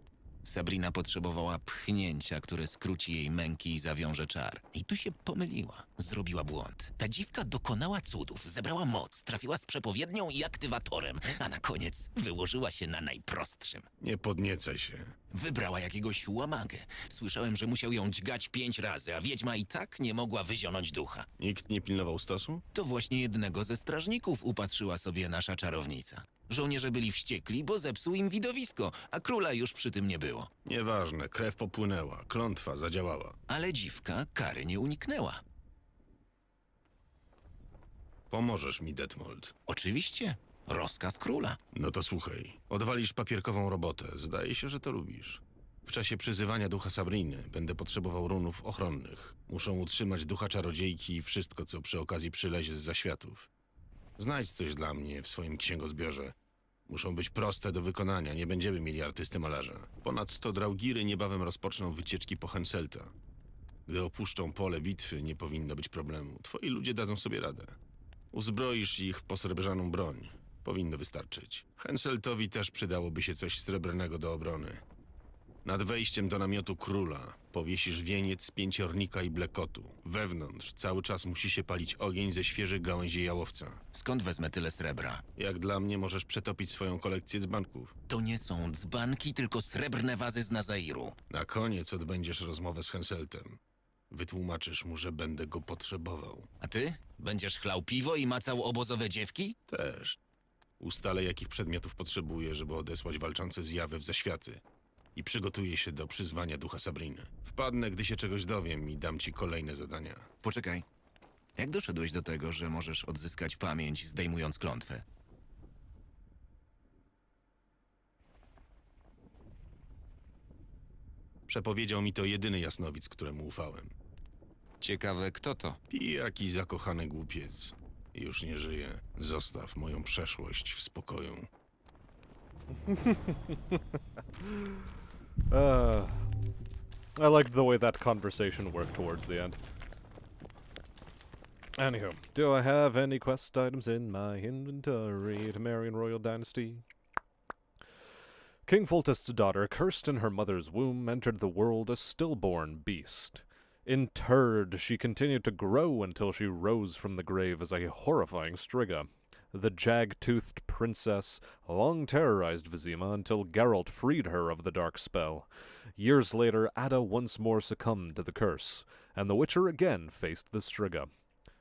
Sabrina potrzebowała pchnięcia, które skróci jej męki i zawiąże czar. I tu się pomyliła. Zrobiła błąd. Ta dziwka dokonała cudów, zebrała moc, trafiła z przepowiednią i aktywatorem, a na koniec wyłożyła się na najprostszym. Nie podniecaj się. Wybrała jakiegoś łamagę. Słyszałem, że musiał ją dźgać 5 razy, a wiedźma i tak nie mogła wyzionąć ducha. Nikt nie pilnował stosu? To właśnie jednego ze strażników upatrzyła sobie nasza czarownica. Żołnierze byli wściekli, bo zepsuł im widowisko, a króla już przy tym nie było. Nieważne, krew popłynęła, klątwa zadziałała. Ale dziwka kary nie uniknęła. Pomożesz mi, Detmold. Oczywiście. Rozkaz króla. No to słuchaj. Odwalisz papierkową robotę. Zdaje się, że to lubisz. W czasie przyzywania ducha Sabriny będę potrzebował runów ochronnych. Muszą utrzymać ducha czarodziejki i wszystko, co przy okazji przylezie z zaświatów. Znajdź coś dla mnie w swoim księgozbiorze. Muszą być proste do wykonania, nie będziemy mieli artysty malarza. Ponadto draugiry niebawem rozpoczną wycieczki po Henselta. Gdy opuszczą pole bitwy, nie powinno być problemu. Twoi ludzie dadzą sobie radę. Uzbroisz ich w posrebrzaną broń. Powinno wystarczyć. Henseltowi też przydałoby się coś srebrnego do obrony. Nad wejściem do namiotu króla powiesisz wieniec z pięciornika i blekotu. Wewnątrz cały czas musi się palić ogień ze świeżych gałęzi jałowca. Skąd wezmę tyle srebra? Jak dla mnie możesz przetopić swoją kolekcję dzbanków. To nie są dzbanki, tylko srebrne wazy z Nazairu. Na koniec odbędziesz rozmowę z Henseltem. Wytłumaczysz mu, że będę go potrzebował. A ty? Będziesz chlał piwo i macał obozowe dziewki? Też. Ustalę, jakich przedmiotów potrzebuję, żeby odesłać walczące zjawy w zaświaty. I przygotuję się do przyzwania ducha Sabriny. Wpadnę, gdy się czegoś dowiem i dam ci kolejne zadania. Poczekaj. Jak doszedłeś do tego, że możesz odzyskać pamięć, zdejmując klątwę? Przepowiedział mi to jedyny jasnowic, któremu ufałem. Ciekawe, kto to? Pijak i zakochany głupiec. Już nie żyje. Zostaw moją przeszłość w spokoju. I liked the way that conversation worked towards the end. Anywho, do I have any quest items in my inventory to marry in Royal Dynasty? King Foltest's daughter, cursed in her mother's womb, entered the world a stillborn beast. Interred, she continued to grow until she rose from the grave as a horrifying Striga. The jag-toothed princess long terrorized Vizima until Geralt freed her of the dark spell. Years later, Ada once more succumbed to the curse, and the Witcher again faced the Striga.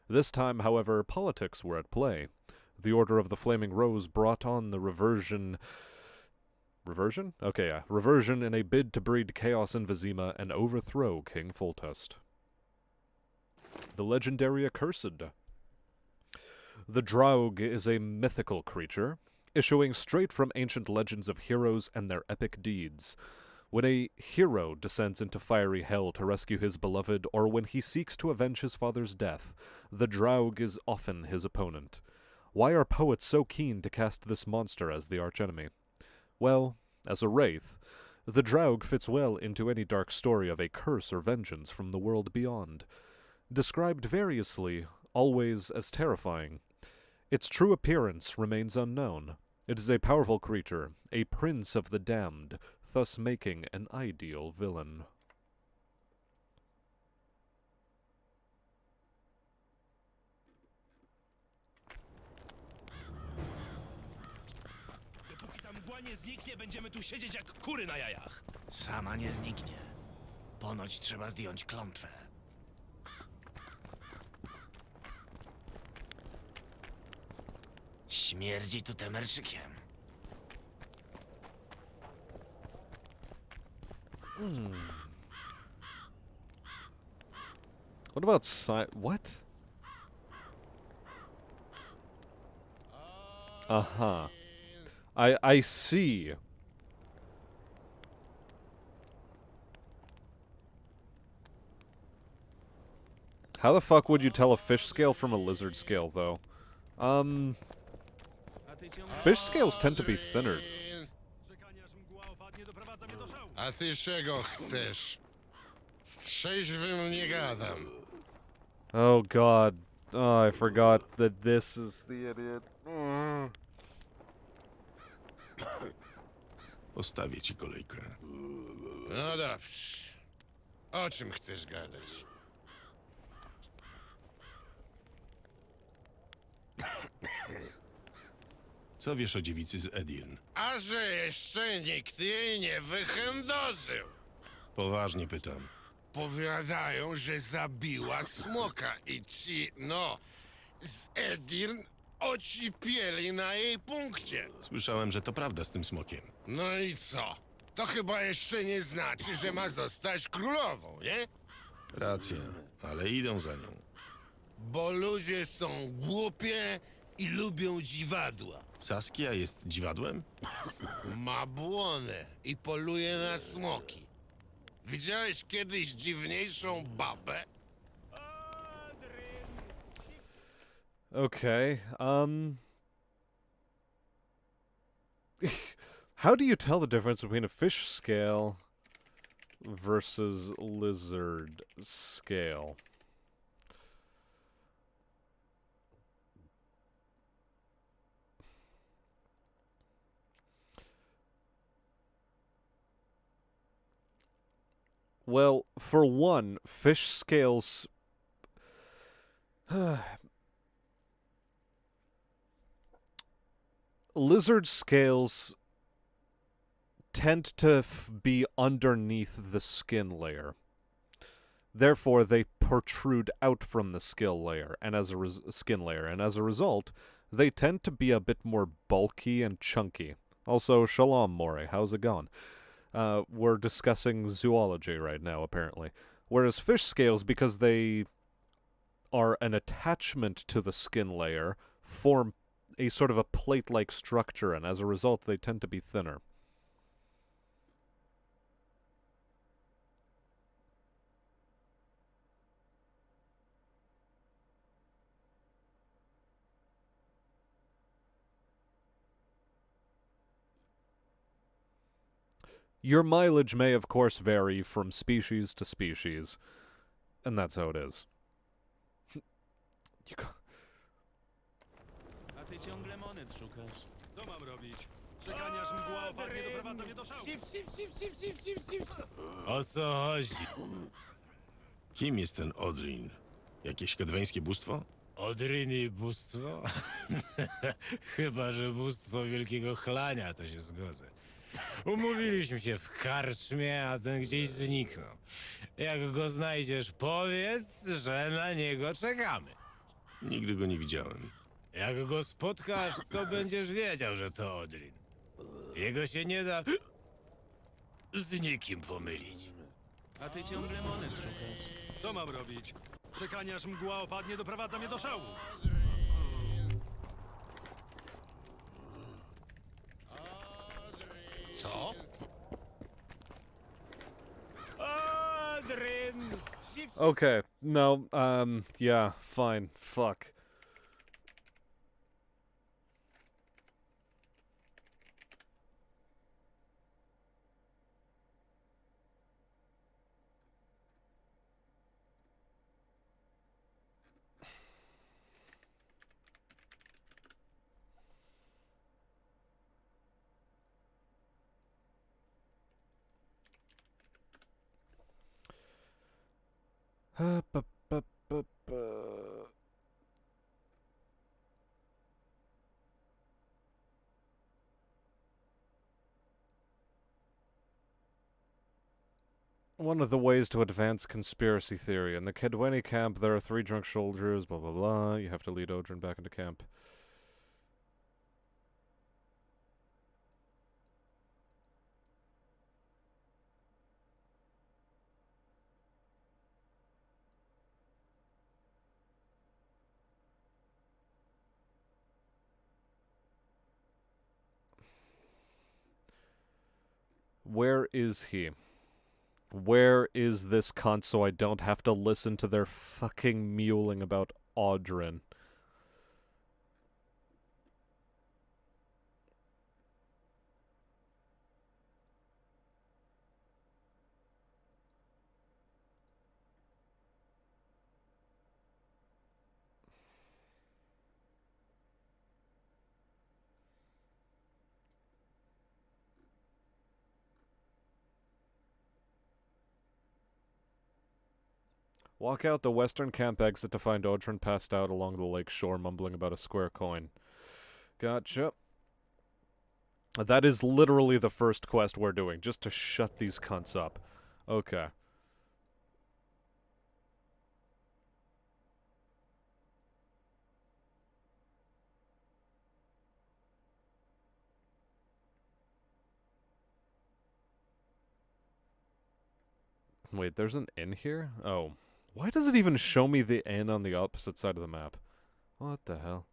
This time, however, politics were at play. The Order of the Flaming Rose brought on the reversion... Reversion? Okay, yeah. Reversion in a bid to breed chaos in Vizima and overthrow King Foltest. The legendary Accursed. The Draug is a mythical creature, issuing straight from ancient legends of heroes and their epic deeds. When a hero descends into fiery hell to rescue his beloved, or when he seeks to avenge his father's death, the Draug is often his opponent. Why are poets so keen to cast this monster as the archenemy? Well, as a wraith, the Draug fits well into any dark story of a curse or vengeance from the world beyond. Described variously, always as terrifying, its true appearance remains unknown. It is a powerful creature, a prince of the damned, thus making an ideal villain. Dopóki ta mgła nie zniknie, będziemy tu siedzieć jak kury na jajach. Sama nie zniknie. Ponoć trzeba zdjąć klątwę. Śmierdzi tu temerczykiem. What about what? Uh-huh. I see. How the fuck would you tell a fish scale from a lizard scale, though? Fish scales tend to be thinner. A ty czego chcesz? Z trzeźwym nie gadam. Oh god. Oh, I forgot that this is the idiot. Postawię ci kolejkę. No dobrze. O czym chcesz gadać? Co wiesz o dziewicy z Edirn? A że jeszcze nikt jej nie wychędożył. Poważnie pytam. Powiadają, że zabiła smoka i ci, no, z Edirn ocipieli na jej punkcie. Słyszałem, że to prawda z tym smokiem. No i co? To chyba jeszcze nie znaczy, że ma zostać królową, nie? Racja, ale idą za nią. Bo ludzie są głupie i lubią dziwadła. Saskia jest dziwadłem? Ma błonę i poluje na smoki. Widziałeś kiedyś dziwniejszą babę? Okay, how do you tell the difference between a fish scale versus lizard scale? Well, for one, fish scales... Lizard scales tend to be underneath the skin layer. Therefore, they protrude out from the skin layer, and as a result, they tend to be a bit more bulky and chunky. Also, shalom, Mori. How's it going? We're discussing zoology right now, apparently. Whereas fish scales, because they are an attachment to the skin layer, form a sort of a plate-like structure, and as a result, they tend to be thinner. Your mileage may, of course, vary from species to species, and that's how it is. A ty ciągle monet szukasz. Co mam robić? Przeganiasz mgła opadnie, doprowadza mnie do szału. O co chodzi? Kim jest ten Odrin? Jakieś kedweńskie bóstwo? Odryny bóstwo? Chyba, że bóstwo wielkiego chlania, to się zgodzę. Umówiliśmy się w karczmie, a ten gdzieś zniknął. Jak go znajdziesz, powiedz, że na niego czekamy. Nigdy go nie widziałem. Jak go spotkasz, to będziesz wiedział, że to Odrin. Jego się nie da z nikim pomylić. A ty ciągle monet szukasz. Co mam robić? Przeganiasz mgła opadnie, doprowadza mnie do szału. Co? Odrin! Okay, no, yeah, fine, fuck. One of the ways to advance conspiracy theory. In the Kedweni camp, there are 3 drunk soldiers, blah blah blah. You have to lead Odrin back into camp. Where is he? Where is this cunt so I don't have to listen to their fucking mewling about Audrin? Walk out the western camp exit to find Odrin passed out along the lake shore, mumbling about a square coin. Gotcha. That is literally the first quest we're doing, just to shut these cunts up. Okay. Wait, there's an inn here? Oh. Why does it even show me the inn on the opposite side of the map? What the hell?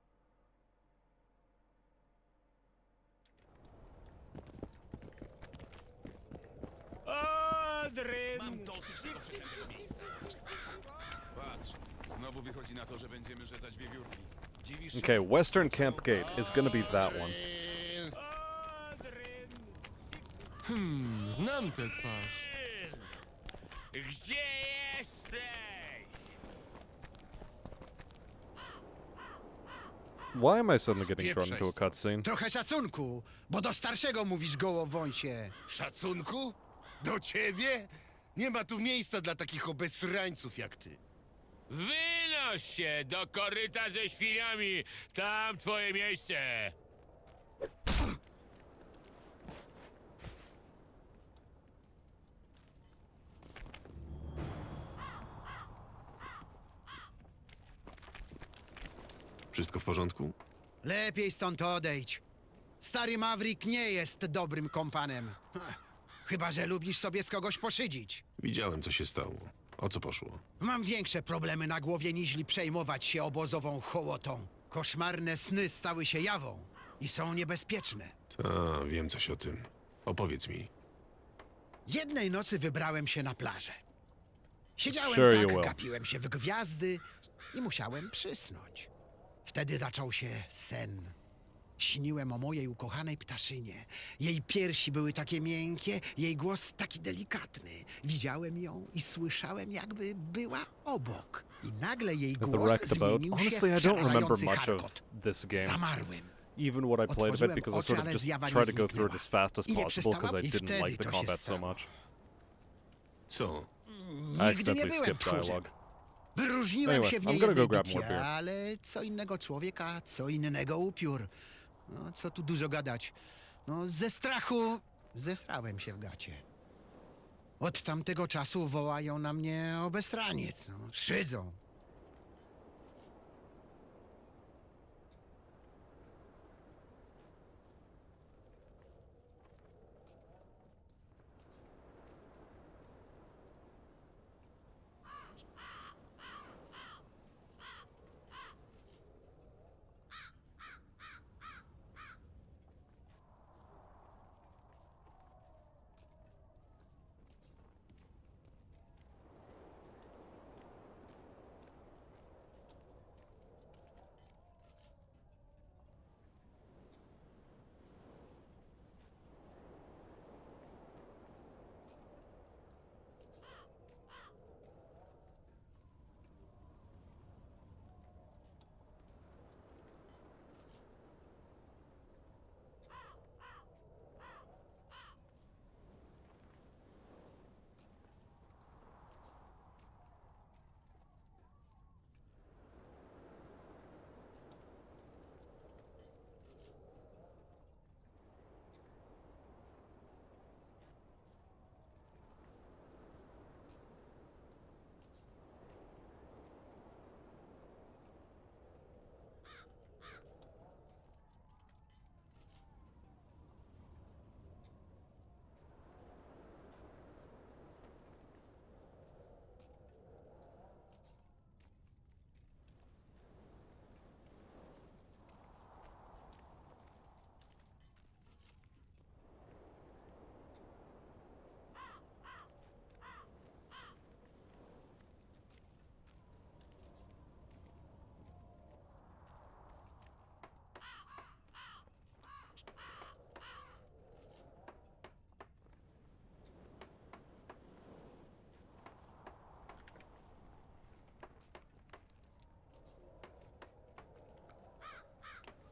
Mam dosyć tego przeklętego miejsca. Patrz, znowu wychodzi na to, że będziemy rzecać wiewiórki. Dziwisz się? Okay, Western Camp Gate is gonna be that one. Znam tę twarz. Gdzie jesteś? Why am I suddenly getting thrown into a cutscene? Trochę szacunku, bo do starszego mówisz gołowąsie. Szacunku? Do ciebie? Nie ma tu miejsca dla takich obesrańców jak ty. Wynoś się do koryta ze świniami! Tam twoje miejsce! Wszystko w porządku? Lepiej stąd odejdź. Stary Mawrik nie jest dobrym kompanem. Chyba że lubisz sobie z kogoś poszydzić. Widziałem, co się stało. O co poszło? Mam większe problemy na głowie, niźli przejmować się obozową hołotą. Koszmarne sny stały się jawą i są niebezpieczne. Ta, wiem coś o tym. Opowiedz mi. Jednej nocy wybrałem się na plażę. Siedziałem Sure you tak, will. gapiłem się w gwiazdy i musiałem przysnąć. Wtedy zaczął się sen. Śniłem o mojej ukochanej ptaszynie. Jej piersi były takie miękkie, jej głos taki delikatny. Widziałem ją i słyszałem, jakby była obok. I nagle jej With the głos wrecked boat. zmienił się Honestly, w I don't remember przerażający much of charkot. this game. Zamarłem. Even what I played of it, Otworzyłem because I oczy, sort of ale just zjawa nie tried to go through it zniknęła. as fast as I nie possible, because I przestała, i didn't like wtedy the to się combat so stało. much. Co? I Nigdy nie accidentally byłem skipped tchórzem. dialogue. Wyróżniłem Anyway, się w I'm niej gonna go jednej grab more bitwie, beer. ale co innego człowieka, co innego upiór. No, co tu dużo gadać. No, ze strachu zesrałem się w gacie. Od tamtego czasu wołają na mnie obesraniec. No, szydzą.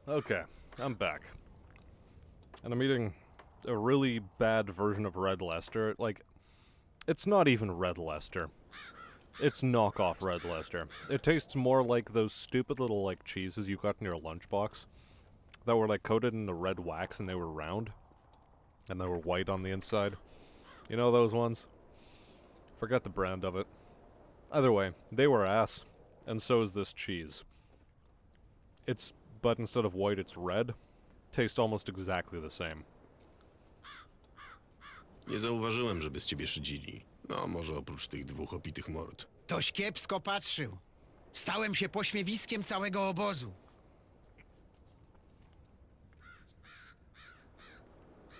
Okay, I'm back. And I'm eating a really bad version of Red Leicester. Like, it's not even Red Leicester. It's knockoff Red Leicester. It tastes more like those stupid little, like, cheeses you got in your lunchbox that were, like, coated in the red wax and they were round. And they were white on the inside. You know those ones? Forget the brand of it. Either way, they were ass. And so is this cheese. But instead of white, it's red. Tastes almost exactly the same. Nie zauważyłem, żeby z ciebie szydzili. No, może oprócz tych dwóch opitych mord. Toś kiepsko patrzył. Stałem się pośmiewiskiem całego obozu.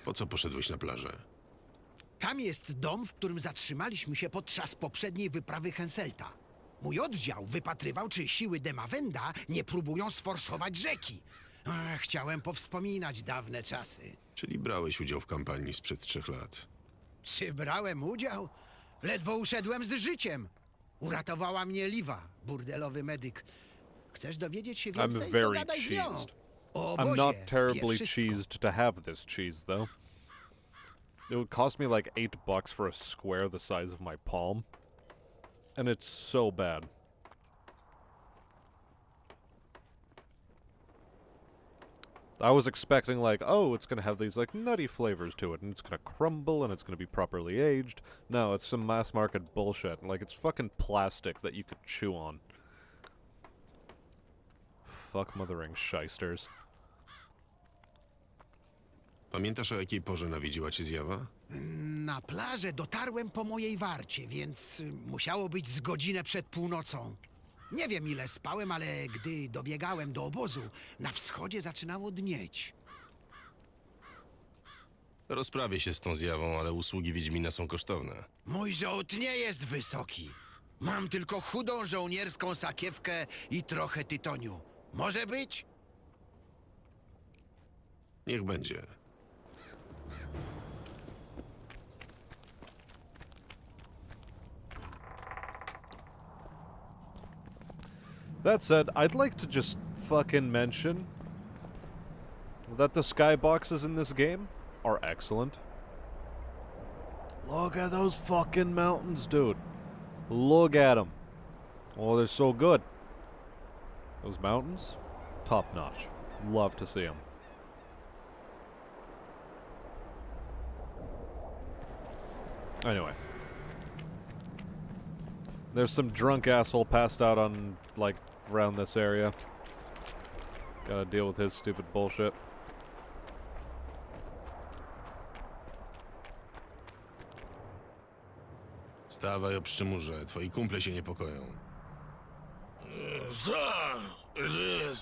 Po co poszedłeś na plażę? Tam jest dom, w którym zatrzymaliśmy się podczas poprzedniej wyprawy Henselta. Mój oddział wypatrywał, czy siły Demawenda nie próbują sforsować rzeki. Chciałem powspominać dawne czasy. Czyli brałeś udział w kampanii sprzed 3 lat. Czy brałem udział? Ledwo uszedłem z życiem. Uratowała mnie Liwa, burdelowy medyk. Chcesz dowiedzieć się więcej? I'm very Dogadaj z nią. cheesed. O I'm obozie not terribly wie wszystko. cheesed to have this cheese, though. It would cost me like $8 for a square the size of my palm. And it's so bad. I was expecting like, oh, it's gonna have these like nutty flavors to it, and it's gonna crumble, and it's gonna be properly aged. No, it's some mass market bullshit. Like, it's fucking plastic that you could chew on. Fuck mothering shysters. Pamiętasz, o jakiej porze nawiedziła cię zjawa? Na plażę dotarłem po mojej warcie, więc musiało być z godzinę przed północą. Nie wiem, ile spałem, ale gdy dobiegałem do obozu, na wschodzie zaczynało dnieć. Rozprawię się z tą zjawą, ale usługi Wiedźmina są kosztowne. Mój żołd nie jest wysoki. Mam tylko chudą żołnierską sakiewkę i trochę tytoniu. Może być? Niech będzie. That said, I'd like to just fucking mention that the skyboxes in this game are excellent. Look at those fucking mountains, dude. Look at them. Oh, they're so good. Those mountains, top notch. Love to see them. Anyway. There's some drunk asshole passed out on, like, around this area. Gotta deal with his stupid bullshit. Stawaj, obszczymurze, twoi kumple się niepokoją. Co? Żyję.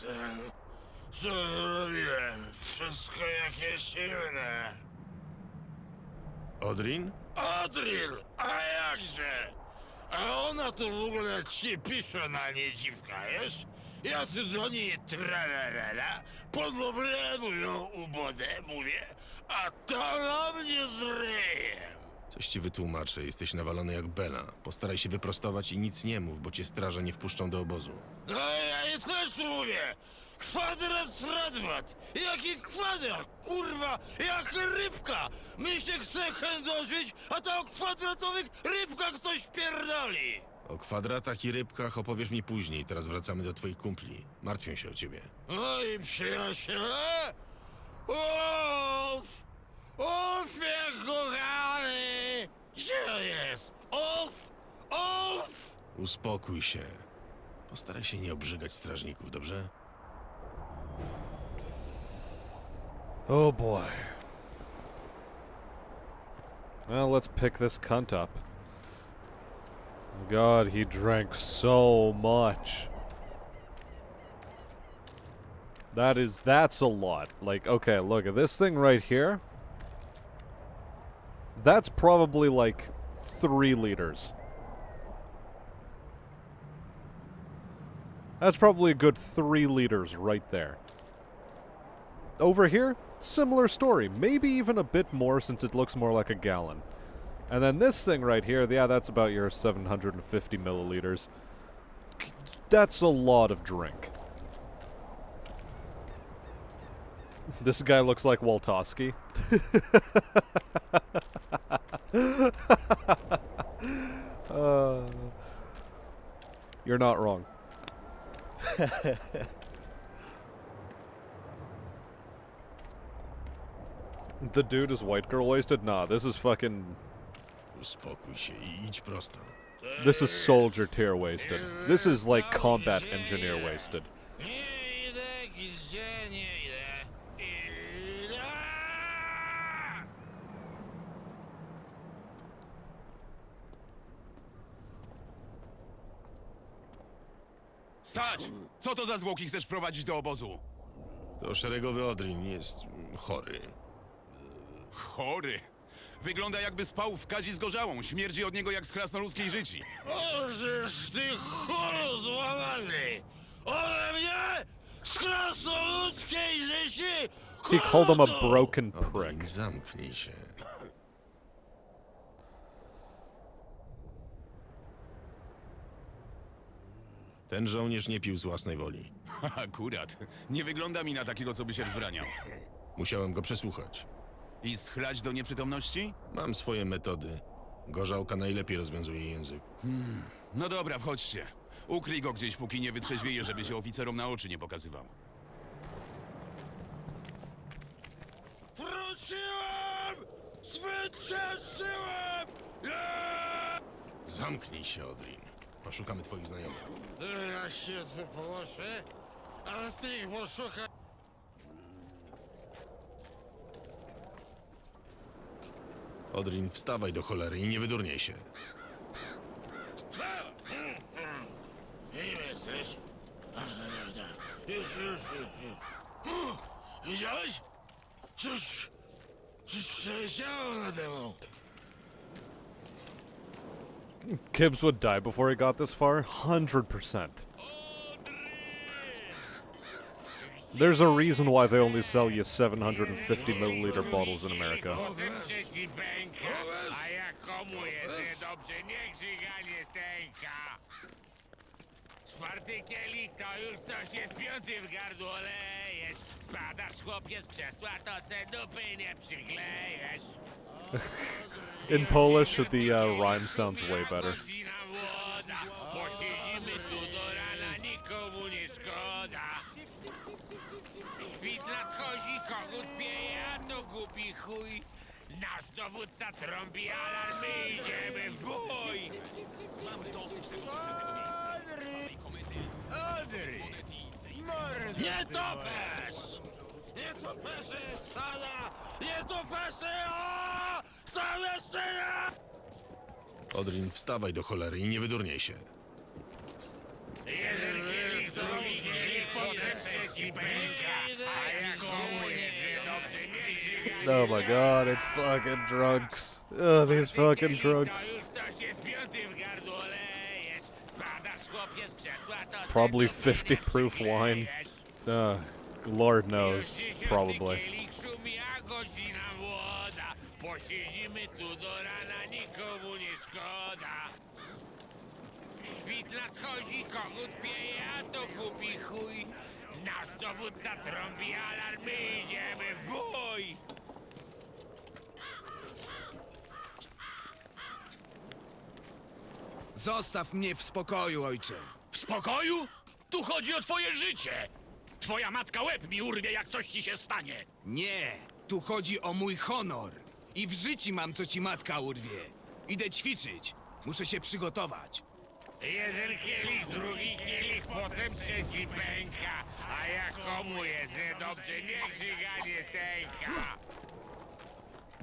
Co zrobiłem? Wszystko jakieś silne. Odrin? Adril, a jakże? A ona to w ogóle ci pisze na nie dziwka, wiesz? Ja tu do niej tralalala, po dobremu ją ubodę mówię, a to na mnie zryje. Coś ci wytłumaczę, jesteś nawalony jak Bela. Postaraj się wyprostować i nic nie mów, bo cię straże nie wpuszczą do obozu. No ja jej też mówię! Kwadrat sradwat! Jaki kwadrat? Kurwa, jak rybka! My się chce chędożyć, a to o kwadratowych rybkach coś pierdoli! O kwadratach i rybkach opowiesz mi później, teraz wracamy do twoich kumpli. Martwią się o ciebie. Oj, przyjaciele! Uf! Uf, jak kochany! Gdzie jest? Uf! Uf! Uspokój się. Postaraj się nie obrzygać strażników, dobrze? Oh boy. Well, let's pick this cunt up. God, he drank so much. That's a lot. Like, okay, look at this thing right here. That's probably like 3 liters. That's probably a good 3 liters right there. Over here, similar story. Maybe even a bit more since it looks more like a gallon. And then this thing right here, yeah, that's about your 750 milliliters. That's a lot of drink. This guy looks like Waltowski. You're not wrong. The dude is white girl wasted? Nah, this is fucking... Uspokój się i idź prosto. This is soldier tier wasted. This is like combat engineer wasted. Nie idę, gdzie nie idę. Idę! Stać! Co to za zwłoki chcesz prowadzić do obozu? To szeregowy Odrin jest chory. Chory? Wygląda jakby spał w kadzi zgorzałą. Śmierdzi od niego jak z krasnoludzkiej życi. Ożeż ty choro złamany! Ode mnie z krasnoludzkiej życi! He called him a broken Odrin, prick. zamknij się. Ten żołnierz nie pił z własnej woli. Akurat. Nie wygląda mi na takiego, co by się wzbraniał. Musiałem go przesłuchać. I schlać do nieprzytomności? Mam swoje metody. Gorzałka najlepiej rozwiązuje język. No dobra, wchodźcie. Ukryj go gdzieś, póki nie wytrzeźwieje, żeby się oficerom na oczy nie pokazywał. Wróciłem! Zwyciężyłem! Zamknij się, Odrin. Poszukamy twoich znajomych. Ja się tu położę, a ty ich poszukaj. Odrin, wstawaj do cholery i nie wydurniej się. Kim jesteś? Już. Widziałeś? Cóż przeleciało nade mną. Gibbs would die before he got this far? 100%. There's a reason why they only sell you 750 milliliter bottles in America. A jak komu jest dobrze, niech żyganie stęka. Czwarty kielich to już coś jest, piąty w gardło lejesz. Spadasz chłopie z krzesła, to se dupy nie przyklejesz. In Polish, the rhyme sounds way better. Posiedzimy tu do rana, nikomu nie szkoda. Świt nadchodzi, kogut pieje, a to głupi chuj. Nasz dowódca trąbi alarm, my idziemy w bój. Mamy dosyć tego przeklętego miejsca. Nie topesz! Nie topesze stada! Nie topesze! O! Sam jeszcze nie! Odrin, wstawaj do cholery i nie wydurniej się. Jeden kielich, drugi kielich, potem trzeci pęka. A jak komu jest dobrze, niech żyganie Oh my god, it's fucking drunks. Oh, these fucking drunks. Probably 50 proof wine. Lord knows. Probably. Posiedzimy tu do rana, nikomu nie szkoda. Świt nadchodzi, kogut pieje, a to głupi chuj. Nasz dowódca trąbi alarm, my idziemy w bój. Zostaw mnie w spokoju, ojcze. W spokoju? Tu chodzi o twoje życie. Twoja matka łeb mi urwie, jak coś ci się stanie. Nie, tu chodzi o mój honor. I w życiu mam, co ci matka urwie. Idę ćwiczyć. Muszę się przygotować. Jeden kielich, drugi kielich, potem trzeci pęka. A jak komu jest dobrze, niech żyganie stęka.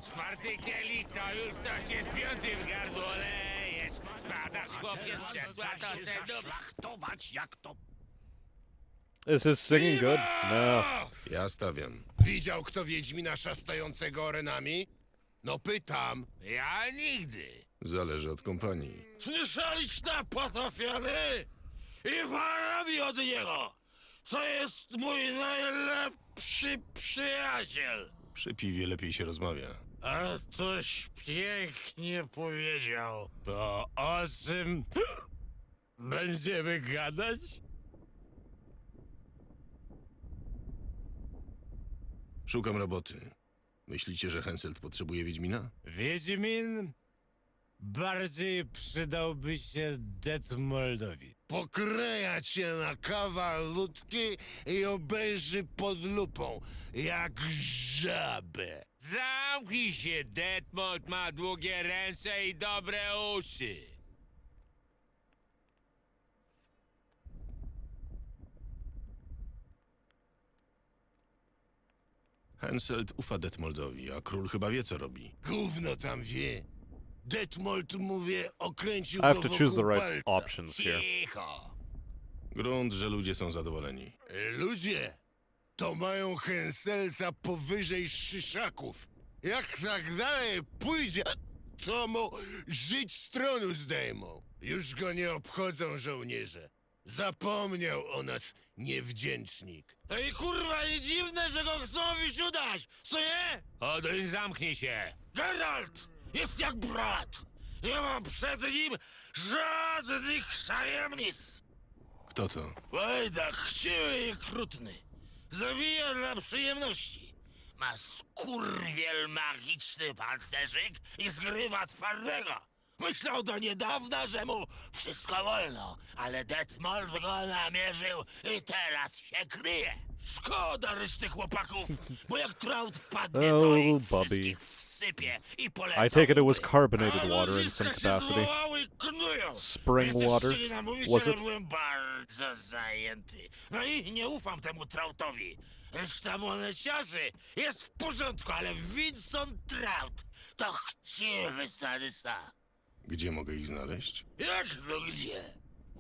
Czwarty kielich to już coś jest, piąty w gardło lejesz. Spadasz chłopie z krzesła, to se doszlachtować jak to... Is his singing good? No. Ja stawiam. Widział kto Wiedźmina szastającego orenami? No pytam. Ja nigdy. Zależy od kompanii. Słyszeliście, potrafiony? I wara mi od niego. To jest mój najlepszy przyjaciel. Przy piwie lepiej się rozmawia. A toś pięknie powiedział. To o czym będziemy gadać? Szukam roboty. Myślicie, że Henselt potrzebuje Wiedźmina? Wiedźmin bardziej przydałby się Detmoldowi. pokryja cię na kawalutki i obejrzy pod lupą, jak żabę. Zamknij się, Detmold ma długie ręce i dobre uszy. Henselt ufa Detmoldowi, a król chyba wie, co robi. Gówno tam wie. Detmold, mówię, okręcił I have go to choose the wokół right palca. options here. Cicho. Grunt, że ludzie są zadowoleni. Ludzie to mają Henselta powyżej szyszaków. Jak tak dalej pójdzie, to mu żyć z tronu zdejmą. Już go nie obchodzą żołnierze. Zapomniał o nas niewdzięcznik. Ej, kurwa, nie dziwne, że go chcą wysiudać, co nie? Odryń, zamknij się. Geralt jest jak brat. Nie mam przed nim żadnych tajemnic. Kto to? Łajdak chciwy i krutny. Zabija dla przyjemności. Ma skurwiel magiczny pancerzyk i zgrywa twardego. Myślał do niedawna, że mu wszystko wolno, ale Detmold go namierzył i teraz się kryje. Szkoda reszty chłopaków, bo jak Trout wpadnie, to ich Bobby. wszystkich wsypie i polecą. I take it was carbonated water in some Ludziska się capacity. zwołały i knują. Spring Mnie też water? chcieli namówić, Was ale it? byłem bardzo zajęty. No i nie ufam temu Troutowi. Reszta moneciarzy jest w porządku, ale Vincent Trout to chciwy sadysta. Gdzie mogę ich znaleźć? Jak to gdzie?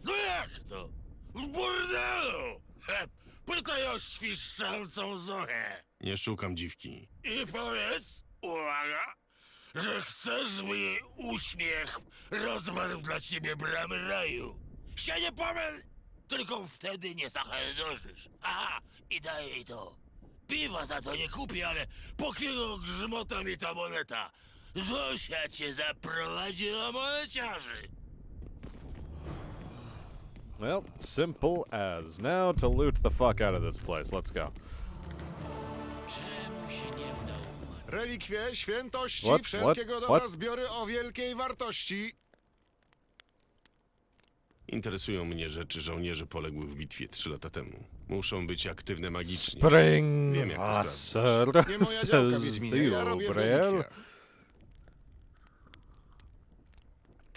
No jak to? W burdelu! Pytaj o świszczącą Zoę. Nie szukam dziwki. I powiedz, uwaga, że chcesz, by jej uśmiech rozwarł dla ciebie bramy raju. Się nie pomyl, tylko wtedy nie zachędożysz. Aha, i daj jej to. Piwa za to nie kupię, ale pokiego grzmota mi ta moneta. Zosia cię zaprowadzi do moneciarzy. Well, simple as. Now to loot the fuck out of this place. Let's go. Relikwie, świętości, What? wszelkiego What? dobra What? zbiory o wielkiej wartości. Interesują mnie rzeczy żołnierzy poległych w bitwie 3 lata temu. Muszą być aktywne magicznie. Spring Wiem, jak to sprawdzić. Wasser, Nie moja działka, Wiedźminie, ja robię w relikwiach.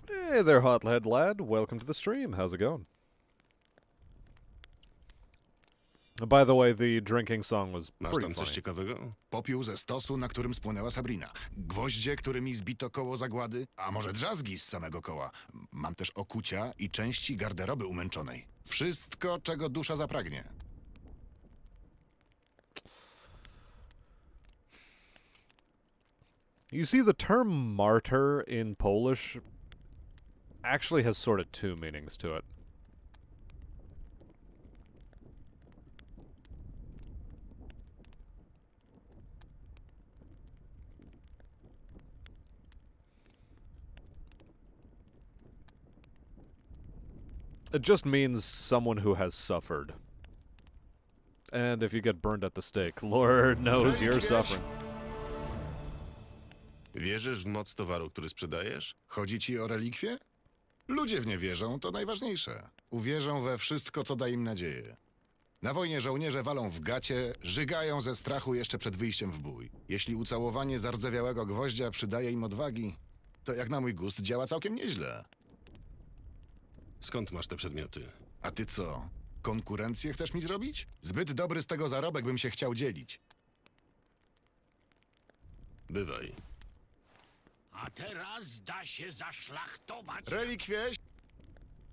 Hey there, hothead lad. Welcome to the stream. How's it going? By the way, the drinking song was Masz pretty tam coś funny. ciekawego? Popiół ze stosu, na którym spłonęła Sabrina. Gwoździe, którymi zbito koło zagłady, a może drzazgi z samego koła. Mam też okucia i części garderoby umęczonej. Wszystko, czego dusza zapragnie. You see, the term martyr in Polish actually has sort of two meanings to it. It just means someone who has suffered. And if you get burned at the stake, Lord knows you're suffering. Wierzysz w moc towaru, który sprzedajesz? Chodzi ci o relikwie? Ludzie w nie wierzą, to najważniejsze. Uwierzą we wszystko, co da im nadzieję. Na wojnie żołnierze walą w gacie, żygają ze strachu jeszcze przed wyjściem w bój. Jeśli ucałowanie zardzewiałego gwoździa przydaje im odwagi, to jak na mój gust działa całkiem nieźle. Skąd masz te przedmioty? A ty co? Konkurencję chcesz mi zrobić? Zbyt dobry z tego zarobek, bym się chciał dzielić. Bywaj. A teraz da się zaszlachtować. Relikwie,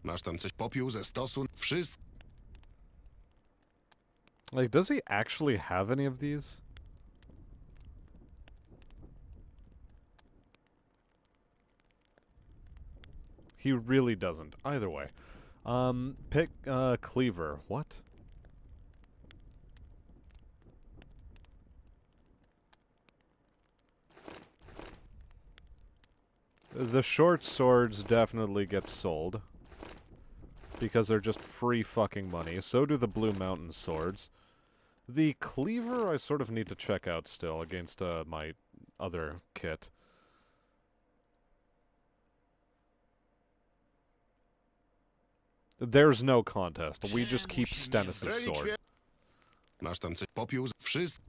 Masz tam coś? popiół ze stosu, wszystko. Like, does he actually have any of these? He really doesn't. Either way. Pick, cleaver. What? The short swords definitely get sold. Because they're just free fucking money. So do the Blue Mountain swords. The cleaver I sort of need to check out still against my other kit. There's no contest. We just keep Stennis' sword. Masz tam coś? Popiół? Wszystko.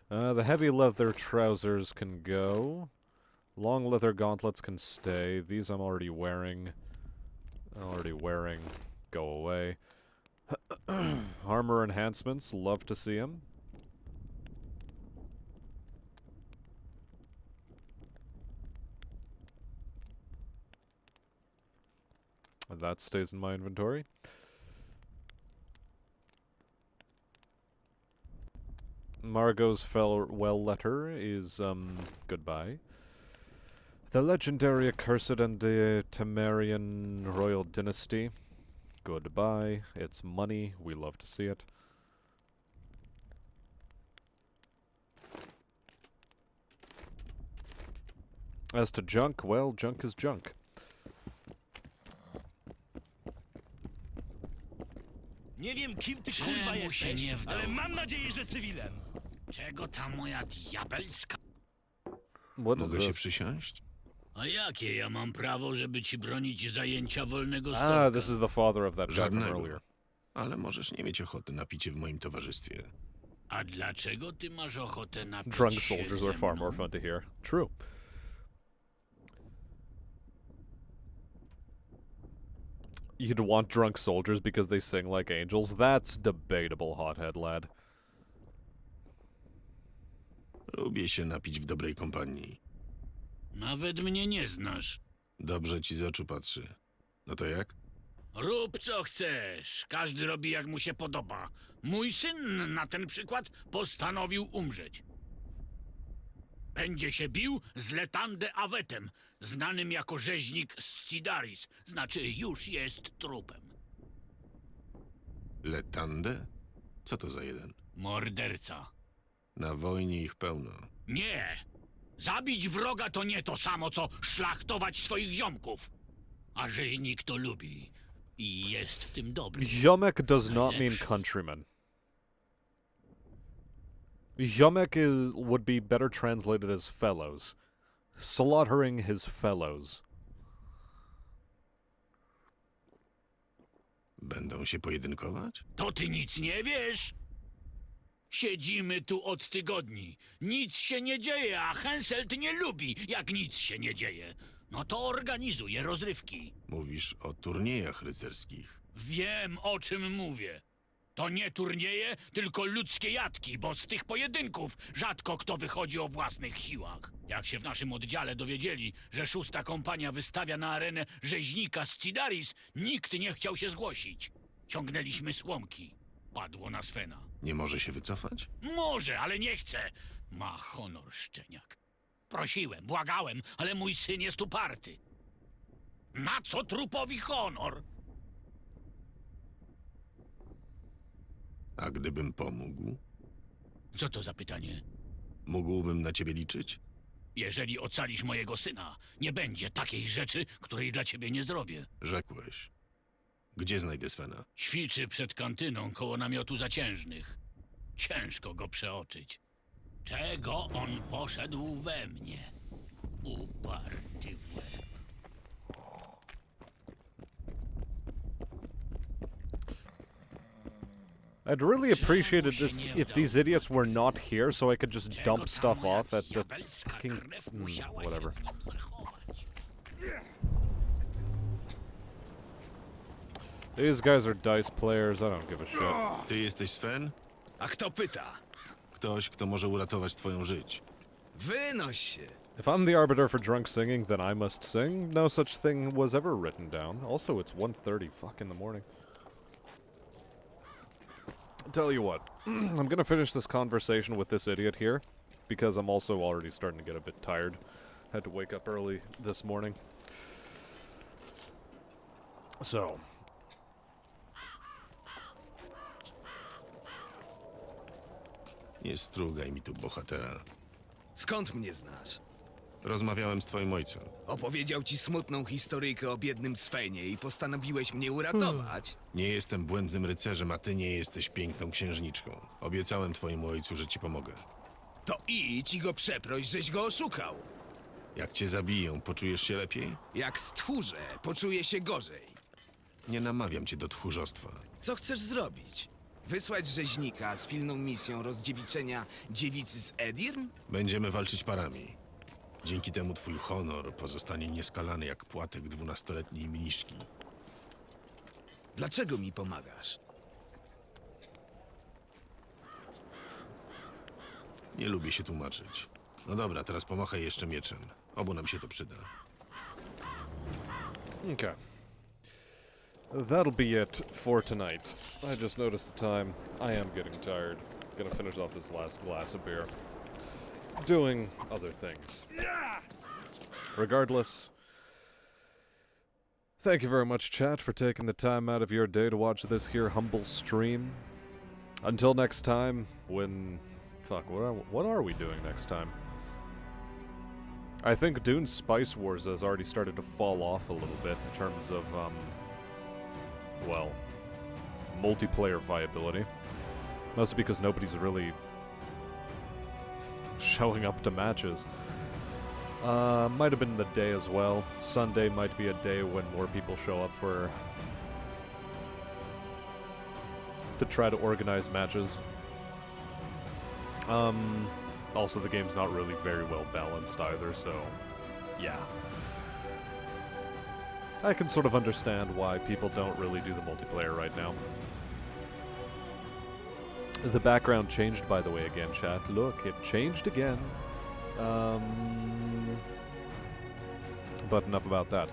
The heavy leather trousers can go. Long leather gauntlets can stay. These I'm already wearing. Go away. Armor enhancements. Love to see them. And that stays in my inventory. Margot's well letter is, goodbye. The legendary accursed and Temerian royal dynasty. Goodbye. It's money. We love to see it. As to junk, well, junk is junk. Nie wiem, kim ty kurwa jesteś, ale mam nadzieję, że cywilem. Czego ta moja diabelska... Mogę się przysiąść? A jakie ja mam prawo, żeby ci bronić zajęcia wolnego stołka? Ah, this is the father of that guy from Żadnego. earlier. Ale możesz nie mieć ochoty na picie w moim towarzystwie. A dlaczego ty masz ochotę napić Drunk się soldiers ze are far mną? more fun to hear. True. You'd want drunk soldiers because they sing like angels? That's debatable, hothead lad. Lubię się napić w dobrej kompanii. Nawet mnie nie znasz. Dobrze ci z oczu patrzy. No to jak? Rób co chcesz. Każdy robi jak mu się podoba. Mój syn na ten przykład postanowił umrzeć. Będzie się bił z Letande Awetem, znanym jako rzeźnik Scidaris. Znaczy, już jest trupem. Letande? Co to za jeden? Morderca. Na wojnie ich pełno. Nie! Zabić wroga to nie to samo, co szlachtować swoich ziomków. A rzeźnik to lubi. I jest w tym dobry. Ziomek does not mean countryman. Ziomek would be better translated as fellows. Slaughtering his fellows. Będą się pojedynkować? To ty nic nie wiesz? Siedzimy tu od tygodni. Nic się nie dzieje, a Henselt nie lubi, jak nic się nie dzieje. No to organizuje rozrywki. Mówisz o turniejach rycerskich. Wiem, o czym mówię. To nie turnieje, tylko ludzkie jatki, bo z tych pojedynków rzadko kto wychodzi o własnych siłach. Jak się w naszym oddziale dowiedzieli, że 6. kompania wystawia na arenę rzeźnika Scidaris, nikt nie chciał się zgłosić. Ciągnęliśmy słomki. Padło na Svena. Nie może się wycofać? Może, ale nie chce. Ma honor szczeniak. Prosiłem, błagałem, ale mój syn jest uparty. Na co trupowi honor? A gdybym pomógł? Co to za pytanie? Mógłbym na ciebie liczyć? Jeżeli ocalisz mojego syna, nie będzie takiej rzeczy, której dla ciebie nie zrobię. Rzekłeś. Gdzie znajdę Svena? Ćwiczy przed kantyną koło namiotu zaciężnych. Ciężko go przeoczyć. Czego on poszedł we mnie? Uparty łeb. I'd really appreciate it if these idiots were not here so I could just dump stuff off at the fucking... whatever. These guys are dice players, I don't give a shit. Ty jesteś Sven? A kto pyta? Ktoś, kto może uratować twoją żyć. Wynoś się. If I'm the arbiter for drunk singing, then I must sing. No such thing was ever written down. Also, it's 1:30 fuck in the morning. Tell you what, I'm gonna finish this conversation with this idiot here, because I'm also already starting to get a bit tired. Had to wake up early this morning. So. Nie strugaj mi tu bohatera. Skąd mnie znasz? Rozmawiałem z twoim ojcem. Opowiedział ci smutną historyjkę o biednym Svenie i postanowiłeś mnie uratować. Nie jestem błędnym rycerzem, a ty nie jesteś piękną księżniczką. Obiecałem twojemu ojcu, że ci pomogę. To idź i go przeproś, żeś go oszukał. Jak cię zabiją, poczujesz się lepiej? Jak stchórze, poczuję się gorzej. Nie namawiam cię do tchórzostwa. Co chcesz zrobić? Wysłać rzeźnika z pilną misją rozdziewiczenia dziewicy z Edirn? Będziemy walczyć parami. Dzięki temu twój honor pozostanie nieskalany jak płatek 12-letniej mniszki. Dlaczego mi pomagasz? Nie lubię się tłumaczyć. No dobra, teraz pomachaj jeszcze mieczem. Obu nam się to przyda. Okay. That'll be it for tonight. I just noticed the time. I am getting tired. Gonna finish off this last glass of beer. Doing other things. Regardless, thank you very much, chat, for taking the time out of your day to watch this here humble stream. Until next time, when... Fuck, what are we doing next time? I think Dune's Spice Wars has already started to fall off a little bit in terms of, well, multiplayer viability. Mostly because nobody's really showing up to matches. Might have been the day as well. Sunday might be a day when more people show up to try to organize matches. Also the game's not really very well balanced either, so yeah. I can sort of understand why people don't really do the multiplayer right now. The background changed, by the way, again, chat. Look, it changed again. But enough about that.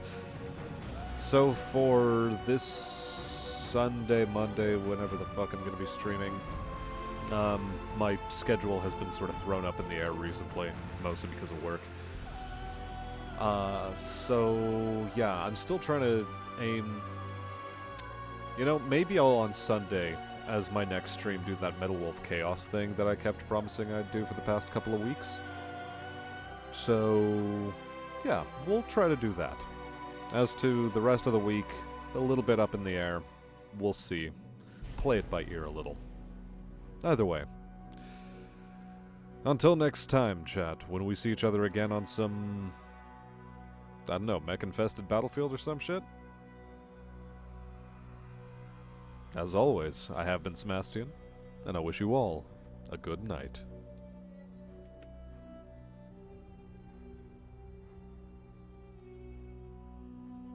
So for this Sunday, Monday, whenever the fuck I'm gonna be streaming, my schedule has been sort of thrown up in the air recently, mostly because of work. So yeah, I'm still trying to aim... You know, maybe I'll on Sunday, as my next stream, do that Metal Wolf Chaos thing that I kept promising I'd do for the past couple of weeks. So, yeah, we'll try to do that. As to the rest of the week, a little bit up in the air. We'll see. Play it by ear a little. Either way. Until next time, chat, when we see each other again on some... I don't know, mech-infested battlefield or some shit? As always, I have been Smastian, and I wish you all a good night.